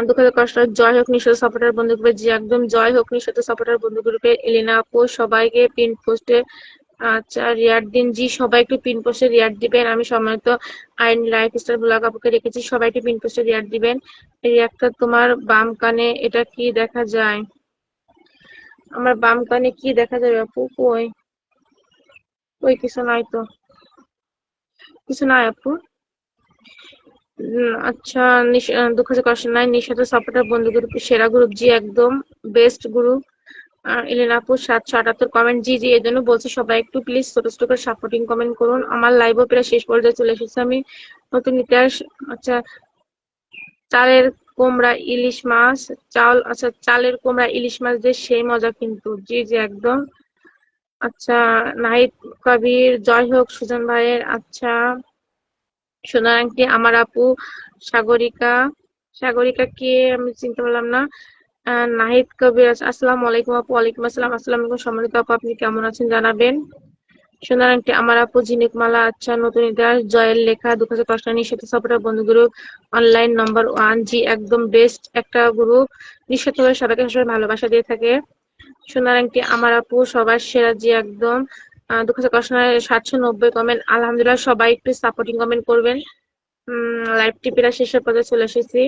S1: দুঃখের কষ্ট জয় হোক নিঃশত সাপোর্টার বন্ধু গ্রুপে। জি একদম জয় হোক নিঃশত সাপোর্টার বন্ধু গ্রুপে। এলিনা আপু সবাইকে পিন পোস্টে আচ্ছা রিয়ার দিন। জি সবাই একটু পিন পোস্টে রিয়ার দিবেন। আমি সম্মানিত আইন লাইফ স্টাইল ব্লগ আপুকে রেখেছি, সবাই একটু পিন পোস্টে রিয়ার দিবেন। এই একটা তোমার বাম কানে এটা কি দেখা যায়? আমার বাম কানে কি দেখা যাবে আপু? কই কই কিছু নাই তো, কিছু নাই আপু। আচ্ছা দুঃখ যে কষ্ট নাই। নিঃস্বার্থ সাপোর্টার বন্ধু গ্রুপ সেরা গ্রুপ। জি একদম বেস্ট গ্রুপ। এলেন আপু 778 কমেন্ট। জি জি এই জন্য বলছি সবাই একটু প্লিজ ছোট ছোট করে সাপোর্টিং কমেন্ট করুন। আমার লাইভও প্রায় শেষ পর্যায়ে চলে এসেছে আমি। নতুন ইতিহাস আচ্ছা চালের কোমড়া ইলিশ মাছ। আচ্ছা চালের কোমড়া ইলিশ মাছ দিয়ে সেই মজা কিন্তু। জি জি একদম। আচ্ছা নাহিদ কবির জয় হোক সুজন ভাইয়ের। আচ্ছা সোনার আংটি আমার আপু সাগরিকা। সাগরিকা কে আমি চিনতে পারলাম না। নাহিদ কবির আসসালামু আলাইকুম আপু। ওয়ালাইকুম আসসালাম। আসসালামু আলাইকুম সম্মানিত আপু, আপনি কেমন আছেন জানাবেন। সোনার আংটি আমার আপু ঝিনুক মালা। আচ্ছা নতুন ইতিহাস জয়ের লেখা দুঃখ কষ্ট নিঃস্বার্থ সাপোর্টার বন্ধু গ্রুপ অনলাইন নম্বর 1। জি একদম বেস্ট একটা গ্রুপ, নিঃস্বার্থভাবে সবাইকে সবাই ভালোবাসা দিয়ে থাকে। সোনার আংটি আমার আপু সবার সেরা। জি একদম। দুঃখ কষ্ট 790 কমেন্ট আলহামদুলিল্লাহ, সবাই একটু সাপোর্টিং কমেন্ট করবেন। লাইভটি প্রায় শেষের পর্যায়ে চলে এসেছি,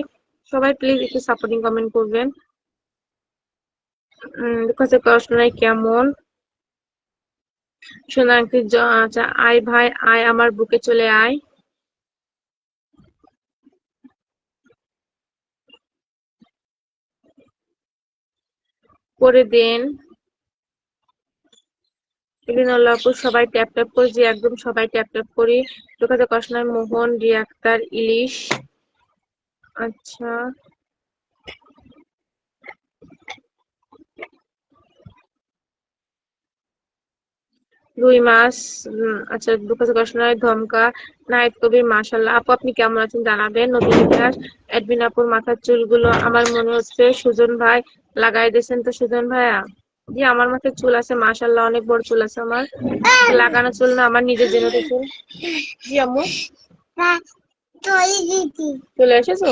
S1: সবাই প্লিজ একটু সাপোর্টিং কমেন্ট করবেন। দুঃখ কষ্ট নাই কেমন? সোনার আংটি আচ্ছা আয় ভাই আয় আমার বুকে চলে আয়। করে দেন এলিনাল্লাহপুর সবাই ট্যাপ ট্যাপ করে। যে একদম সবাই ট্যাপ ট্যাপ করি। দুঃখ কষ্ট নাই মোহন রিয়াক্তার ইলিশ। আচ্ছা রুই মাছ। আচ্ছা দুঃখ কষ্ট নাই ধমকা। নাহিদ কবির মাশাল্লাহ আপু আপনি কেমন আছেন জানাবেন। নতুন ইতিহাস অ্যাডমিন আপুর মাথার চুলগুলো আমার মনে হচ্ছে সুজন ভাই লাগাই দিয়েছেন তো সুজন ভাইয়া। জি আমার মাথায় চুল আছে, মাশাআল্লাহ অনেক বড় চুল আছে আমার। লাগানো চুল না, আমার নিজের জেনেটিক চুল। জি আম্মু চলে এসেছো?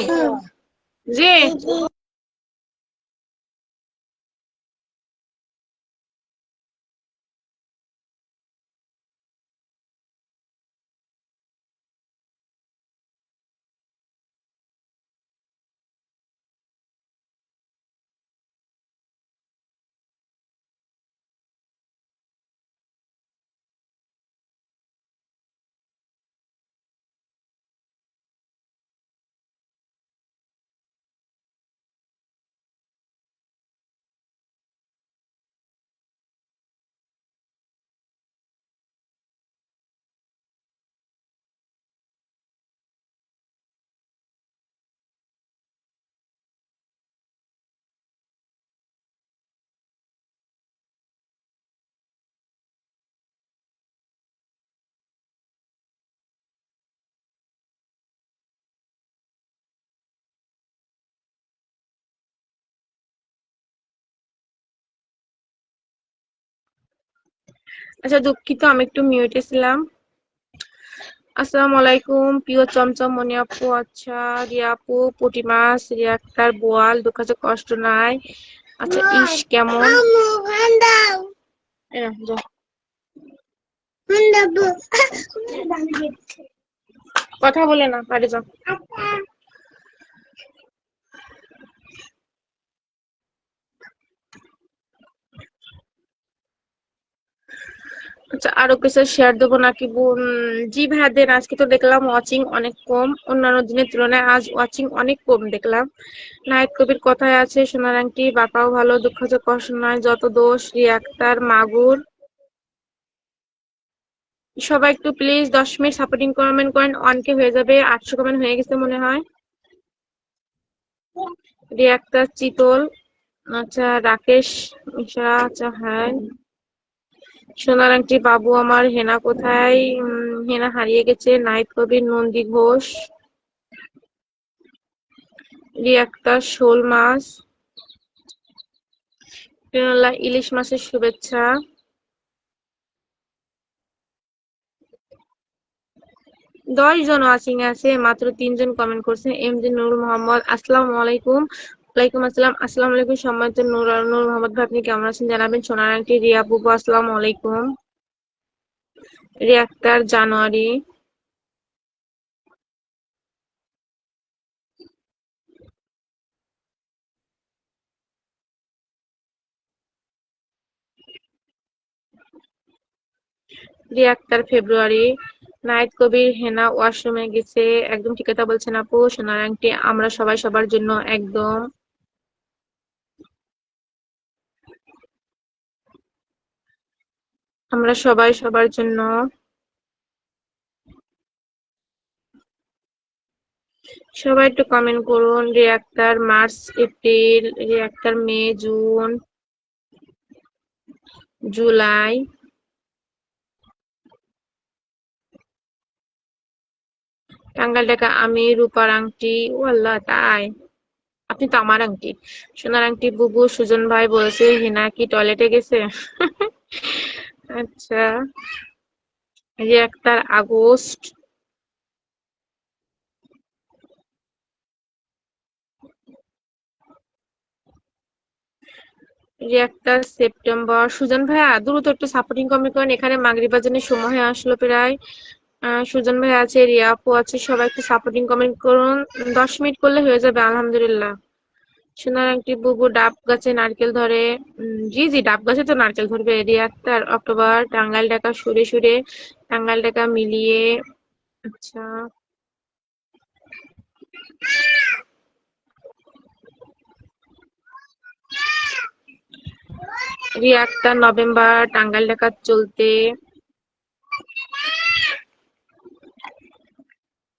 S1: জি আচ্ছা দুঃখিত, আমি একটু মিউটে ছিলাম। আসসালামু আলাইকুম প্রিয় চমচম মনি আপু। আচ্ছা রিয়া আপু, পুঁটি মাছ, রিয়া আক্তার, বোয়াল, দুঃখ আছে কষ্ট নাই। আচ্ছা ইস কেমন, এই নাও, যাও। কথা বলে না, বাইরে যাও। আচ্ছা আরো কিছু শেয়ার দেবো নাকি বোন? জি ভাইয়া দেন। আজকে তো দেখলাম ওয়াচিং অনেক কম, অন্যান্য দিনের তুলনায় আজ ওয়াচিং অনেক কম দেখলাম। নায়ক কবির কথায় আছে, সোনার আংটি বাঁকাও ভালো, দুঃখ যে কষ্ট নয়, যত দোষ, রিয়া আক্তার, মাগুর। সবাই একটু প্লিজ 10 মিনিট সাপোর্টিং কমেন্ট করেন, 1K হয়ে যাবে। 800 কমেন্ট হয়ে গেছে মনে হয়। রিয়া আক্তার, চিতল। আচ্ছা রাকেশ মিশ্রা, আচ্ছা হ্যাঁ। সোনার আংটি বাবু আমার, হেনা কোথায়? হেনা হারিয়ে গেছে। নাহিদ কবির, নন্দী ঘোষ, রিয়া আক্তার, শোল মাছ, টিনুল্লাহ, ইলিশ মাছের শুভেচ্ছা। 10 জন ওয়াচিং আছে, মাত্র 3 জন কমেন্ট করছেন। এমজি নূর মোহাম্মদ, আসসালামু আলাইকুম। ওয়ালাইকুম আসসালাম। আসসালামু আলাইকুম সম্মানিত নূর মোহাম্মদ ভাই, আপনি কেমন আছেন জানাবেন। সোনার আংটি রিয়া বুবু, আসসালামু আলাইকুম। রিয়া আক্তার, জানুয়ারি। রিয়া আক্তার, ফেব্রুয়ারি। নাহিদ কবির, হেনা ওয়াশরুমে গেছে। একদম ঠিক কথা বলছেন আপু। সোনার আংটি আমরা সবাই সবার জন্য, একদম। আমরা সবাই সবার জন্য। সবাই একটু কমেন্ট করুন। Riya Akhtar, March April, Riya Akhtar, May June July. Tangail টাকা আমি, রূপার আংটি। ও আল্লাহ তাই, আপনি তো আমার আংটি। সোনার আংটি বুবু, সুজন ভাই বলেছে হিনা কি টয়লেটে গেছে? আচ্ছা। রিয়া আক্তার, আগস্ট। রিয়া আক্তার, সেপ্টেম্বর। সুজন ভাইয়া দ্রুত একটু সাপোর্টিং কমেন্ট করেন, এখানে মাগরিব আজানের সময় হয়ে আসলো প্রায়। সুজন ভাই আছে, রিয়া আপু আছে, সবাই একটু সাপোর্টিং কমেন্ট করুন। 10 মিনিট করলে হয়ে যাবে আলহামদুলিল্লাহ। সোনার আংটি বুবু, ডাব গাছে নারকেল ধরে। জি জি ডাব গাছে তো নারকেল ধরবে। রিয়া আক্তার, অক্টোবর। টাঙ্গাইল ঢাকা সুরে সুরে, টাঙ্গাইল ঢাকা মিলিয়ে। আচ্ছা। রিয়া আক্তার, নভেম্বর। টাঙ্গাইল ঢাকা চলতে।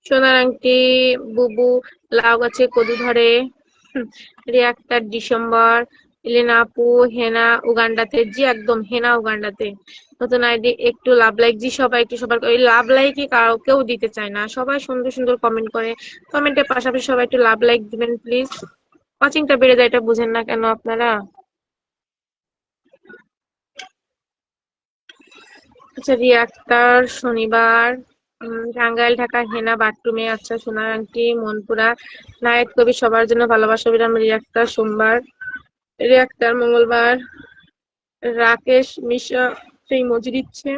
S1: সোনার আংটি বুবু, লাউ গাছে কদু ধরে। হুম, রিয়া আক্তার, ডিসেম্বর। এলিনা আপু, হেনা উগান্ডাতে। জি একদম, হেনা উগান্ডাতে। নতুন আইডি, একটু লাভ লাইক। জি সবাই একটু, সবার ওই লাভ লাইকই কারো কেউ দিতে চায় না, সবাই সুন্দর সুন্দর কমেন্ট করে। কমেন্টের পাশাপাশি সবাই একটু লাভ লাইক দিবেন প্লিজ। ওয়াচিংটা বেড়ে যায়, এটা বুঝেন না কেন আপনারা? আচ্ছা রিয়া আক্তার শনিবার, টাঙ্গাইল ঢাকা হেনা বাথরুমে, আচ্ছা সোনার আংটি মনপুরা, নায়ক কবি সবার জন্য ভালোবাসা বিরাম রিয়া আক্তার সোমবার, রিয়া আক্তার মঙ্গলবার, রাকেশ মিশা সেই মজি দিচ্ছে,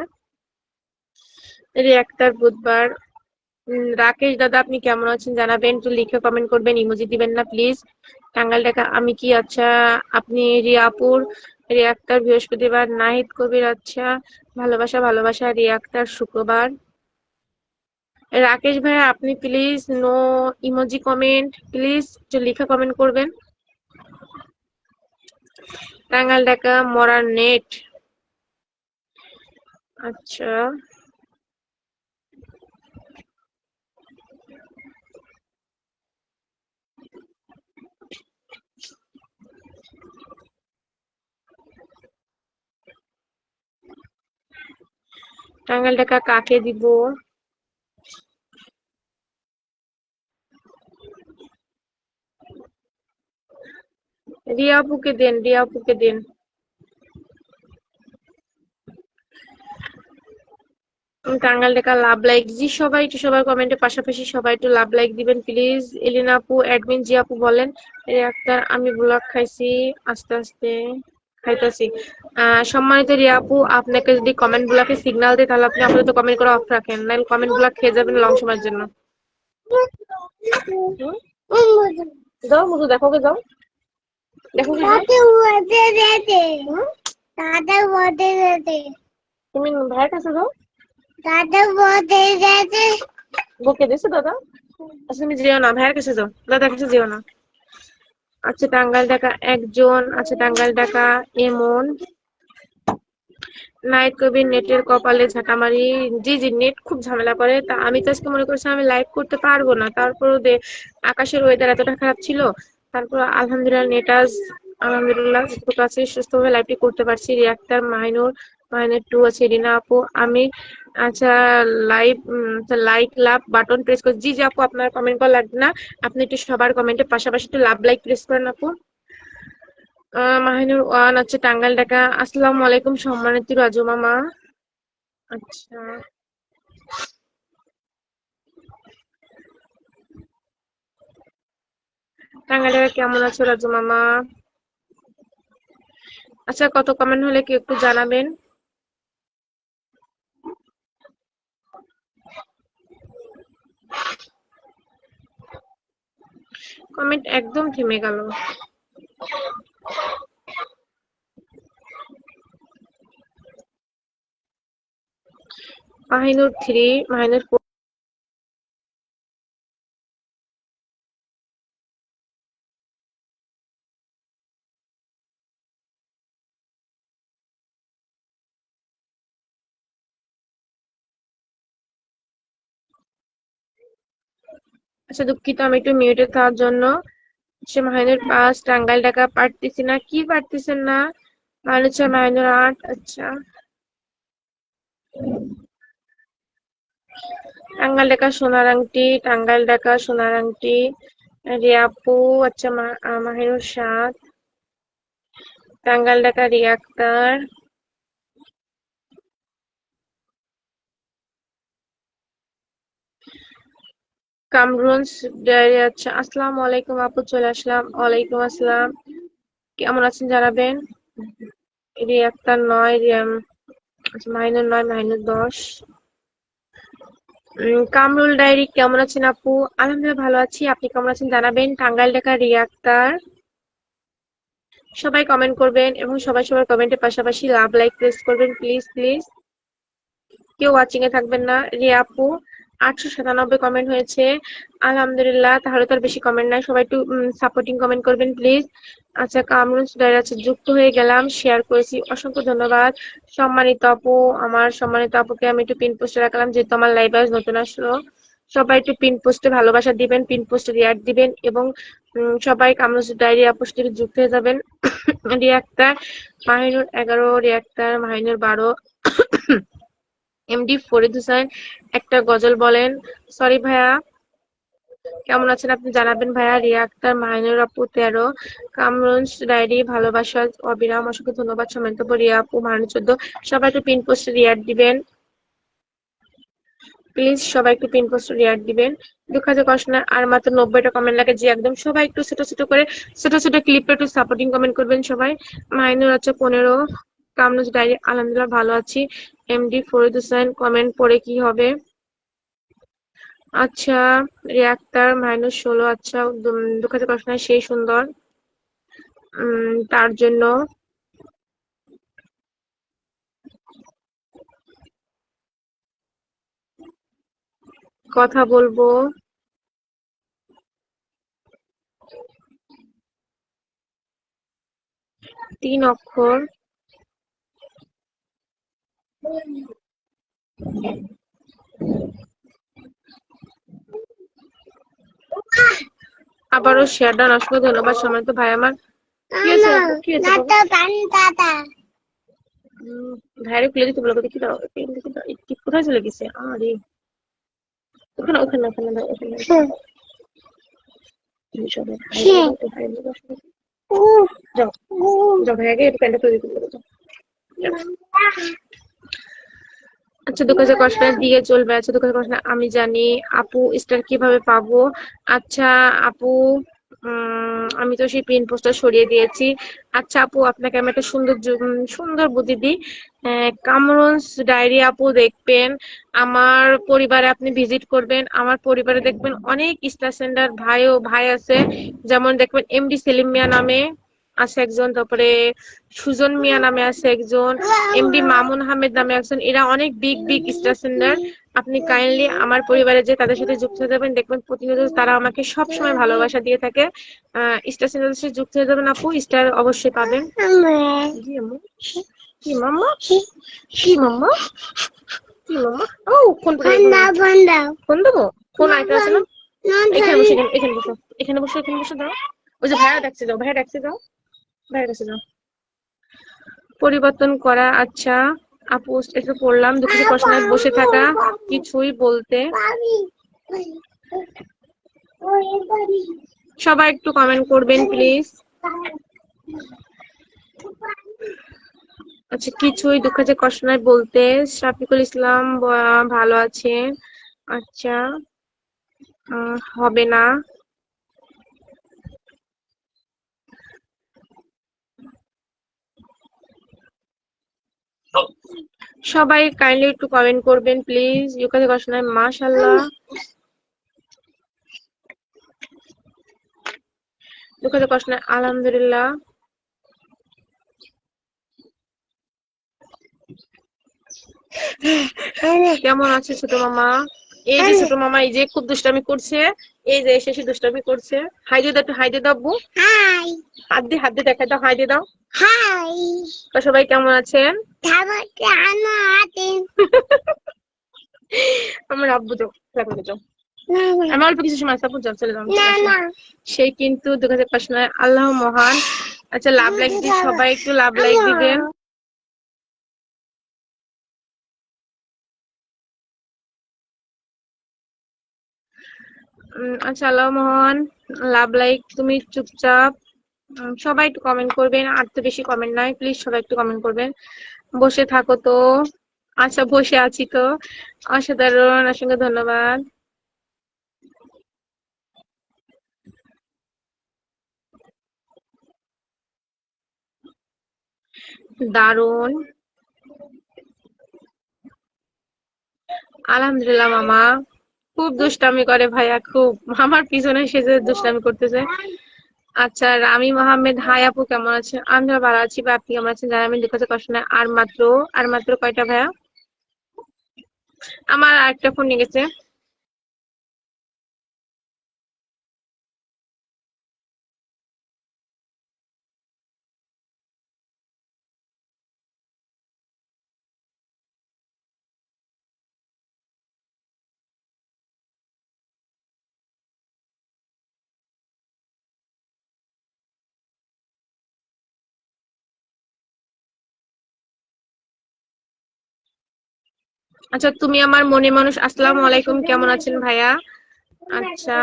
S1: রিয়া আক্তার বুধবার। রাকেশ দাদা আপনি কেমন আছেন জানাবেন, একটু লিখে কমেন্ট করবেন, ইমোজি দিবেন না প্লিজ। টাঙ্গাইল ঢাকা আমি কি, আচ্ছা আপনি রিয়াপুর, রিয়া আক্তার বৃহস্পতিবার, নাহিদ কবির আচ্ছা ভালোবাসা ভালোবাসা, রিয়া আক্তার শুক্রবার। রাকেশ ভাই আপনি please no emoji comment, please একটু লিখে কমেন্ট করবেন। টাঙ্গাইল ঢাকা মরার নেট, আচ্ছা টাঙ্গাইল ঢাকা কাকে দিব, রিয়াপুকে দেন, রিয়াপুকে দেন। টাঙ্গাইল ঢাকা লাভ লাইক, জি সবাই একটু সবার কমেন্টের পাশাপাশি সবাই একটু লাভ লাইক দিবেন প্লিজ। এলিনা আপু অ্যাডমিন জি আপু বলেন, রিয়া আক্তার আমি ব্লগ খাইছি আস্তে আস্তে খাইতাছি। সম্মানিত রিয়া আপু আপনাকে যদি কমেন্ট গুলাকে সিগন্যাল দেয় তাহলে আপনি আপাতত কমেন্ট করে অফ রাখেন, নাহলে কমেন্ট গুলা খেয়ে যাবেন লং সময়ের জন্য। যাও মুজু দেখো গে যাও, দেখো গে তুমি ভাইয়ের কাছে যাও, বকে দিছো দাদা। আচ্ছা তুমি যেও না, ভাইয়ের কাছে যাও, দাদার কাছে যেও না। আচ্ছা টাঙ্গাইল ঢাকা একজন, আচ্ছা টাঙ্গাইল ঢাকা এমন, নাইট কবির নেটের কপালে ঝাঁটা মারি, জি জি নেট খুব ঝামেলা করে, তা আমি তো আজকে মনে করছি আমি লাইভ করতে পারবো না, তারপরও আকাশের ওয়েদার এতটা খারাপ ছিল, তারপর আলহামদুলিল্লাহ নেট আজ আলহামদুলিল্লাহ যতটুকু আছে সুস্থভাবে লাইভটি করতে পারছি। রিয়াক্তার মাইনুর, মাইনুর টু আছে, রিনা আপু আমি, আচ্ছা live like love button press করে, জি জি আপু আপনার কমেন্ট করা লাগবে না, আপনি একটু সবার কমেন্টের পাশাপাশি একটু লাভ লাইক প্রেস করেন আপু। মাহিনুর ওয়ান আছে টাঙ্গাইল ঢাকা, আসসালামু আলাইকুম সম্মানিত রাজু মামা। আচ্ছা টাঙ্গাইল ঢাকা কেমন আছো রাজু মামা? আচ্ছা কত কমেন্ট হলে কি একটু জানাবেন। কমেন্ট একদম থেমে গেল। মাহিনুর থ্রি, মাহিনুর ফোর, আচ্ছা দুঃখিত আমি একটু মিউটে থাকার জন্য। সে মাহিনুর পাঁচ, টাঙ্গাইল ঢাকা পারতেছি না, কি পারতেছেন না? মাহিনুর ছয়, মাহিনুর আট, আচ্ছা টাঙ্গাইল ঢাকা সোনার আংটি, টাঙ্গাইল ঢাকা সোনার আংটি, রিয়াপু আচ্ছা মাহিনুর সাত, টাঙ্গাইল ঢাকা রিয়া আক্তার, কামরুন ডায়েরি, আচ্ছা আসসালামু আলাইকুম আপু চলে আসলাম, ওয়ালাইকুম আসসালাম, কেমন আছেন জানাবেন। রিয়া আক্তার নয়, আচ্ছা মাহিনুর নয়, মাহিনুর দশ। কামরুল ডায়েরি কেমন আছেন আপু? আলহামদুলিল্লাহ ভালো আছি, আপনি কেমন আছেন জানাবেন। টাঙ্গাইল ঢাকা রিয়া আক্তার, সবাই কমেন্ট করবেন এবং সবাই সবার কমেন্টের পাশাপাশি লাভ লাইক প্রেস করবেন প্লিজ প্লিজ, কেউ ওয়াচিং এ থাকবেন না। রিয়া আপু 897 কমেন্ট হয়েছে, আলহামদুলিল্লাহ, তাহলে তো আর বেশি কমেন্ট নাই, সবাই একটু সাপোর্টিং কমেন্ট করবেন প্লিজ। আচ্ছা কামরুন সুদাইর আছে যুক্ত হয়ে গেলাম, শেয়ার করেছি, অসংখ্য ধন্যবাদ। সম্মানিত আপু, আমার সম্মানিত আপুকে আমি একটু পিন পোস্টে রাখলাম যেহেতু আমার লাইভ আজ নতুন আসলো, সবাই একটু পিন পোস্টে ভালোবাসা দিবেন, পিন পোস্টে রিয়াক্ট দিবেন এবং সবাই কামরুন সুদাইর আপুর সাথে যুক্ত হয়ে যাবেন। Reactor Mahinur 11, reactor Mahinur 12, MD Farid Hossain একটা গজল বলেন। সরি ভাইয়া, কেমন আছেন আপনি জানাবেন ভাইয়া। রিয়া আক্তার মাহিনুর আপু 13, কামরুন ডায়েরি ভালোবাসা অবিরাম, অসংখ্য ধন্যবাদ। সম্মানিত রিয়া আপু মাহিনুর 14, সবাই একটু পিন পোস্টে রিয়াক্ট দিবেন। প্লিজ সবাই একটু পিন পোস্ট রিয়াক্ট দিবেন। দুঃখ আছে কষ্ট না, আর মাত্র 90টা কমেন্ট লাগে যে একদম সবাই একটু ছোট ছোট করে ছোট ছোট ক্লিপে একটু সাপোর্টিং কমেন্ট করবেন সবাই। মাইনুর আছে 15, কামনুজ ডায়েরি আলহামদুলিল্লাহ ভালো আছি। এমডি ফরিদ হোসেন কমেন্ট পড়ে কি হবে? আচ্ছা, রিয়াক্টার -16, আচ্ছা দুঃখ আছে কষ্ট নাই সেই সুন্দর। তার জন্য কথা বলবো। 3 অক্ষর। আবারও শেয়ার ডান, অসংখ্য ধন্যবাদ সময় তো ভাই আমার। কি হয়েছে আপু? কি হয়েছে বাবা? ভাইরে খুলে দিতে বলো, দেখি দাও দেখি দাও, কি কোথায় চলে গেছে? আরে ওখানে ওখানে ওখানে দাও, ওখানে সবাই ভাই যাও যাও ভাইয়াকে একটু প্যান্টটা খুলে দিতে বলো, যাও। আচ্ছা দুঃখ আছে কষ্ট নাই দিয়ে চলবে। আচ্ছা দুঃখ আছে কষ্ট নাই আমি জানি। আপু স্টার কিভাবে পাবো? আচ্ছা আপু, আমি তো সেই পিন পোস্টটা সরিয়ে দিয়েছি। আচ্ছা আপু, আপনাকে আমি একটা সুন্দর সুন্দর বুদ্ধি দিই। কামরুনস ডায়েরি আপু দেখবেন, আমার পরিবারে আপনি ভিজিট করবেন, আমার পরিবারে দেখবেন অনেক স্টার সেন্ডার ভাই আছে। যেমন দেখবেন এমডি সেলিম মিয়া নামে আছে একজন, তারপরে সুজন মিয়া নামে আছে একজন, এমডি মামুন আহমেদ নামে একজন। এরা অনেক বিগ বিগ স্টার সেন্ডার। আপনি কাইন্ডলি আমার পরিবারে যে তাদের সাথে যুক্ত হয়ে যাবেন, দেখবেন প্রতিনিয়ত তারা আমাকে সব সময় ভালোবাসা দিয়ে থাকে। স্টার সেন্ডারের সাথে যুক্ত হয়ে যাবেন আপু, স্টার অবশ্যই পাবেন। জি আম্মু। কি মাম্মা? কি মাম্মা? কি মাম্মা? ও ফোন ফোন দেবো? ফোন আইতে আছে না? এখানে বসে, এখানে বসো, এখানে বসো, এখানে বসে দাও। ওই যে ভাইয়া ডাকছে, যাও ভাইয়া ডাকছে, যাও ভাইয়া কাছে যাও। পরিবর্তন করা, আচ্ছা আপু এটা পড়লাম। দুঃখিত প্রশ্নের বসে থাকা কিছুই বলতে। সবাই একটু কমেন্ট করবেন প্লিজ। আচ্ছা কিছুই দুঃখ যে কষ্ট নাই বলতে। শাফিকুল ইসলাম ভালো আছে। আচ্ছা হবে না। সবাই কাইন্ডলি একটু কমেন্ট করবেন প্লিজ। দুঃখ যে কষ্ট নাই মাশাআল্লাহ। দুঃখ যে কষ্ট নাই আলহামদুলিল্লাহ। কেমন আছে ছোট মামা? এই যে ছোট মামা, এই যে খুব দুষ্টামি করছে, এই যে এসে এসে দুষ্টামি করছে। হাই দিয়ে দাও, একটু হাই দিয়ে দাও আব্বু। হাই। হাত দিয়ে দেখাই দাও, হাই দিয়ে দাও। হাই। তো সবাই কেমন আছেন? আমার আব্বু যাও, খেলা করতে যাও। আমি অল্প কিছু সময় তারপর যাও, চলে যাও। সেই কিন্তু 2005 নয়, আল্লাহ মহান। আচ্ছা লাভ লাইক দিয়ে সবাই একটু লাভ লাইক দিবেন। আচ্ছা আল্লাহ মহান, লাভ লাইক তুমি চুপচাপ। সবাই একটু কমেন্ট করবেন, আর তো বেশি কমেন্ট নাই, প্লিজ সবাই একটু কমেন্ট করবেন। বসে থাকো তো। আচ্ছা বসে আছি তো। অসাধারণ, অসংখ্য ধন্যবাদ। দারুন। আলহামদুলিল্লাহ মামা। খুব দুষ্টামি করে ভাইয়া, খুব আমার পিছনে সেজে দুষ্টামি করতেছে। আচ্ছা রামি মোহাম্মদ, হাই আপু কেমন আছেন? আমি ভালো আছি, বা আপনি কেমন আছেন? জানাবেন, দুঃখের কষ্ট নাই। আর মাত্র কয়টা ভাইয়া? আমার আরেকটা ফোন নিয়ে গেছে। আচ্ছা তুমি আমার মনে মানুষ, আসসালামু আলাইকুম, কেমন আছেন ভাইয়া? আচ্ছা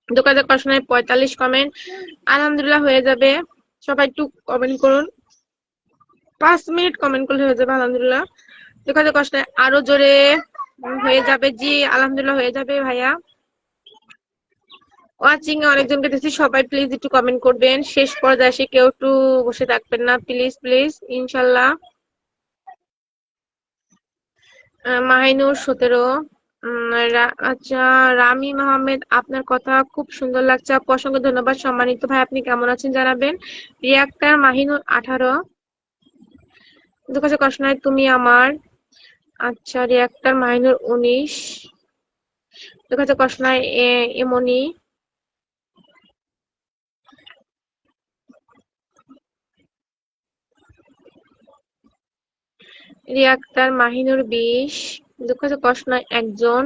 S1: দোকানে কষ্ট নাই 45 কমেন্ট, আলহামদুলিল্লাহ হয়ে যাবে। সবাই একটু কমেন্ট করুন, 5 মিনিট কমেন্ট করলে হয়ে যাবে আলহামদুলিল্লাহ। দোকানে কষ্ট নাই, আরো জোরে। হয়ে যাবে জি, আলহামদুলিল্লাহ হয়ে যাবে ভাইয়া। ওয়াচিং এ অনেকজনকে দেখছি, সবাই প্লিজ একটু কমেন্ট করবেন, শেষ পর্যায়ে এসে কেউ একটু বসে থাকবেন না, প্লিজ প্লিজ, ইনশাল্লাহ। মাহিনুর 17। আচ্ছা, রামি মোহাম্মদ, আপনার কথা খুব সুন্দর লাগছে আপু, অসংখ্য ধন্যবাদ। সম্মানিত ভাই, আপনি কেমন আছেন জানাবেন। রিয়াক্টার মাহিনুর 18। দুঃখ কষ্ট নয় তুমি আমার। আচ্ছা, রিয়াক্টার মাহিনুর 19। দুঃখ কষ্ট নয় এমনি। রিয়াক্টার মাহিনুর 20। দুঃখ কষ্ট নয় একজন।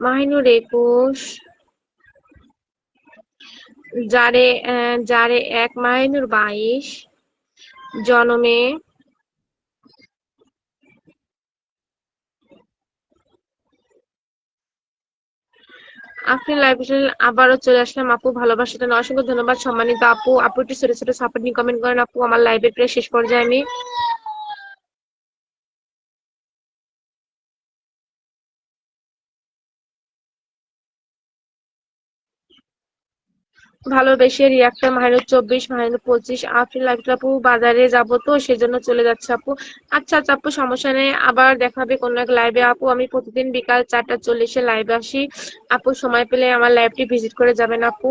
S1: মাহিনুর 21। যারে যারে এক মাহিনুর 22। জনমে। আপনি লাইভ আবারও চলে আসলাম আপু, ভালোবাসাটা অসংখ্য ধন্যবাদ। সম্মানিত আপু, আপু একটু ছোট ছোট সাপোর্ট নিয়ে কমেন্ট করেন আপু, আমার লাইভের প্রায় শেষ পর্যায়ে আমি। ভালোবেসে রিয়াক্টার মাহিনুর 24, মাহিনুর 25। আফরিন লাইভটা আপু বাজারে যাব তো সেজন্য চলে যাচ্ছে আপু। আচ্ছা আচ্ছা আপু, সমস্যা নেই, আবার দেখা হবে কোনো এক লাইভে আপু। আমি প্রতিদিন বিকাল 4:40 লাইভে আসি আপু, সময় পেলে আমার লাইভটি ভিজিট করে যাবেন আপু।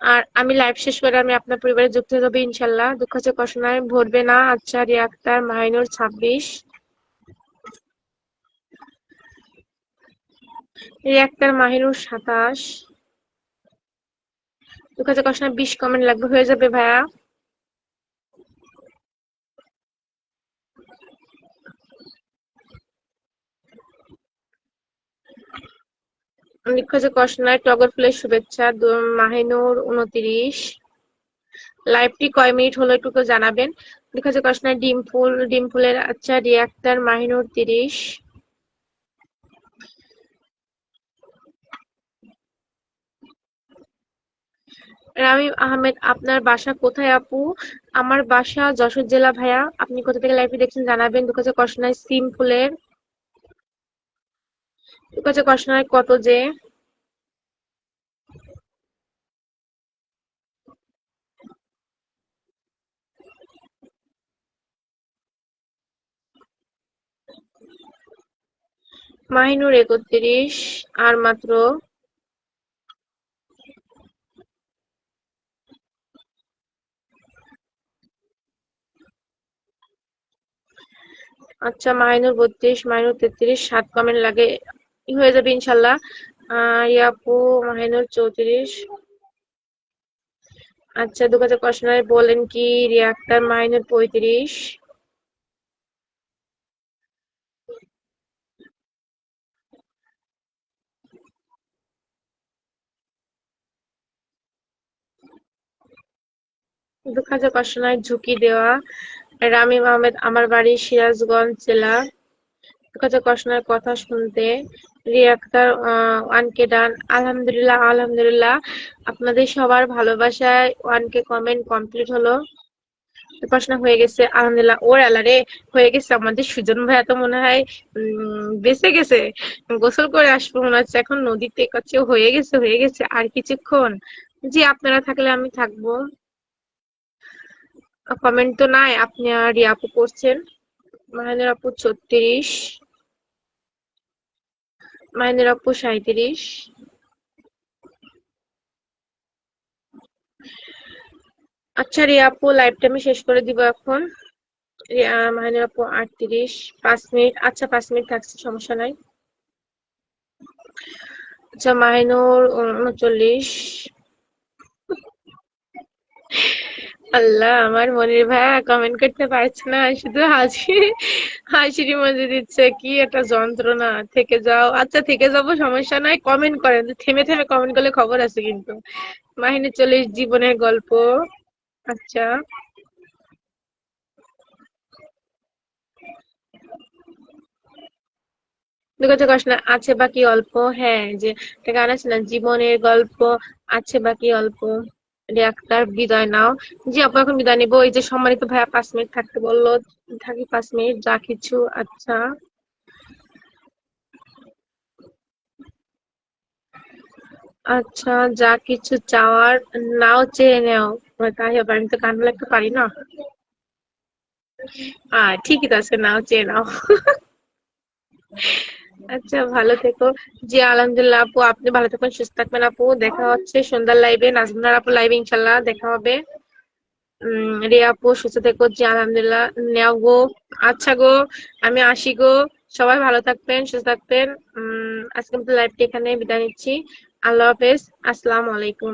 S1: আর আমি লাইভ শেষ করে আমি আপনার পরিবারে যুক্ত হয়ে যাবো ইনশাল্লাহ, দুঃখ আছে কষ্ট নাই, ভরবে না। আচ্ছা, রিয়াক্তার মাহিনুর 26। রিয়াক্তার মাহিনুর 27। দুঃখ আছে কষ্ট নাই, 20 কমেন্ট লাগবে, হয়ে যাবে ভাইয়া। দুঃখ আছে কষ্ট নাই, টগর ফুলের শুভেচ্ছা। মাহিনুর 29। লাইভটি কয় মিনিট হলো একটু তো জানাবেন। দুঃখ আছে কষ্ট নাই, ডিম ফুলের। আচ্ছা, রিয়াক্তার মাহিনুর 30। রামিম আহমেদ, আপনার বাসা কোথায় আপু? আমার বাসা যশোর জেলা ভাইয়া। আপনি কোথা থেকে লাইভটি দেখছেন জানাবেন। দুঃখ আছে কষ্ট নাই, সিম ফুলের। দুঃখ আছে কষ্ট নাই, কত যে। মাহিনুর 31। আর মাত্র। আচ্ছা, মাহিনুর 32, মাহিনুর 33, 7 কমেন্ট লাগে, হয়ে যাবে ইনশাল্লাহ। ইয়াপু মাহিনুর 34। আচ্ছা, দুঃখ আছে কষ্ট নাই, বলেন কি রিয়াক্টার মাহিনুর 35। দুঃখ আছে কষ্ট নাই, ঝুঁকি দেওয়া। রামিম আহমেদ, আমার বাড়ি সিরাজগঞ্জ জেলা। দুঃখ আছে কষ্ট নাই, কথা শুনতে। রিয়াক্তার 1K ডান, আলহামদুলিল্লাহ আলহামদুলিল্লাহ। আপনাদের সবার ভালোবাসায় 1K কমেন্ট কমপ্লিট হলো। পড়াশোনা হয়ে গেছে আলহামদুলিল্লাহ। ওর আলারে হয়ে গেছে, আমাদের সুজন ভাইয়া তো মনে হয় বেঁচে গেছে। গোসল করে আসবো মনে হচ্ছে এখন নদীতে, কাছে হয়ে গেছে হয়ে গেছে, আর কিছুক্ষণ। জি, আপনারা থাকলে আমি থাকবো। কমেন্ট তো নাই, আপনি আর আপু করছেন। মাহিনের আপু 36। মাহিনের আপু 37। আচ্ছা, রিয়া আপু লাইভটা আমি শেষ করে দিব এখন। মাহিনের আপু 38। 5 মিনিট, আচ্ছা 5 মিনিট থাকছে, সমস্যা নাই। আচ্ছা, মাহিনুর 39। আল্লাহ, আমার মনির ভাইয়া কমেন্ট করতে পারছে না, শুধু হাসি হাসির মজা দিচ্ছে, কি একটা যন্ত্রণা। থেকে যাও, আচ্ছা থেকে যাবো, সমস্যা নাই, কমেন্ট করেন, থেমে থেমে কমেন্ট করলে খবর আছে কিন্তু। মাহিনী 40, জীবনের গল্প। আচ্ছা, দুঃখের কষ্ট না, আছে বাকি অল্প। হ্যাঁ, যে একটা গান আছে না, জীবনের গল্প আছে বাকি অল্প। রিয়াক্তার বিদায় নাও। জি আপু এখন বিদায় নিবো। এই যে সম্মানিত ভাইয়া 5 মিনিট থাকতে বললো, থাকি 5 মিনিট যা কিছু। আচ্ছা আচ্ছা, যা কিছু চাওয়ার নাও চেয়ে নেও। তাই হবে, আমি তো গান লাগতে পারি না। ঠিকই তো আছে, নাও চেয়ে নাও। আচ্ছা ভালো থেকো। জি আলহামদুলিল্লাহ আপু, আপনি ভালো থাকবেন, সুস্থ থাকবেন আপু। দেখা হচ্ছে সন্ধ্যার লাইভে, নাজমুনার আপু লাইভে ইনশাল্লাহ দেখা হবে। রিয়া আপু সুস্থ থেকো। জি আলহামদুলিল্লাহ। নেও গো। আচ্ছা গো, আমি আসি গো। সবাই ভালো থাকবেন, সুস্থ থাকবেন। আজকে মতো লাইভটি এখানে বিদায় নিচ্ছি। আল্লাহ হাফেজ। আসসালামু আলাইকুম।